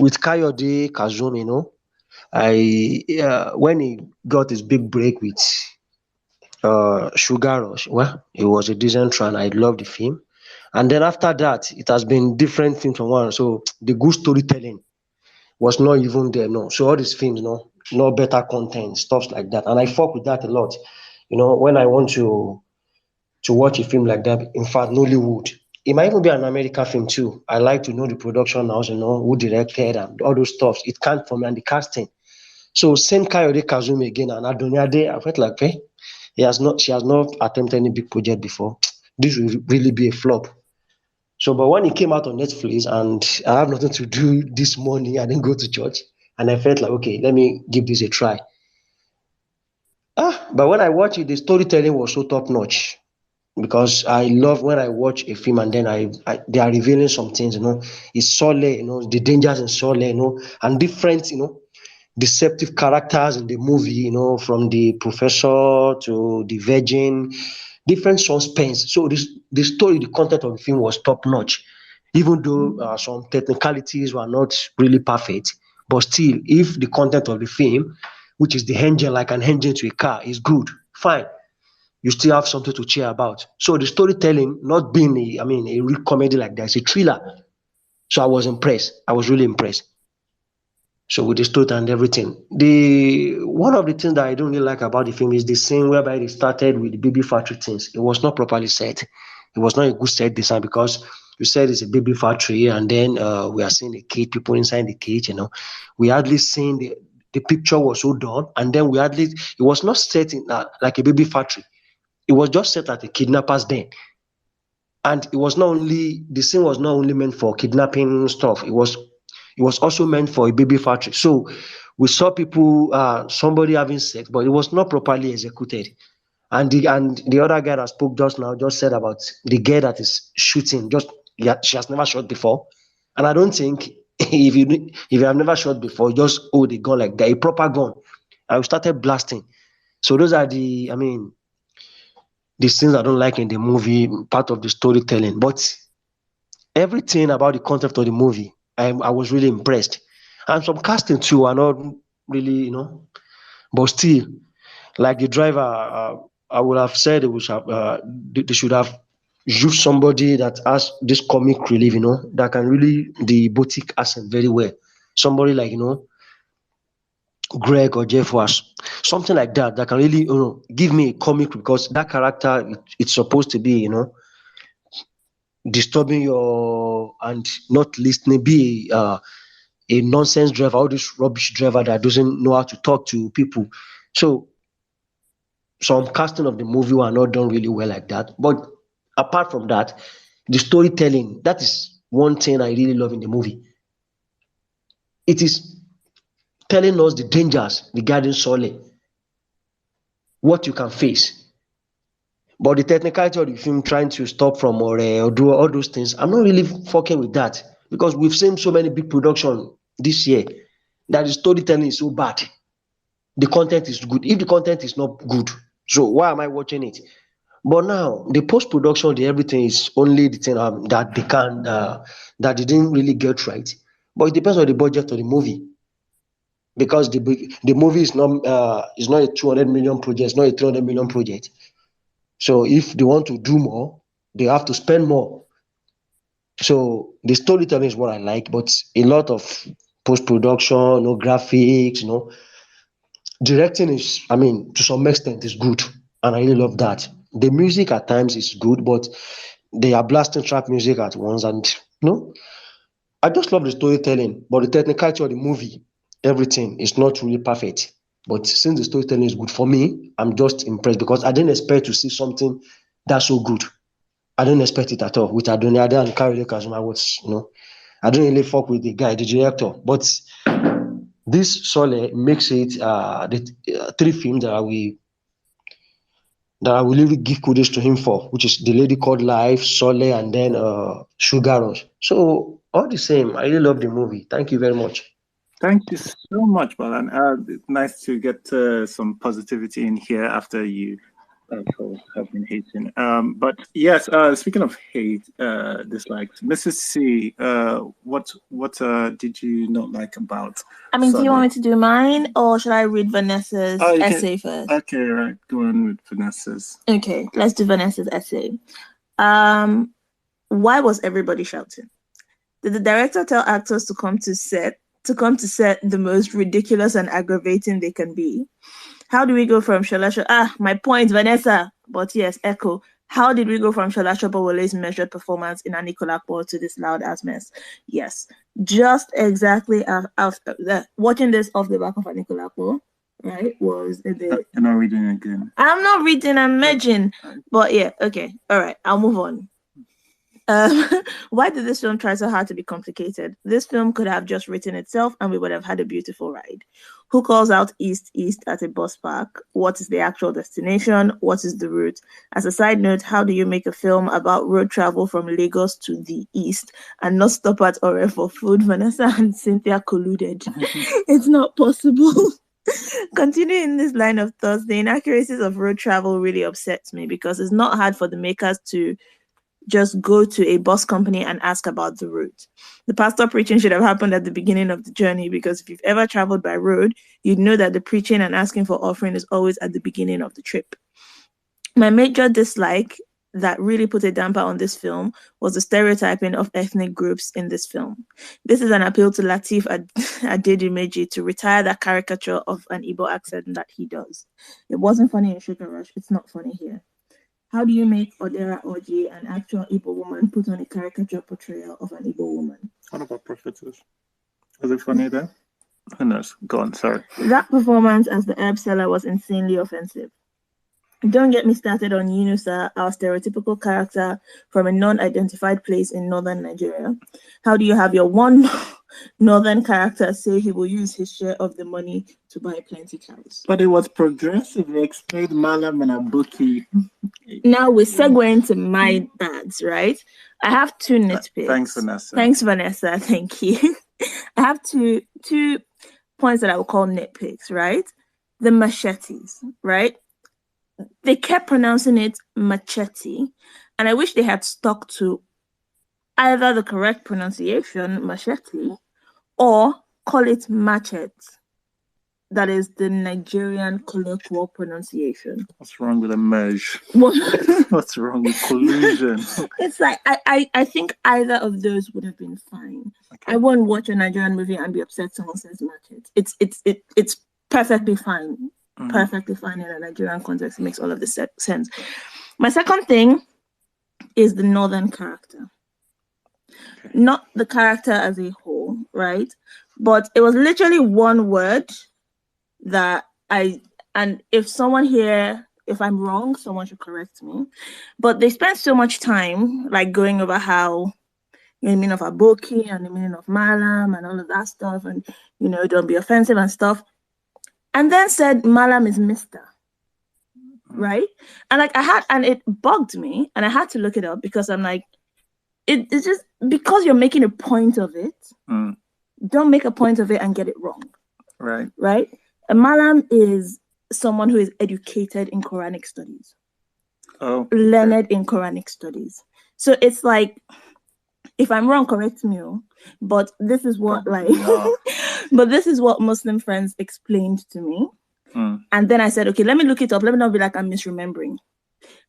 with Kayode Kasum, you know, when he got his big break with Sugar Rush, well, it was a decent run. I love the film. And then after that, it has been different films from one. So the good storytelling was not even there, no. So all these films, no better content, stuff like that. And I fuck with that a lot. You know, when I want to watch a film like that, in fact, Nollywood, it might even be an American film too. I like to know the production house, you know, who directed and all those stuff. It can't for me, and the casting. So same Kayode Kasum again and Adoniade, I felt like, hey, she has not attempted any big project before. This will really be a flop. So, but when it came out on Netflix and I have nothing to do this morning, I didn't go to church, and I felt like, okay, let me give this a try. But when I watched it, the storytelling was so top notch because I love when I watch a film and then they are revealing some things, you know. It's Soole, you know, the dangers in Soole, you know, and different, you know, deceptive characters in the movie, you know, from the professor to the virgin, different suspense. So the story, the content of the film was top notch, even though some technicalities were not really perfect. But still, if the content of the film, which is the engine, like an engine to a car, is good, fine. You still have something to cheer about. So the storytelling, not being a real comedy like that, it's a thriller. So I was impressed. I was really impressed. So with the story and everything. One of the things that I don't really like about the film is the scene whereby they started with the baby factory things. It was not properly set. It was not a good set design because you said it's a baby factory, and then we are seeing the cage, people inside the cage, you know. We hardly seen the picture was so done, and then it was not set in like a baby factory. It was just set at a kidnapper's den. And the scene was not only meant for kidnapping stuff. It was also meant for a baby factory. So we saw people, somebody having sex, but it was not properly executed. And the other guy that spoke just now just said about the girl that is shooting. She has never shot before, and I don't think if you have never shot before, just hold a gun like that, a proper gun, and we started blasting. So those are the scenes I don't like in the movie, part of the storytelling. But everything about the concept of the movie, I was really impressed. And some casting too are not really, but still, like the driver, I would have said they should have used somebody that has this comic relief, that can really the boutique accent very well. Somebody like, Greg or Jeff was something like that that can really, give me a comic, because that character, it's supposed to be, disturbing your and not listening, be a nonsense driver, all this rubbish driver that doesn't know how to talk to people. So some casting of the movie were not done really well like that. But apart from that, the storytelling, that is one thing I really love in the movie. It is telling us the dangers regarding Soole, what you can face. But the technicality of the film trying to stop from or do all those things, I'm not really fucking with that, because we've seen so many big production this year that the storytelling is so bad. The content is good. If the content is not good, so why am I watching it? But now the post-production, the everything is only the thing that they can that they didn't really get right. But it depends on the budget of the movie, because the movie is not a 200 million project, it's not a 300 million project. So if they want to do more, they have to spend more. So the storytelling is what I like, but a lot of post-production, graphics, directing is, to some extent, is good, and I really love that. The music at times is good, but they are blasting trap music at once, and I just love the storytelling, but the technicality of the movie, everything is not really perfect. But since the storytelling is good for me, I'm just impressed, because I didn't expect to see something that's so good. I didn't expect it at all. With Adoniade and Kayode Kasum, I didn't really fuck with the guy, the director. But this Soole makes it the three films that I will really give kudos to him for, which is The Lady Called Life, Soole, and then Sugar Rush. So all the same, I really love the movie. Thank you very much. Thank you so much, Balan. Nice to get some positivity in here after you have been hating. But yes, speaking of hate, dislikes, Mrs. C, what did you not like about? Do you want me to do mine, or should I read Vanessa's essay first? Okay, right. Go on with Vanessa's. Okay, let's do Vanessa's essay. Why was everybody shouting? Did the director tell actors to come to set the most ridiculous and aggravating they can be? How do we go from Sholasho? My point, Vanessa. But yes, echo. How did we go from Sholasho Bowole's measured performance in Anikulapo to this loud ass mess? Yes, just exactly after watching this off the back of Anikulapo, right? Was the. I'm not reading again. I'm not reading. I'm merging. But yeah, okay, all right. I'll move on. Why did this film try so hard to be complicated? This film could have just written itself and we would have had a beautiful ride. Who calls out east at a bus park? What is the actual destination? What is the route? As a side note, how do you make a film about road travel from Lagos to the east and not stop at Ore for food? Vanessa and Cynthia colluded. It's not possible. Continuing this line of thoughts, the inaccuracies of road travel really upsets me, because it's not hard for the makers to just go to a bus company and ask about the route. The pastor preaching should have happened at the beginning of the journey, because if you've ever traveled by road, you'd know that the preaching and asking for offering is always at the beginning of the trip. My major dislike that really put a damper on this film was the stereotyping of ethnic groups in this film. This is an appeal to Lateef Adedimeji to retire that caricature of an Igbo accent that he does. It wasn't funny in Sugar Rush, it's not funny here. How do you make Odera Oji, an actual Igbo woman, put on a caricature portrayal of an Igbo woman? What about Prophetess? Was it funny there? Who knows? Go on, sorry. That performance as the herb seller was insanely offensive. Don't get me started on Yunusa, our stereotypical character from a non-identified place in northern Nigeria. How do you have your one northern character say he will use his share of the money to buy plenty cows? But it was progressive. They explained Malam and Abuki. Now we're segueing to my bads, right? I have two nitpicks. Thanks, Vanessa. Thanks, Vanessa. Thank you. I have two points that I would call nitpicks, right? The machetes, right? they kept pronouncing it machete, and I wish they had stuck to either the correct pronunciation, machete, or call it machete. That is the Nigerian colloquial pronunciation. What's wrong with a merge? What? What's wrong with collusion? It's like I think either of those would have been fine. Okay. I won't watch a Nigerian movie and be upset someone says machete. It's perfectly fine. Mhm. Perfectly fine in a Nigerian context. It makes all of this sense. My second thing is the northern character. Okay. Not the character as a whole, right? But it was literally one word that and if someone here, if I'm wrong, someone should correct me. But they spent so much time like going over how the meaning of aboki and the meaning of malam and all of that stuff, and don't be offensive and stuff. And then said malam is Mr. Right? And like it bugged me, and I had to look it up because I'm like, it's just because you're making a point of it, don't make a point of it and get it wrong. Right. Right? A malam is someone who is educated in Quranic studies. Oh. Learned in Quranic studies. So it's like, if I'm wrong, correct me. But this is what but this is what Muslim friends explained to me. And then I said, okay, let me look it up. Let me not be like I'm misremembering.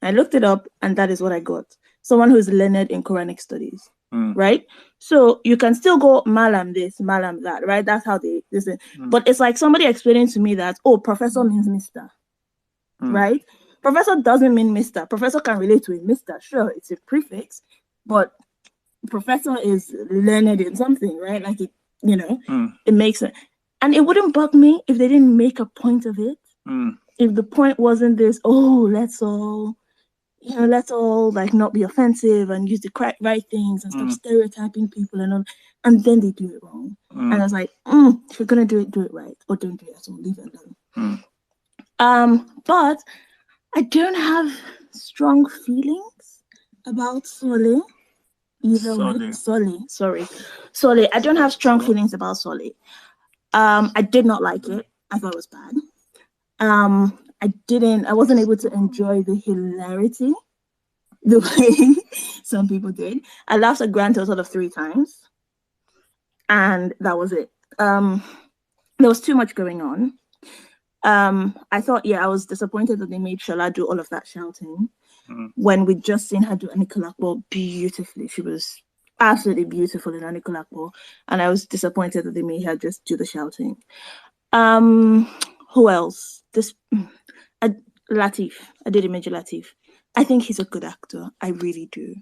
I looked it up, and that is what I got. Someone who is learned in Quranic studies. Right? So you can still go malam this, malam that, right? That's how they listen. But it's like somebody explaining to me that, professor means Mr. Right? Professor doesn't mean Mr. Professor can relate to a Mr. Sure, it's a prefix, but professor is learned in something, right? Like it makes sense. And it wouldn't bug me if they didn't make a point of it. If the point wasn't this, let's all like not be offensive and use the right things and stop stereotyping people and then they do it wrong. And I was like, if you're gonna do it right, or don't do it at all, leave it alone. But I don't have strong feelings about Soole. Soole. I don't have strong feelings about Soole. I did not like it. I thought it was bad. I wasn't able to enjoy the hilarity the way some people did. I laughed a grand total of 3 times, and that was it. There was too much going on. I thought, I was disappointed that they made Shola do all of that shouting when we'd just seen her do Anikulakbo beautifully. She was absolutely beautiful in Anikulakbo, and I was disappointed that they made her just do the shouting. Who else? Latif. I did Image Latif. I think he's a good actor. I really do.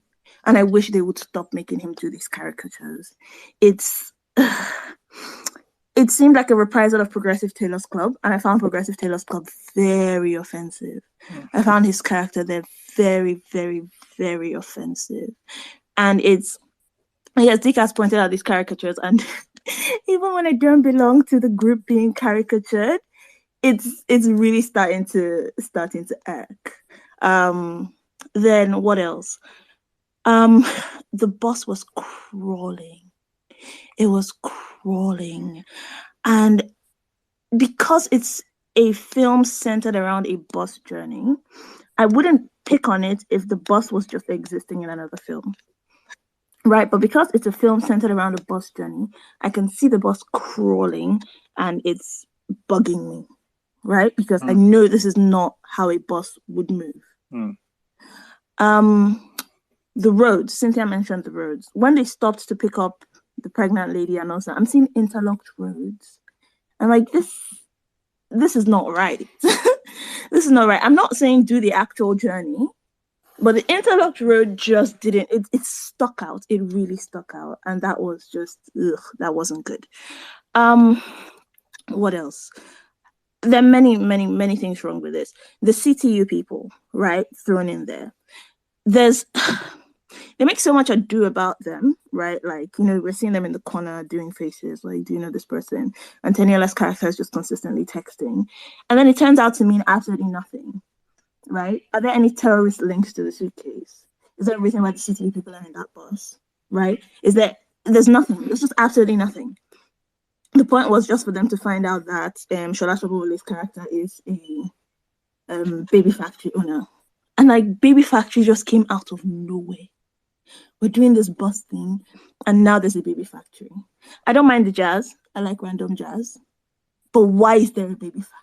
And I wish they would stop making him do these caricatures. It seemed like a reprisal of Progressive Tailors Club, and I found Progressive Tailors Club very offensive. I found his character there very, very, very offensive. And Dick has pointed out these caricatures, and even when I don't belong to the group being caricatured, it's really starting to irk. Then what else? The bus was crawling. It was crawling. And because it's a film centered around a bus journey, I wouldn't pick on it if the bus was just existing in another film. Right, but because it's a film centered around a bus journey, I can see the bus crawling and it's bugging me. Right? Because I know this is not how a bus would move. The roads, Cynthia mentioned the roads. When they stopped to pick up the pregnant lady and also, I'm seeing interlocked roads. I'm like, this is not right. This is not right. I'm not saying do the actual journey, but the interlocked road just didn't, it stuck out. It really stuck out. And that was just, that wasn't good. What else? There are many, many, many things wrong with this. The CTU people, right, thrown in there. They make so much ado about them, right? Like, we're seeing them in the corner doing faces, like, do you know this person? And Teniola's character is just consistently texting. And then it turns out to mean absolutely nothing, right? Are there any terrorist links to the suitcase? Is there a reason why the CTU people are in that bus, right? There's nothing. There's just absolutely nothing. The point was just for them to find out that Shola Sobowole's character is baby factory owner. And like baby factory just came out of nowhere. We're doing this bus thing, and now there's a baby factory. I don't mind the jazz. I like random jazz. But why is there a baby factory?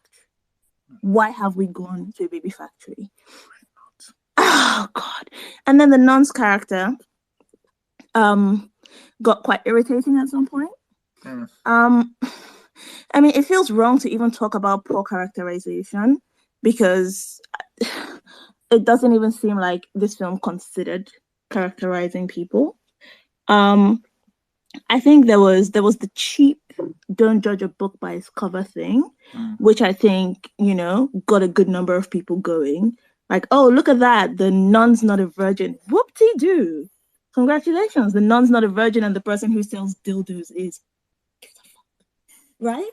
Why have we gone to a baby factory? Oh God. And then the nun's character got quite irritating at some point. I mean, it feels wrong to even talk about poor characterization because it doesn't even seem like this film considered characterizing people. I think there was the cheap don't judge a book by its cover thing, which I think, got a good number of people going. Like, oh, look at that. The nun's not a virgin. Whoop-de-doo. Congratulations. The nun's not a virgin and the person who sells dildos is. Right?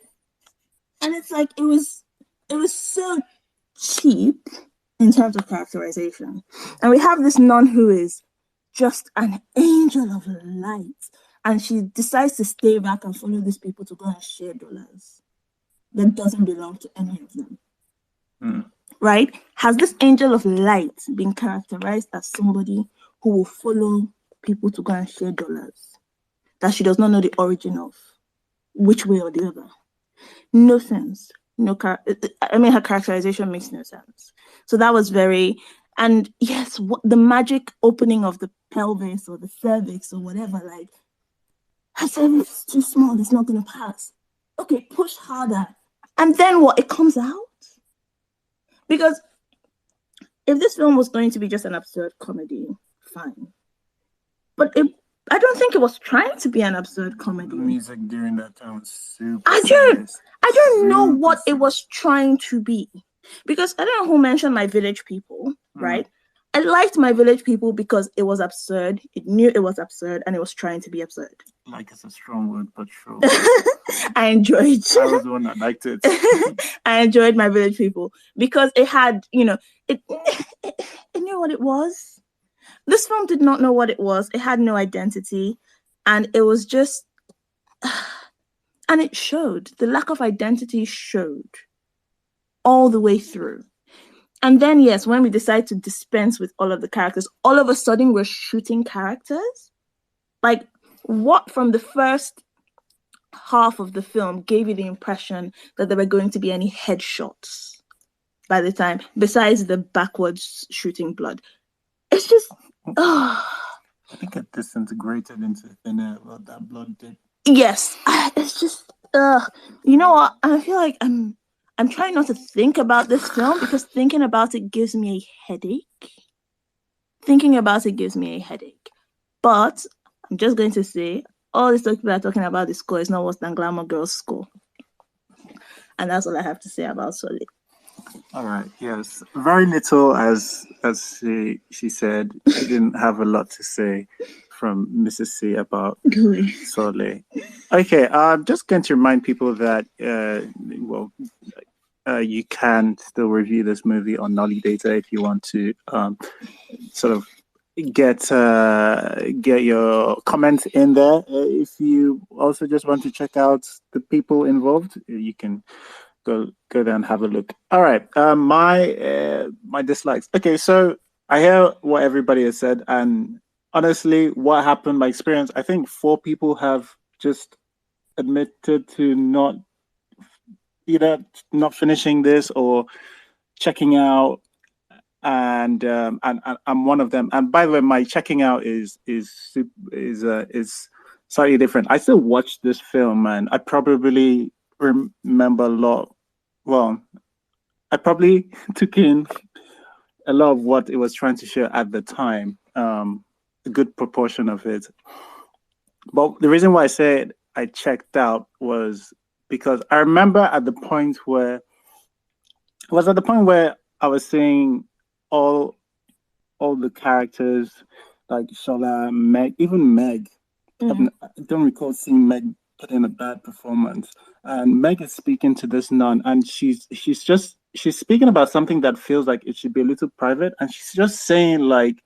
And it's like, it was so cheap in terms of characterization. And we have this nun who is just an angel of light. And she decides to stay back and follow these people to go and share dollars that doesn't belong to any of them. Right? Has this angel of light been characterized as somebody who will follow people to go and share dollars that she does not know the origin of, which way or the other? No sense. Her characterization makes no sense. So that was very, and yes, the magic opening of the pelvis or the cervix or whatever, like, her cervix is too small, it's not going to pass. Okay, push harder. And then what? It comes out? Because if this film was going to be just an absurd comedy, fine. But I don't think it was trying to be an absurd comedy. The music during that time was super I don't know what it was trying to be. Because I don't know who mentioned My Village People, right? I liked My Village People because it was absurd. It knew it was absurd and it was trying to be absurd. Like, it's a strong word, but sure. I enjoyed it. I was the one that liked it. I enjoyed My Village People because it had, it knew what it was. This film did not know what it was. It had no identity. And it was just, and it showed. The lack of identity showed all the way through. And then, yes, when we decide to dispense with all of the characters, all of a sudden we're shooting characters. Like, what from the first half of the film gave you the impression that there were going to be any headshots by the time, besides the backwards shooting blood? It's just, I think it disintegrated into thin air, what that blood did. Yes, it's just, you know what? I feel like I'm trying not to think about this film because thinking about it gives me a headache. But I'm just going to say, all these people are talking about the score is not worse than Glamour Girl's score. And that's all I have to say about Soole. All right, yes. Very little, as she said. She didn't have a lot to say from Mrs. C about Soole. Okay, I'm just going to remind people that, you can still review this movie on Nolly Data if you want to sort of get your comments in there. If you also just want to check out the people involved, you can go there and have a look. All right, my dislikes. Okay, so I hear what everybody has said, and honestly, what happened, my experience, I think 4 people have just admitted to not either not finishing this or checking out, and I'm one of them. And by the way, my checking out is slightly different. I still watch this film, and I probably remember a lot. Well, I probably took in a lot of what it was trying to show at the time, a good proportion of it. But the reason why I said I checked out was because I remember at the point where I was seeing all the characters like Shola, Meg, even Meg. I don't recall seeing Meg put in a bad performance. And Meg is speaking to this nun, and she's speaking about something that feels like it should be a little private, and she's just saying like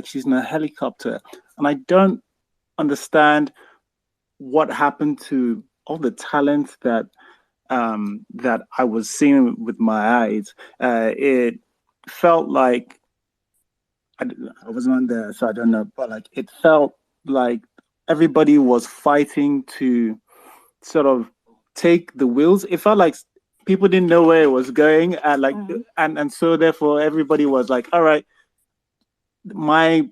she's in a helicopter. And I don't understand what happened to all the talent that that I was seeing with my eyes. It felt like I wasn't there, so I don't know, but like it felt like everybody was fighting to sort of take the wheels. It felt like people didn't know where it was going, and like and so therefore everybody was like, all right, my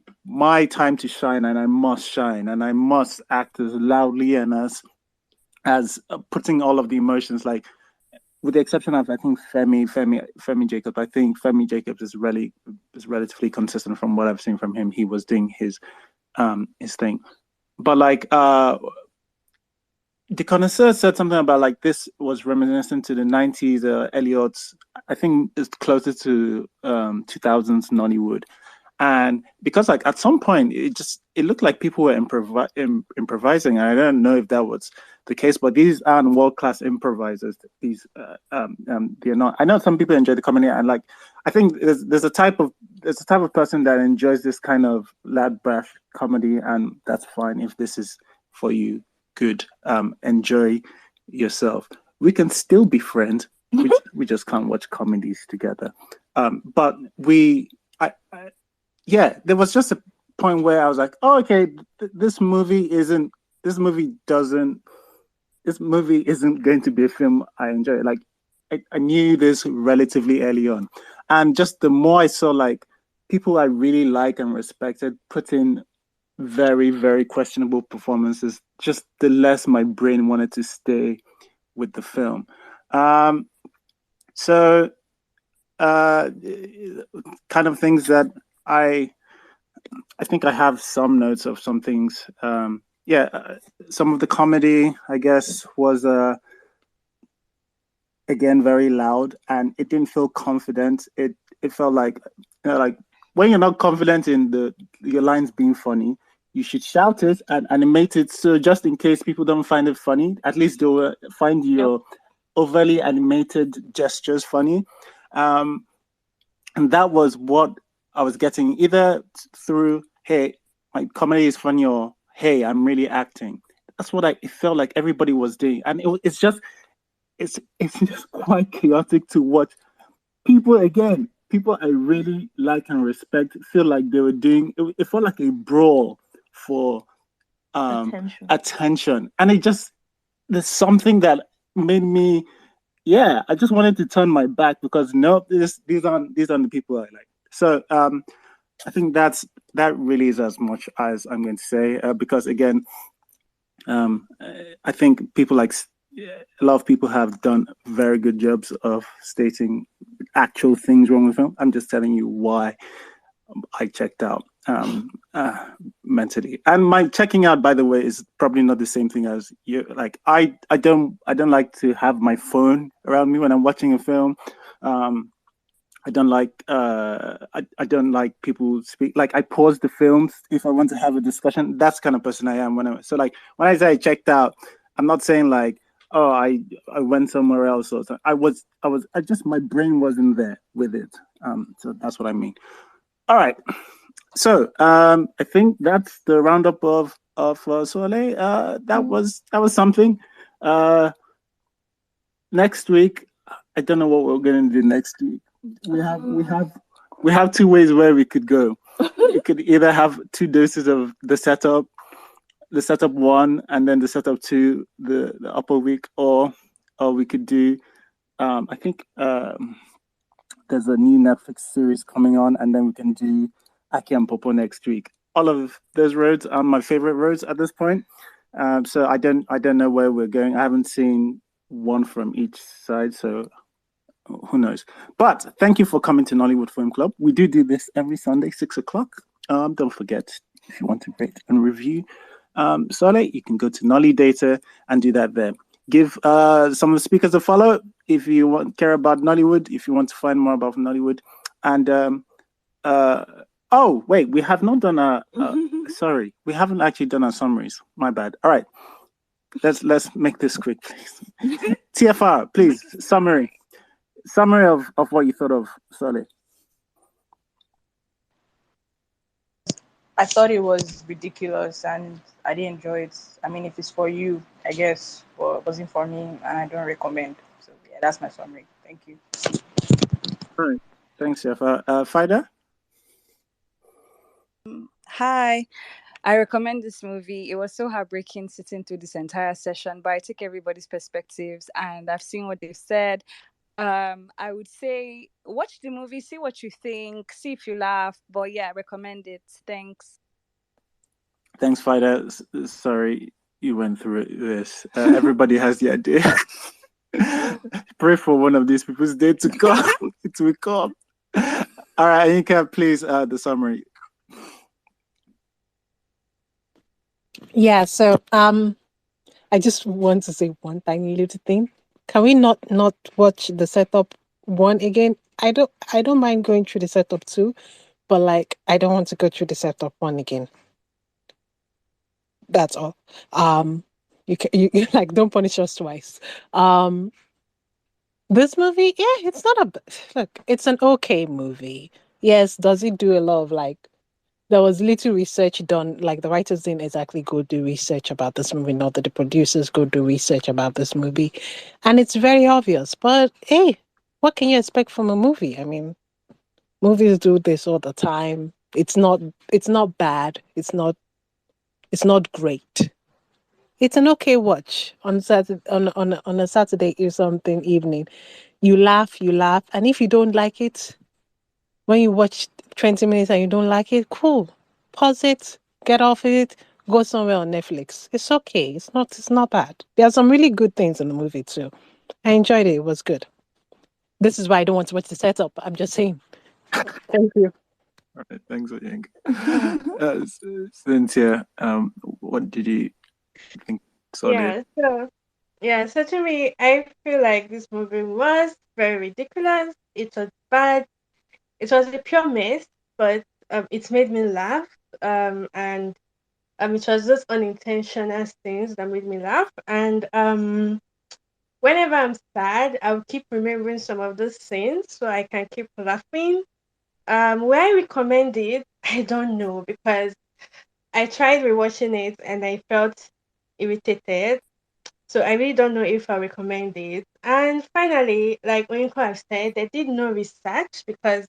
time to shine, and I must shine, and I must act as loudly and as putting all of the emotions, like with the exception of I think Femi Jacobs. I think Femi Jacobs is relatively consistent from what I've seen from him. He was doing his thing, but like the connoisseur said something about like this was reminiscent to the 90s, Elliot's. I think it's closer to 2000s Nollywood. And because like at some point it looked like people were improvising. And I don't know if that was the case, but these aren't world-class improvisers. These they're not. I know some people enjoy the comedy, and like I think there's a type of person that enjoys this kind of lad brash comedy, and that's fine. If this is for you, good. Enjoy yourself. We can still be friends. We just can't watch comedies together. But yeah, there was just a point where I was like, oh, okay, this movie isn't going to be a film I enjoy. Like, I knew this relatively early on. And just the more I saw, like, people I really like and respected put in very, very questionable performances, just the less my brain wanted to stay with the film. So, kind of things that I think I have some notes of some things. Some of the comedy, I guess, was again very loud, and it didn't feel confident. It felt like, like when you're not confident in your lines being funny, you should shout it and animate it. So just in case people don't find it funny, at least they'll find your overly animated gestures funny. And that was what I was getting, either through, hey, my comedy is funny, or hey, I'm really acting. That's what it felt like everybody was doing. And it's just quite chaotic to watch. People I really like and respect feel like they were doing, it felt like a brawl for attention. And there's something that made me, I just wanted to turn my back, because no, these aren't the people I like. So I think that really is as much as I'm going to say, because again, I think a lot of people have done very good jobs of stating actual things wrong with film. I'm just telling you why I checked out mentally. And my checking out, by the way, is probably not the same thing as you. Like I don't like to have my phone around me when I'm watching a film. I don't like I don't like people speak. Like I pause the films if I want to have a discussion. That's the kind of person I am when I say I checked out, I'm not saying like, oh, I went somewhere else or something. I just, my brain wasn't there with it. So that's what I mean. All right. So I think that's the roundup of Soole. That was something. Next week, I don't know what we're going to do next week. We have two ways where we could go. We could either have 2 doses of the setup 1, and then the setup 2 the upper week, or we could do I think there's a new Netflix series coming on, and then we can do Aki and Popo next week. All of those roads are my favorite roads at this point. So I don't know where we're going. I haven't seen one from each side, so who knows? But thank you for coming to Nollywood Film Club. We do this every Sunday, 6:00. Don't forget, if you want to rate and review Soole, you can go to Nolly Data and do that there. Give some of the speakers a follow if you care about Nollywood, if you want to find more about Nollywood. And oh wait, we have not done sorry, we haven't actually done our summaries. My bad. All right, let's make this quick, please. TFR, please, summary of what you thought of Soole. I thought it was ridiculous and I didn't enjoy it. I mean, if it's for you, I guess, but it wasn't for me and I don't recommend. that's my summary. Thank you. All right. Thanks, Yafa. Fida? Hi. I recommend this movie. It was so heartbreaking sitting through this entire session, but I took everybody's perspectives and I've seen what they've said. I would say watch the movie, see what you think, see if you laugh. But yeah, recommend it. Thanks. Thanks, Fida. Sorry you went through this. Everybody has the idea. Pray for one of these people's day to come. It will come. All right, Yinka, please, the summary. Yeah, so I just want to say one tiny little thing. Can we not watch the setup one again? I don't mind going through the setup two, but like I don't want to go through the setup one again. That's all. You like don't punish us twice. This movie, yeah, it's not look, it's an okay movie. Yes, does it do a lot of like there was little research done, like the writers didn't exactly go do research about this movie, not that the producers go do research about this movie. And it's very obvious. But hey, what can you expect from a movie? I mean, movies do this all the time. It's not bad. It's not great. It's an okay watch on Saturday on a Saturday or something evening. You laugh, and if you don't like it, when you watch 20 minutes and you don't like it, cool. Pause it, get off it, go somewhere on Netflix. It's okay. It's not bad. There are some really good things in the movie too. I enjoyed it. It was good. This is why I don't want to watch the setup. I'm just saying. Thank you. All right, thanks, Yinka. Cynthia, what did you think? Solid. So to me, I feel like this movie was very ridiculous. It was bad. It was a pure mess, but it made me laugh. And it was those unintentional things that made me laugh. And whenever I'm sad, I'll keep remembering some of those scenes so I can keep laughing. Where I recommend it, I don't know because I tried rewatching it and I felt irritated. So I really don't know if I recommend it. And finally, like Oinko have said, they did no research because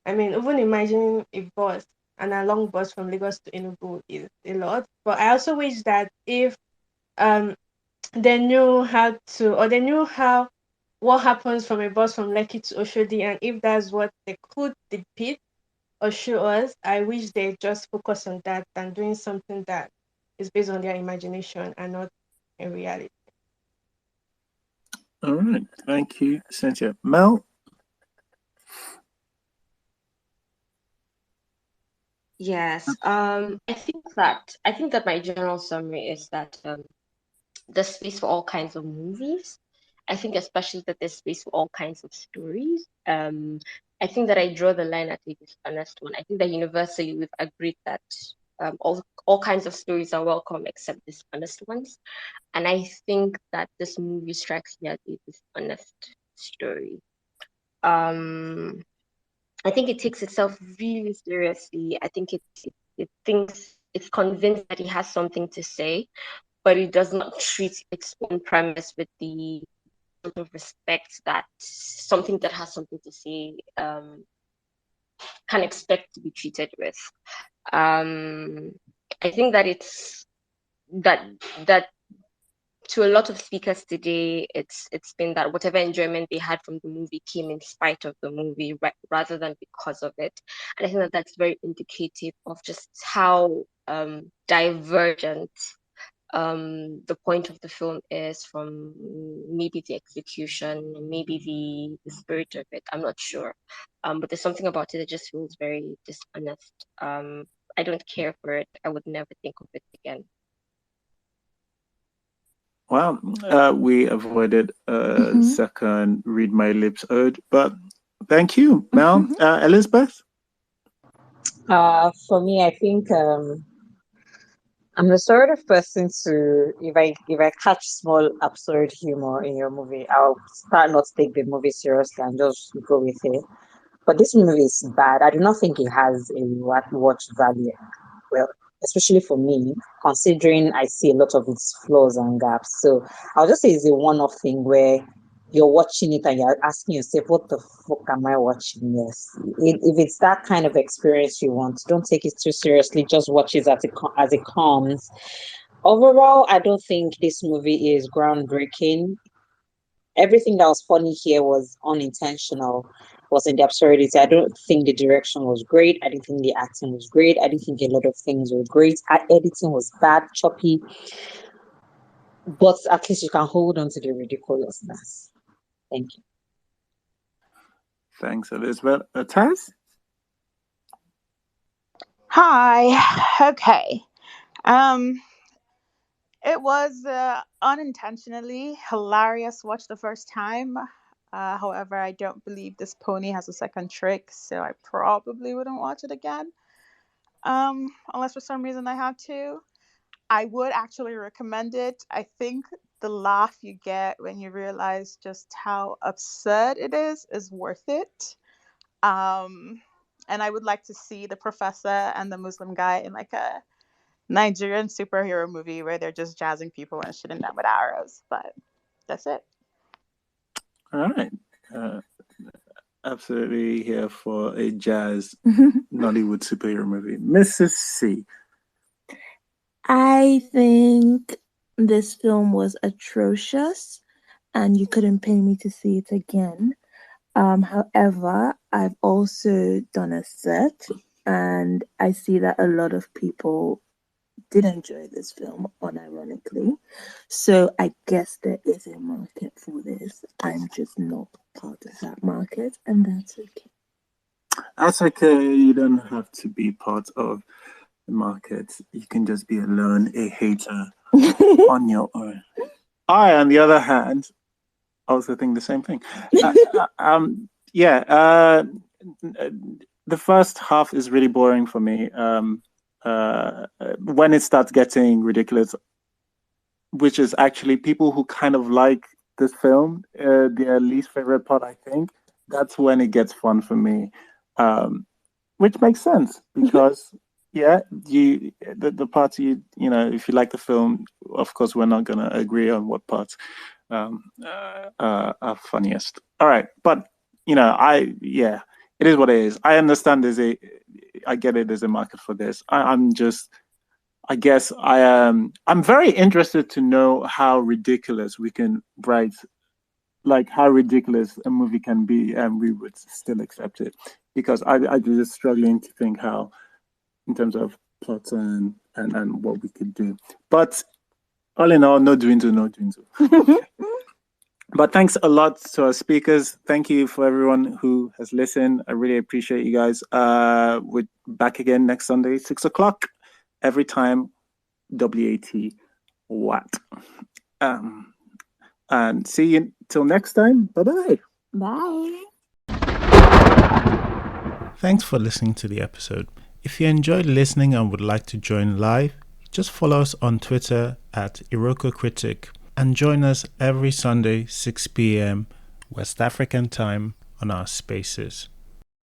I mean, even imagining a bus and a long bus from Lagos to Enugu is a lot. But I also wish that if um they knew how to, or they knew how what happens from a bus from Lekki to Oshodi, and if that's what they could depict or show us, I wish they just focus on that than doing something that is based on their imagination and not in reality. All right, thank you, Cynthia. Mel? Yes. I think that my general summary is that there's space for all kinds of movies. I think especially that there's space for all kinds of stories. I think that I draw the line at a dishonest one. I think that universally we've agreed that all kinds of stories are welcome except dishonest ones. And I think that this movie strikes me as a dishonest story. Um, I think it takes itself really seriously. I think it thinks it's convinced that it has something to say, but it does not treat its own premise with the sort of respect that something that has something to say can expect to be treated with. I think that it's that to a lot of speakers today, it's been that whatever enjoyment they had from the movie came in spite of the movie rather than because of it. And I think that that's very indicative of just how divergent the point of the film is from maybe the execution, maybe the spirit of it. I'm not sure. But there's something about it that just feels very dishonest. I don't care for it. I would never think of it again. Well, we avoided a second read my lips ode, but thank you, Mel. Elizabeth? For me, I think I'm the sort of person to if I catch small absurd humor in your movie, I'll start not to take the movie seriously and just go with it. But this movie is bad. I do not think it has a watch value. Well, especially for me, considering I see a lot of its flaws and gaps. So I'll just say it's a one-off thing where you're watching it and you're asking yourself, what the fuck am I watching? Yes. If it's that kind of experience you want, don't take it too seriously. Just watch it as it comes. Overall, I don't think this movie is groundbreaking. Everything that was funny here was unintentional, was in the absurdity. I don't think the direction was great. I didn't think the acting was great. I didn't think a lot of things were great. Editing was bad, choppy, but at least you can hold on to the ridiculousness. Thank you. Thanks, Elizabeth. Taz? Hi. Okay. It was unintentionally hilarious watch the first time. However, I don't believe this pony has a second trick, so I probably wouldn't watch it again. Unless for some reason I had to. I would actually recommend it. I think the laugh you get when you realize just how absurd it is worth it. And I would like to see the professor and the Muslim guy in like a Nigerian superhero movie where they're just jazzing people and shooting them with arrows. But that's it. All right. Absolutely here for a jazz Nollywood superhero movie. Mrs. C. I think this film was atrocious and you couldn't pay me to see it again. However, I've also done a set and I see that a lot of people did enjoy this film, unironically. So I guess there is a market for this. I'm just not part of that market, and that's okay. That's okay. You don't have to be part of the market. You can just be alone, a hater on your own. I, on the other hand, also think the same thing. The first half is really boring for me. When it starts getting ridiculous, which is actually people who kind of like this film, their least favorite part, I think, that's when it gets fun for me, which makes sense because the parts you know, if you like the film, of course we're not gonna agree on what parts are funniest. All right, but you know, it is what it is. I understand I get it. There's a market for this. I'm very interested to know how ridiculous we can write, like how ridiculous a movie can be, and we would still accept it. Because I'm just struggling to think how, in terms of plots and what we could do. But all in all, no dwindle. But thanks a lot to our speakers. Thank you for everyone who has listened. I really appreciate you guys. We're back again next Sunday, 6:00 every time. WAT what? And see you till next time. Bye-bye. Bye. Thanks for listening to the episode. If you enjoyed listening and would like to join live, just follow us on Twitter at IrokoCritic and join us every Sunday, 6 p.m. West African time on our spaces.